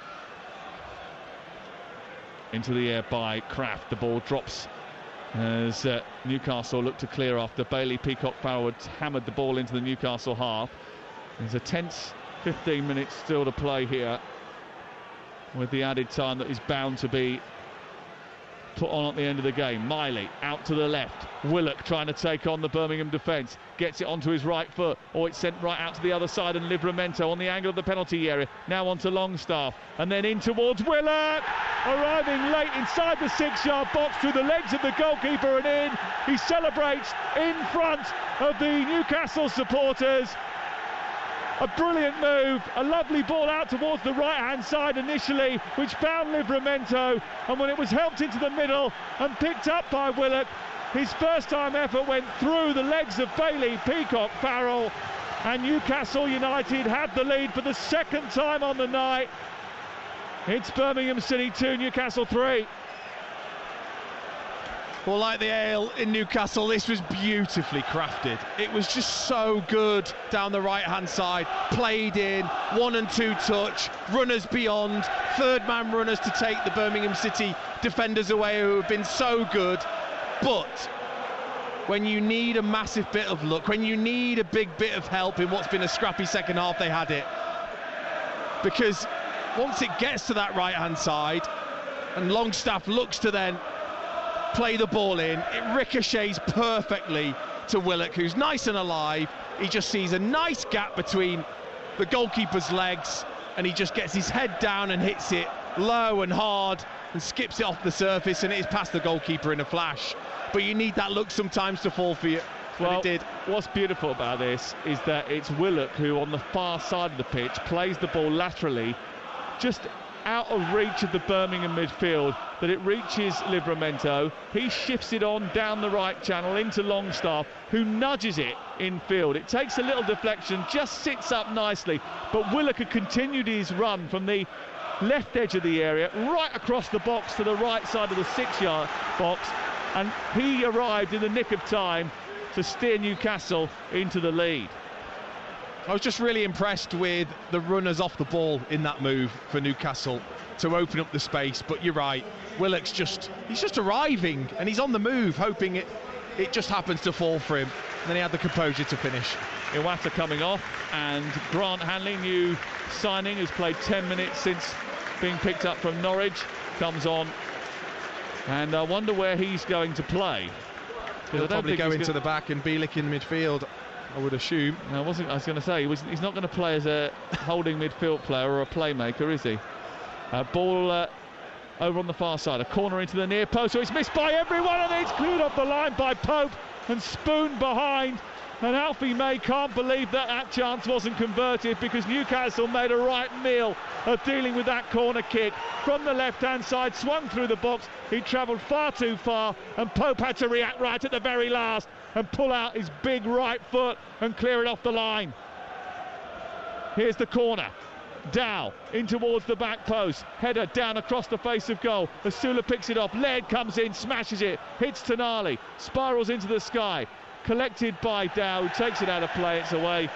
Into the air by Kraft. The ball drops as Newcastle look to clear after Bailey Peacock-Farrell had hammered the ball into the Newcastle half. There's a tense 15 minutes still to play here, with the added time that is bound to be put on at the end of the game. Miley out to the left. Willock trying to take on the Birmingham defence. Gets it onto his right foot. Or it's sent right out to the other side, and Livramento on the angle of the penalty area. Now onto Longstaff. And then in towards Willock. Arriving late inside the 6-yard box through the legs of the goalkeeper and in. He celebrates in front of the Newcastle supporters. A brilliant move, a lovely ball out towards the right-hand side initially, which found Livramento, and when it was helped into the middle and picked up by Willock, his first-time effort went through the legs of Bailey Peacock-Farrell, and Newcastle United had the lead for the second time on the night. It's Birmingham City 2, Newcastle 3. Well, like the ale in Newcastle, this was beautifully crafted. It was just so good down the right-hand side, played in, 1 and 2 touch, runners beyond, third-man runners to take the Birmingham City defenders away, who have been so good. But when you need a massive bit of luck, when you need a big bit of help in what's been a scrappy second half, they had it. Because once it gets to that right-hand side, and Longstaff looks to then play the ball in, it ricochets perfectly to Willock, who's nice and alive. He just sees a nice gap between the goalkeeper's legs, and he just gets his head down and hits it low and hard and skips it off the surface, and it is past the goalkeeper in a flash. But you need that luck sometimes to fall for you. Well, it did. What's beautiful about this is that it's Willock who, on the far side of the pitch, plays the ball laterally, just out of reach of the Birmingham midfield, that it reaches Livramento. He shifts it on down the right channel into Longstaff, who nudges it infield. It takes a little deflection, just sits up nicely, but Willock had continued his run from the left edge of the area right across the box to the right side of the 6-yard box, and he arrived in the nick of time to steer Newcastle into the lead. I was just really impressed with the runners off the ball in that move for Newcastle to open up the space. But you're right, Willock's he's just arriving, and he's on the move, hoping it just happens to fall for him. And then he had the composure to finish. Iwata coming off, and Grant Hanley, new signing, who's played 10 minutes since being picked up from Norwich, comes on. And I wonder where he's going to play. He'll probably go into the back and Bielik in midfield, I would assume. I was going to say, he's not going to play as a holding midfield player or a playmaker, is he? Ball over on the far side, a corner into the near post, so it's missed by everyone, and it's cleared off the line by Pope and spooned behind. And Alfie May can't believe that chance wasn't converted, because Newcastle made a right meal of dealing with that corner kick from the left-hand side, swung through the box. He travelled far too far, and Pope had to react right at the very last and pull out his big right foot and clear it off the line. Here's the corner. Dow in towards the back post, header down across the face of goal. Asula picks it up, Laird comes in, smashes it, hits Tonali, spirals into the sky, collected by Dow, who takes it out of play. It's away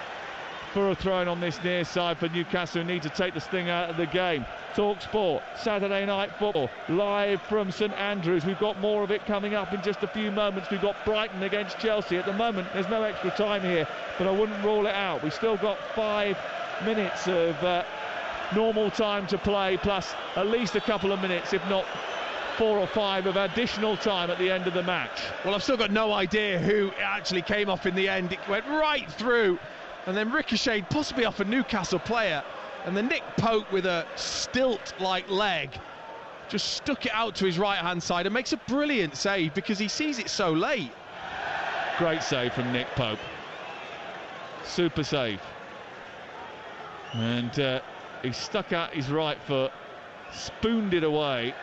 for a throw-in on this near side for Newcastle, who need to take the sting out of the game. Talk Sport, Saturday Night Football, live from St Andrews. We've got more of it coming up in just a few moments. We've got Brighton against Chelsea. At the moment, there's no extra time here, but I wouldn't rule it out. We've still got 5 minutes of normal time to play, plus at least a couple of minutes, if not 4 or 5 of additional time at the end of the match. Well, I've still got no idea who actually came off in the end. It went right through and then ricocheted possibly off a Newcastle player, and then Nick Pope with a stilt-like leg just stuck it out to his right-hand side and makes a brilliant save because he sees it so late. Great save from Nick Pope. Super save. And he stuck out his right foot, spooned it away,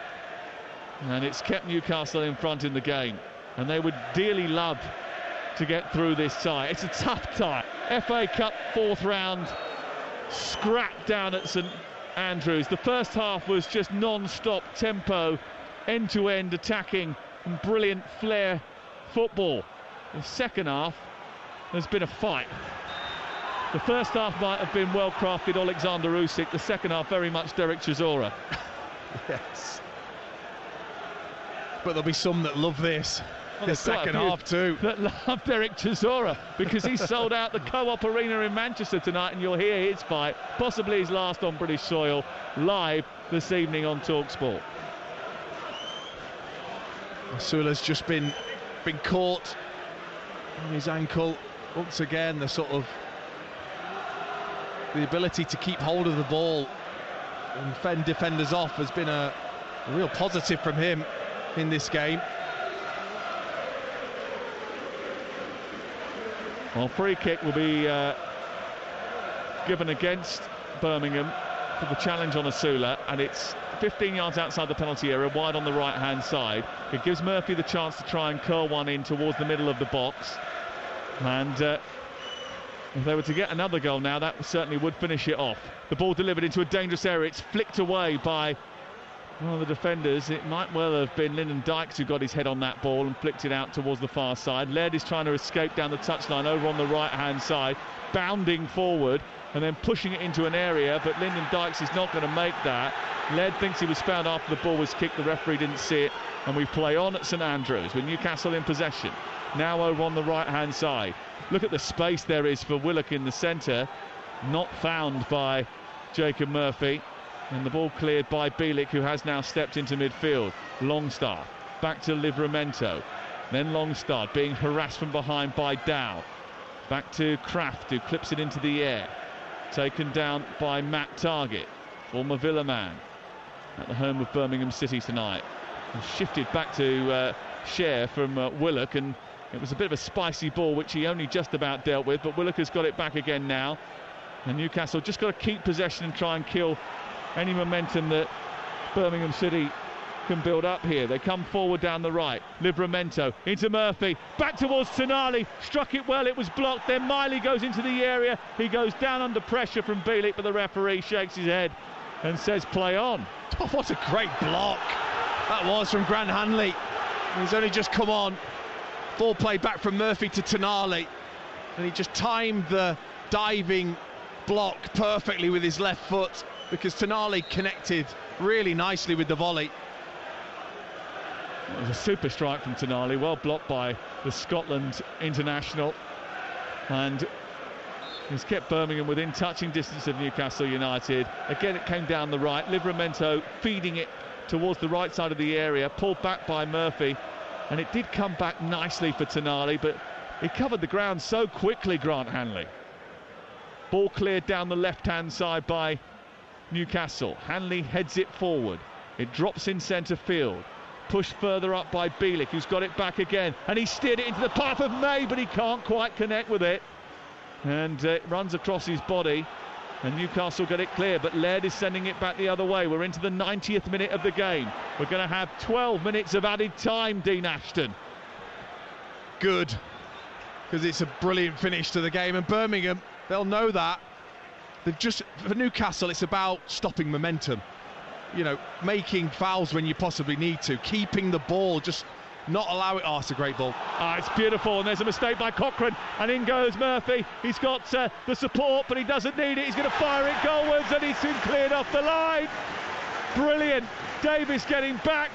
and it's kept Newcastle in front in the game. And they would dearly love to get through this tie. It's a tough tie. FA Cup 4th round, scrap down at St Andrews. The first half was just non-stop tempo, end-to-end attacking and brilliant flair football. The second half has been a fight. The first half might have been well-crafted Alexander Usyk, the second half very much Derek Chisora. Yes. But there'll be some that love this. The second half too. That love Derek Chisora because he's sold out the Co-op Arena in Manchester tonight, and you'll hear his fight, possibly his last on British soil, live this evening on Talk Sport. Sula's just been caught on his ankle once again. The ability to keep hold of the ball and fend defenders off has been a real positive from him in this game. Well, free kick will be given against Birmingham for the challenge on Asula, and it's 15 yards outside the penalty area, wide on the right-hand side. It gives Murphy the chance to try and curl one in towards the middle of the box. And if they were to get another goal now, that certainly would finish it off. The ball delivered into a dangerous area. It's flicked away by one of the defenders. It might well have been Lyndon Dykes who got his head on that ball and flicked it out towards the far side. Laird is trying to escape down the touchline over on the right-hand side, bounding forward and then pushing it into an area, but Lyndon Dykes is not going to make that. Laird thinks he was fouled after the ball was kicked. The referee didn't see it, and we play on at St Andrews with Newcastle in possession. Now over on the right-hand side. Look at the space there is for Willock in the centre. Not found by Jacob Murphy. And the ball cleared by Bielik, who has now stepped into midfield. Longstaff back to Livramento. Then Longstaff being harassed from behind by Dow. Back to Kraft, who clips it into the air. Taken down by Matt Target, former Villa man, at the home of Birmingham City tonight. And shifted back to Share from Willock, and it was a bit of a spicy ball, which he only just about dealt with, but Willock has got it back again now. And Newcastle just got to keep possession and try and kill any momentum that Birmingham City can build up here. They come forward down the right. Livramento into Murphy, back towards Tonali, struck it well, it was blocked. Then Miley goes into the area. He goes down under pressure from Bielik, but the referee shakes his head and says play on. Oh, what a great block that was from Grant Hanley. He's only just come on. Ball play back from Murphy to Tonali, and he just timed the diving block perfectly with his left foot, because Tonali connected really nicely with the volley. It was a super strike from Tonali, well blocked by the Scotland international, and he's kept Birmingham within touching distance of Newcastle United. Again, it came down the right. Livramento feeding it towards the right side of the area, pulled back by Murphy, and it did come back nicely for Tonali, but he covered the ground so quickly, Grant Hanley. Ball cleared down the left-hand side by Newcastle. Hanley heads it forward. It drops in centre field. Pushed further up by Bielik, who's got it back again. And he steered it into the path of May, but he can't quite connect with it. And it runs across his body. And Newcastle get it clear, but Laird is sending it back the other way. We're into the 90th minute of the game. We're going to have 12 minutes of added time, Dean Ashton. Good, because it's a brilliant finish to the game. And Birmingham, they'll know that. For Newcastle, it's about stopping momentum. You know, making fouls when you possibly need to, keeping the ball just not allow it. Oh, it's a great ball. It's beautiful, and there's a mistake by Cochrane, and in goes Murphy. He's got the support, but he doesn't need it. He's going to fire it goalwards, and he's been cleared off the line. Brilliant. Davis getting back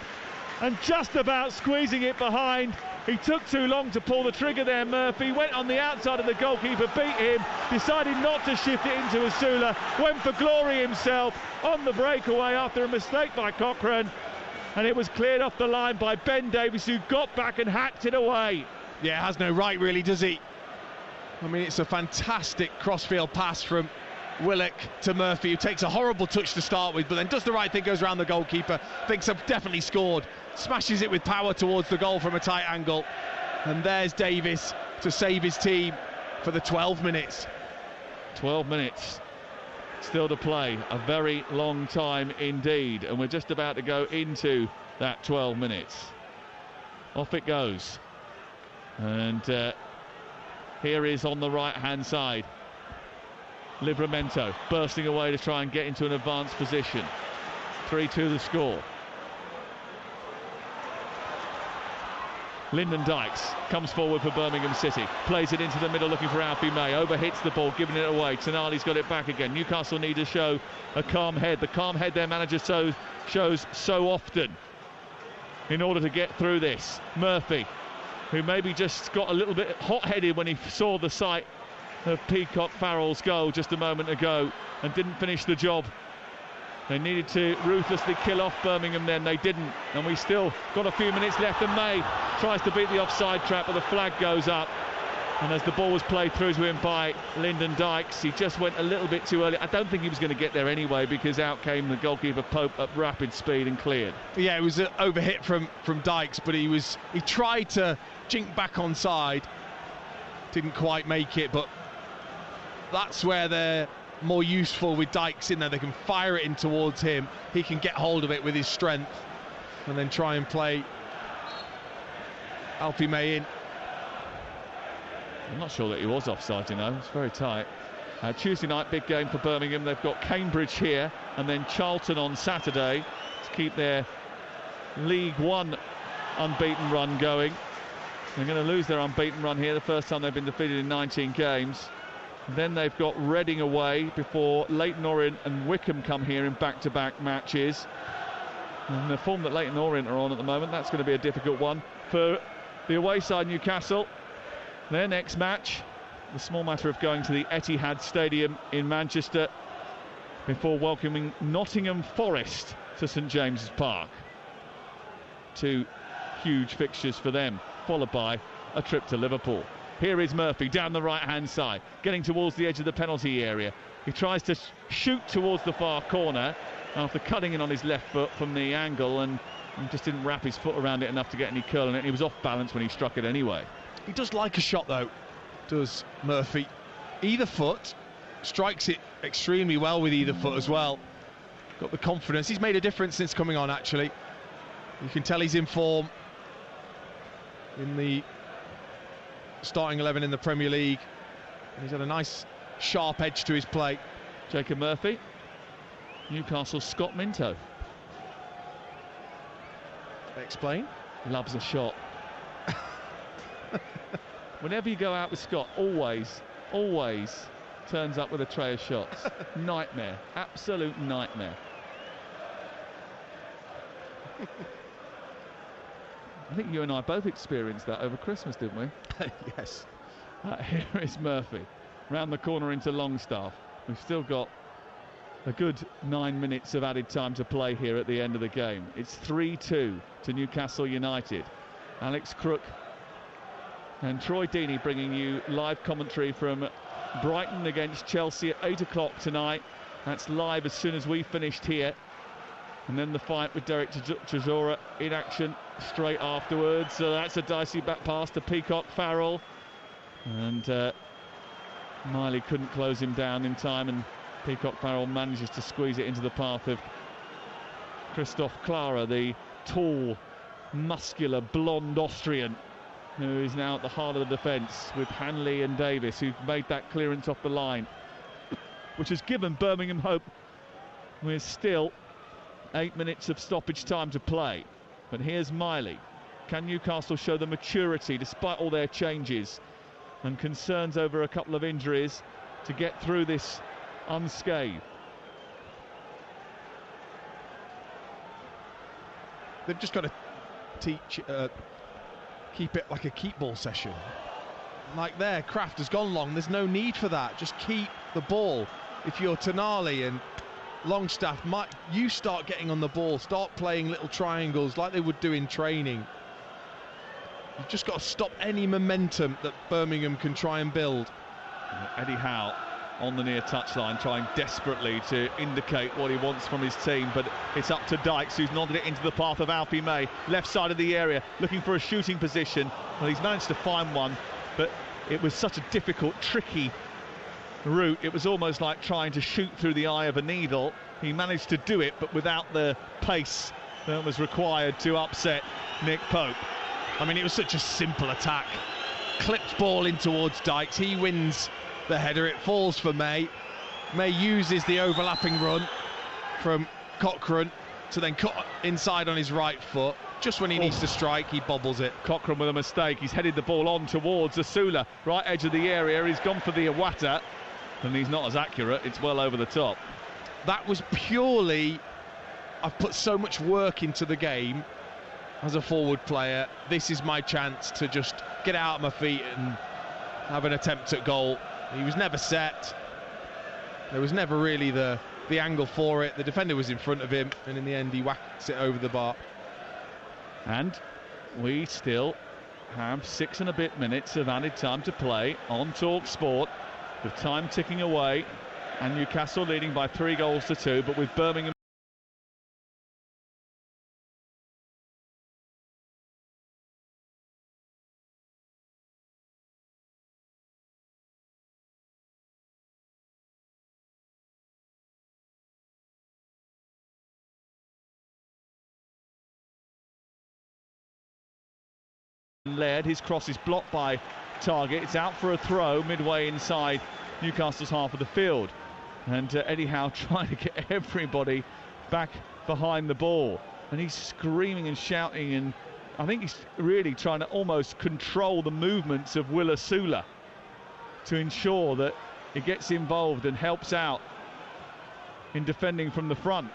and just about squeezing it behind. He took too long to pull the trigger there, Murphy. Went on the outside of the goalkeeper, beat him, decided not to shift it into Asula, went for glory himself on the breakaway after a mistake by Cochrane, and it was cleared off the line by Ben Davies, who got back and hacked it away. Yeah, has no right really, does he? I mean, it's a fantastic crossfield pass from Willock to Murphy, who takes a horrible touch to start with, but then does the right thing, goes around the goalkeeper, thinks I've definitely scored, smashes it with power towards the goal from a tight angle, and there's Davis to save his team for the 12 minutes. 12 minutes still to play, a very long time indeed, and we're just about to go into that 12 minutes. Off it goes, and here is on the right hand side Livramento bursting away to try and get into an advanced position. 3-2 the score. Lyndon Dykes comes forward for Birmingham City, plays it into the middle looking for Alfie May, overhits the ball, giving it away. Tonali's got it back again. Newcastle need to show a calm head, the calm head their manager shows so often in order to get through this. Murphy, who maybe just got a little bit hot-headed when he saw the sight of Peacock Farrell's goal just a moment ago and didn't finish the job. They needed to ruthlessly kill off Birmingham then, they didn't, and we still got a few minutes left, and May tries to beat the offside trap, but the flag goes up, and as the ball was played through to him by Lyndon Dykes, he just went a little bit too early. I don't think he was going to get there anyway, because out came the goalkeeper Pope at rapid speed and cleared. Yeah, it was an overhit from Dykes, but he tried to jink back onside, didn't quite make it, but that's where they're more useful with Dykes in there. They can fire it in towards him, he can get hold of it with his strength and then try and play Alfie May in. I'm not sure that he was offside, you know, it's very tight. Tuesday night, big game for Birmingham. They've got Cambridge here and then Charlton on Saturday to keep their League One unbeaten run going. They're going to lose their unbeaten run here, the first time they've been defeated in 19 games. Then they've got Reading away before Leyton Orient and Wycombe come here in back-to-back matches. And the form that Leyton Orient are on at the moment, that's going to be a difficult one for the away side Newcastle. Their next match, the small matter of going to the Etihad Stadium in Manchester before welcoming Nottingham Forest to St James's Park. Two huge fixtures for them, followed by a trip to Liverpool. Here is Murphy down the right-hand side, getting towards the edge of the penalty area. He tries to shoot towards the far corner after cutting in on his left foot from the angle, and just didn't wrap his foot around it enough to get any curl in it. He was off balance when he struck it anyway. He does like a shot though, does Murphy. Either foot, strikes it extremely well with either foot as well. Got the confidence. He's made a difference since coming on, actually. You can tell he's in form in the starting 11 in the Premier League. He's had a nice sharp edge to his play. Jacob Murphy, Newcastle Scott Minto. Explain. Loves a shot. Whenever you go out with Scott, always turns up with a tray of shots. Nightmare, absolute nightmare. I think you and I both experienced that over Christmas, didn't we? Yes. Here is Murphy, round the corner into Longstaff. We've still got a good 9 minutes of added time to play here at the end of the game. It's 3-2 to Newcastle United. Alex Crook and Troy Deeney bringing you live commentary from Brighton against Chelsea at 8 o'clock tonight. That's live as soon as we finished here. And then the fight with Derek Chisora in action straight afterwards. So that's a dicey back pass to Peacock Farrell. And Miley couldn't close him down in time, and Peacock Farrell manages to squeeze it into the path of Christoph Klara, the tall, muscular, blonde Austrian, who is now at the heart of the defence with Hanley and Davis, who've made that clearance off the line, which has given Birmingham hope. We're still 8 minutes of stoppage time to play, but here's Miley Can Newcastle show the maturity, despite all their changes and concerns over a couple of injuries, to get through this unscathed? They've just got to keep it like a keep ball session. Like there, Kraft has gone long. There's no need for that. Just keep the ball. If you're Tonali and Longstaff, you start getting on the ball, start playing little triangles like they would do in training. You've just got to stop any momentum that Birmingham can try and build. Eddie Howe on the near touchline, trying desperately to indicate what he wants from his team, but it's up to Dykes, who's nodded it into the path of Alfie May, left side of the area, looking for a shooting position. Well, he's managed to find one, but it was such a difficult, tricky route. It was almost like trying to shoot through the eye of a needle. He managed to do it, but without the pace that was required to upset Nick Pope. I mean, it was such a simple attack. Clipped ball in towards Dykes. He wins the header. It falls for May. May uses the overlapping run from Cochrane to then cut inside on his right foot. Just when he needs to strike, he bobbles it. Cochrane with a mistake. He's headed the ball on towards Asula, right edge of the area. He's gone for the Iwata, and he's not as accurate. It's well over the top. That was purely, I've put so much work into the game as a forward player. This is my chance to just get out of my feet and have an attempt at goal. He was never set. There was never really the angle for it. The defender was in front of him, and in the end he whacks it over the bar. And we still have 6 and a bit minutes of added time to play on Talk Sport, with time ticking away, and Newcastle leading by 3-2, but with Birmingham led. His cross is blocked by Target. It's out for a throw midway inside Newcastle's half of the field, and Eddie Howe trying to get everybody back behind the ball, and he's screaming and shouting, and I think he's really trying to almost control the movements of Will Asula to ensure that he gets involved and helps out in defending from the front.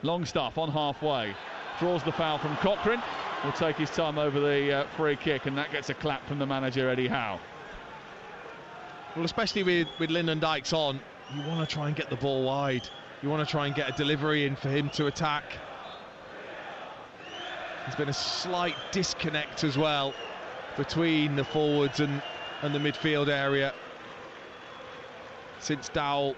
Longstaff on halfway, draws the foul from Cochrane, will take his time over the free kick, and that gets a clap from the manager, Eddie Howe. Well, especially with Lyndon Dykes on, you want to try and get the ball wide. You want to try and get a delivery in for him to attack. There's been a slight disconnect as well between the forwards and the midfield area since Dowell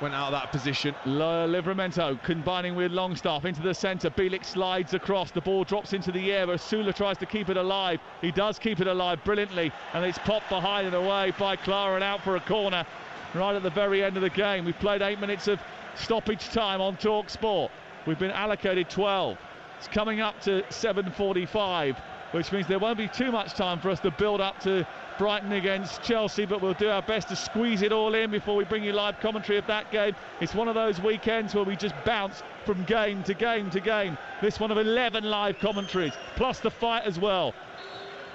went out of that position. Livramento combining with Longstaff into the centre. Bielik slides across. The ball drops into the air. Asula tries to keep it alive. He does keep it alive brilliantly, and it's popped behind and away by Clara and out for a corner right at the very end of the game. We've played 8 minutes of stoppage time on Talk Sport. We've been allocated 12. It's coming up to 7:45, which means there won't be too much time for us to build up to Brighton against Chelsea, but we'll do our best to squeeze it all in before we bring you live commentary of that game. It's one of those weekends where we just bounce from game to game to game. This one of 11 live commentaries, plus the fight as well.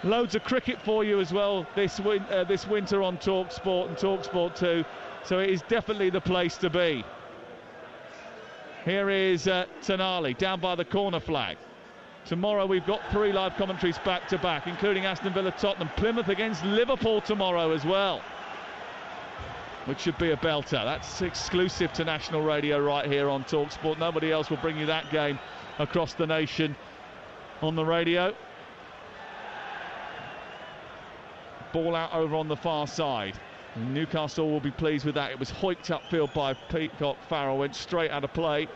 Loads of cricket for you as well this winter on Talk Sport and Talk Sport 2, so it is definitely the place to be. Here is Tonali down by the corner flag. Tomorrow we've got 3 live commentaries back to back, including Aston Villa, Tottenham, Plymouth against Liverpool tomorrow as well, which should be a belter. That's exclusive to national radio right here on Talk Sport. Nobody else will bring you that game across the nation on the radio. Ball out over on the far side. Newcastle will be pleased with that. It was hoiked upfield by Peacock Farrell, went straight out of play.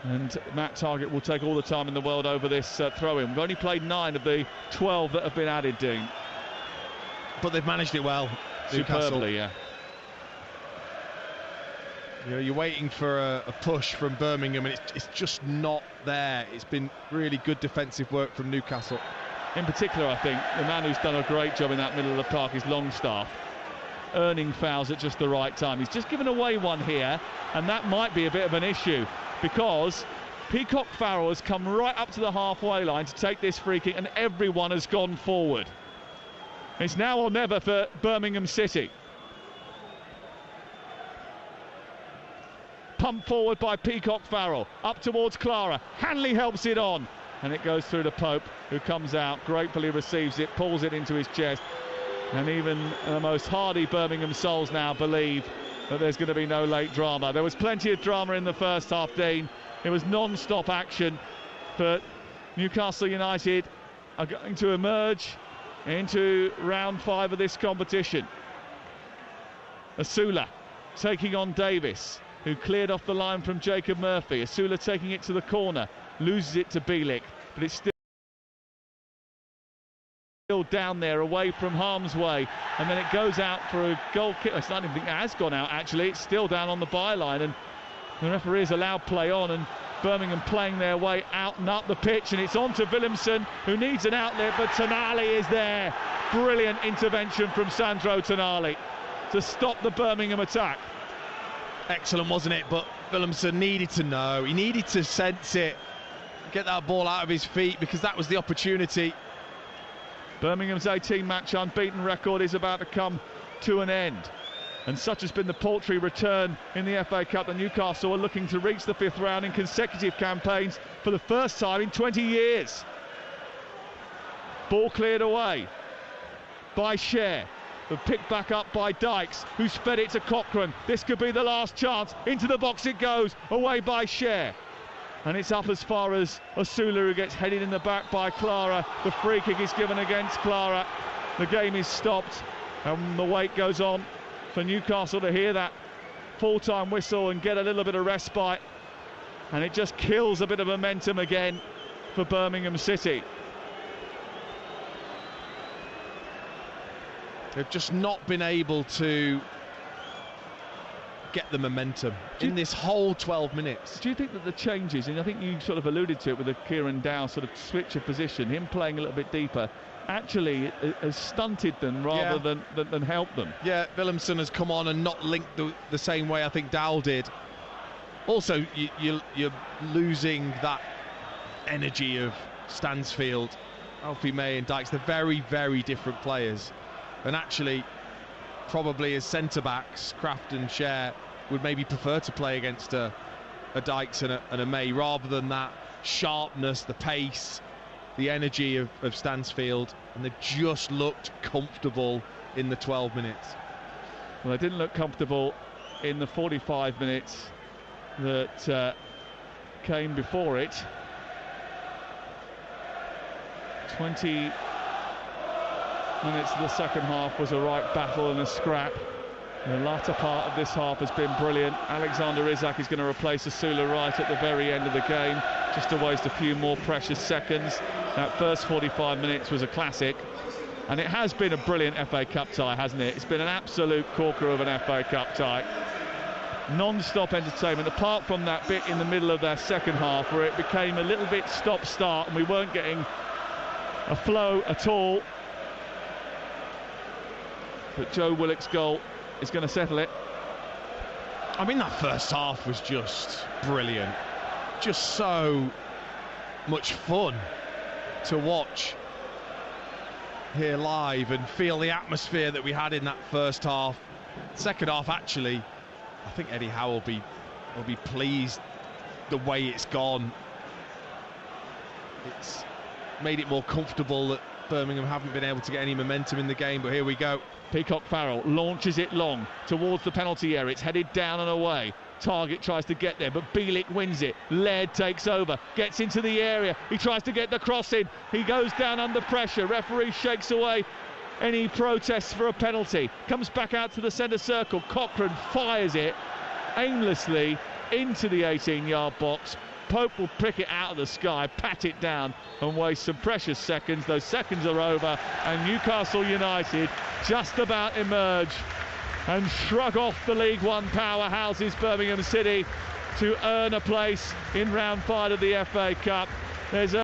And Matt Target will take all the time in the world over this throw-in. We've only played 9 of the 12 that have been added, Dean. But they've managed it well. Superbly, yeah. You know, you're waiting for a push from Birmingham, and it's just not there. It's been really good defensive work from Newcastle. In particular, I think the man who's done a great job in that middle of the park is Longstaff, earning fouls at just the right time. He's just given away one here, and that might be a bit of an issue, because Peacock Farrell has come right up to the halfway line to take this free kick, and everyone has gone forward. It's now or never for Birmingham City. Pumped forward by Peacock Farrell, up towards Clara. Hanley helps it on, and it goes through to Pope, who comes out, gratefully receives it, pulls it into his chest. And even the most hardy Birmingham souls now believe that there's going to be no late drama. There was plenty of drama in the first half, Dean. It was non-stop action, but Newcastle United are going to emerge into round 5 of this competition. Asula taking on Davis, who cleared off the line from Jacob Murphy. Asula taking it to the corner, loses it to Bielik, but it's still down there, away from harm's way, and then it goes out for a goal kick. I don't even think it has gone out, actually. It's still down on the byline, and the referee has allowed play on, and Birmingham playing their way out and up the pitch, and it's on to Williamson, who needs an outlet, but Tonali is there. Brilliant intervention from Sandro Tonali to stop the Birmingham attack. Excellent, wasn't it? But Williamson needed to know, he needed to sense it, get that ball out of his feet, because that was the opportunity. Birmingham's 18-match unbeaten record is about to come to an end, and such has been the paltry return in the FA Cup that Newcastle are looking to reach the 5th round in consecutive campaigns for the first time in 20 years. Ball cleared away by Cher, but picked back up by Dykes, who's fed it to Cochrane. This could be the last chance. Into the box it goes, away by Cher. And it's up as far as Asula, who gets headed in the back by Clara. The free kick is given against Clara. The game is stopped, and the wait goes on for Newcastle to hear that full-time whistle and get a little bit of respite. And it just kills a bit of momentum again for Birmingham City. They've just not been able to get the momentum in this whole 12 minutes. Do you think that the changes, and I think you sort of alluded to it with the Kieran Dow sort of switch of position, him playing a little bit deeper, actually has stunted them rather than helped them? Yeah, Williamson has come on and not linked the same way I think Dow did. Also, you're losing that energy of Stansfield, Alfie May and Dykes. They're very, very different players. And actually, probably as centre-backs, Kraft and Cher would maybe prefer to play against a Dykes and a May, rather than that sharpness, the pace, the energy of Stansfield. And they just looked comfortable in the 12 minutes. Well, they didn't look comfortable in the 45 minutes that came before it. 20 minutes of the second half was a right battle and a scrap. The latter part of this half has been brilliant. Alexander Isak is going to replace Asula right at the very end of the game, just to waste a few more precious seconds. That first 45 minutes was a classic, and it has been a brilliant FA Cup tie, hasn't it? It's been an absolute corker of an FA Cup tie. Non-stop entertainment, apart from that bit in the middle of their second half where it became a little bit stop-start and we weren't getting a flow at all. But Joe Willock's goal is going to settle it. I mean, that first half was just brilliant. Just so much fun to watch here live and feel the atmosphere that we had in that first half. Second half, actually, I think Eddie Howe will be pleased the way it's gone. It's made it more comfortable that Birmingham haven't been able to get any momentum in the game, but here we go. Peacock Farrell launches it long towards the penalty area. It's headed down and away. Target tries to get there, but Bielik wins it. Laird takes over, gets into the area. He tries to get the cross in. He goes down under pressure. Referee shakes away any protests for a penalty. Comes back out to the centre circle. Cochrane fires it aimlessly into the 18-yard box. Pope will pick it out of the sky, pat it down and waste some precious seconds. Those seconds are over, and Newcastle United just about emerge and shrug off the League One powerhouses Birmingham City to earn a place in round 5 of the FA Cup. There's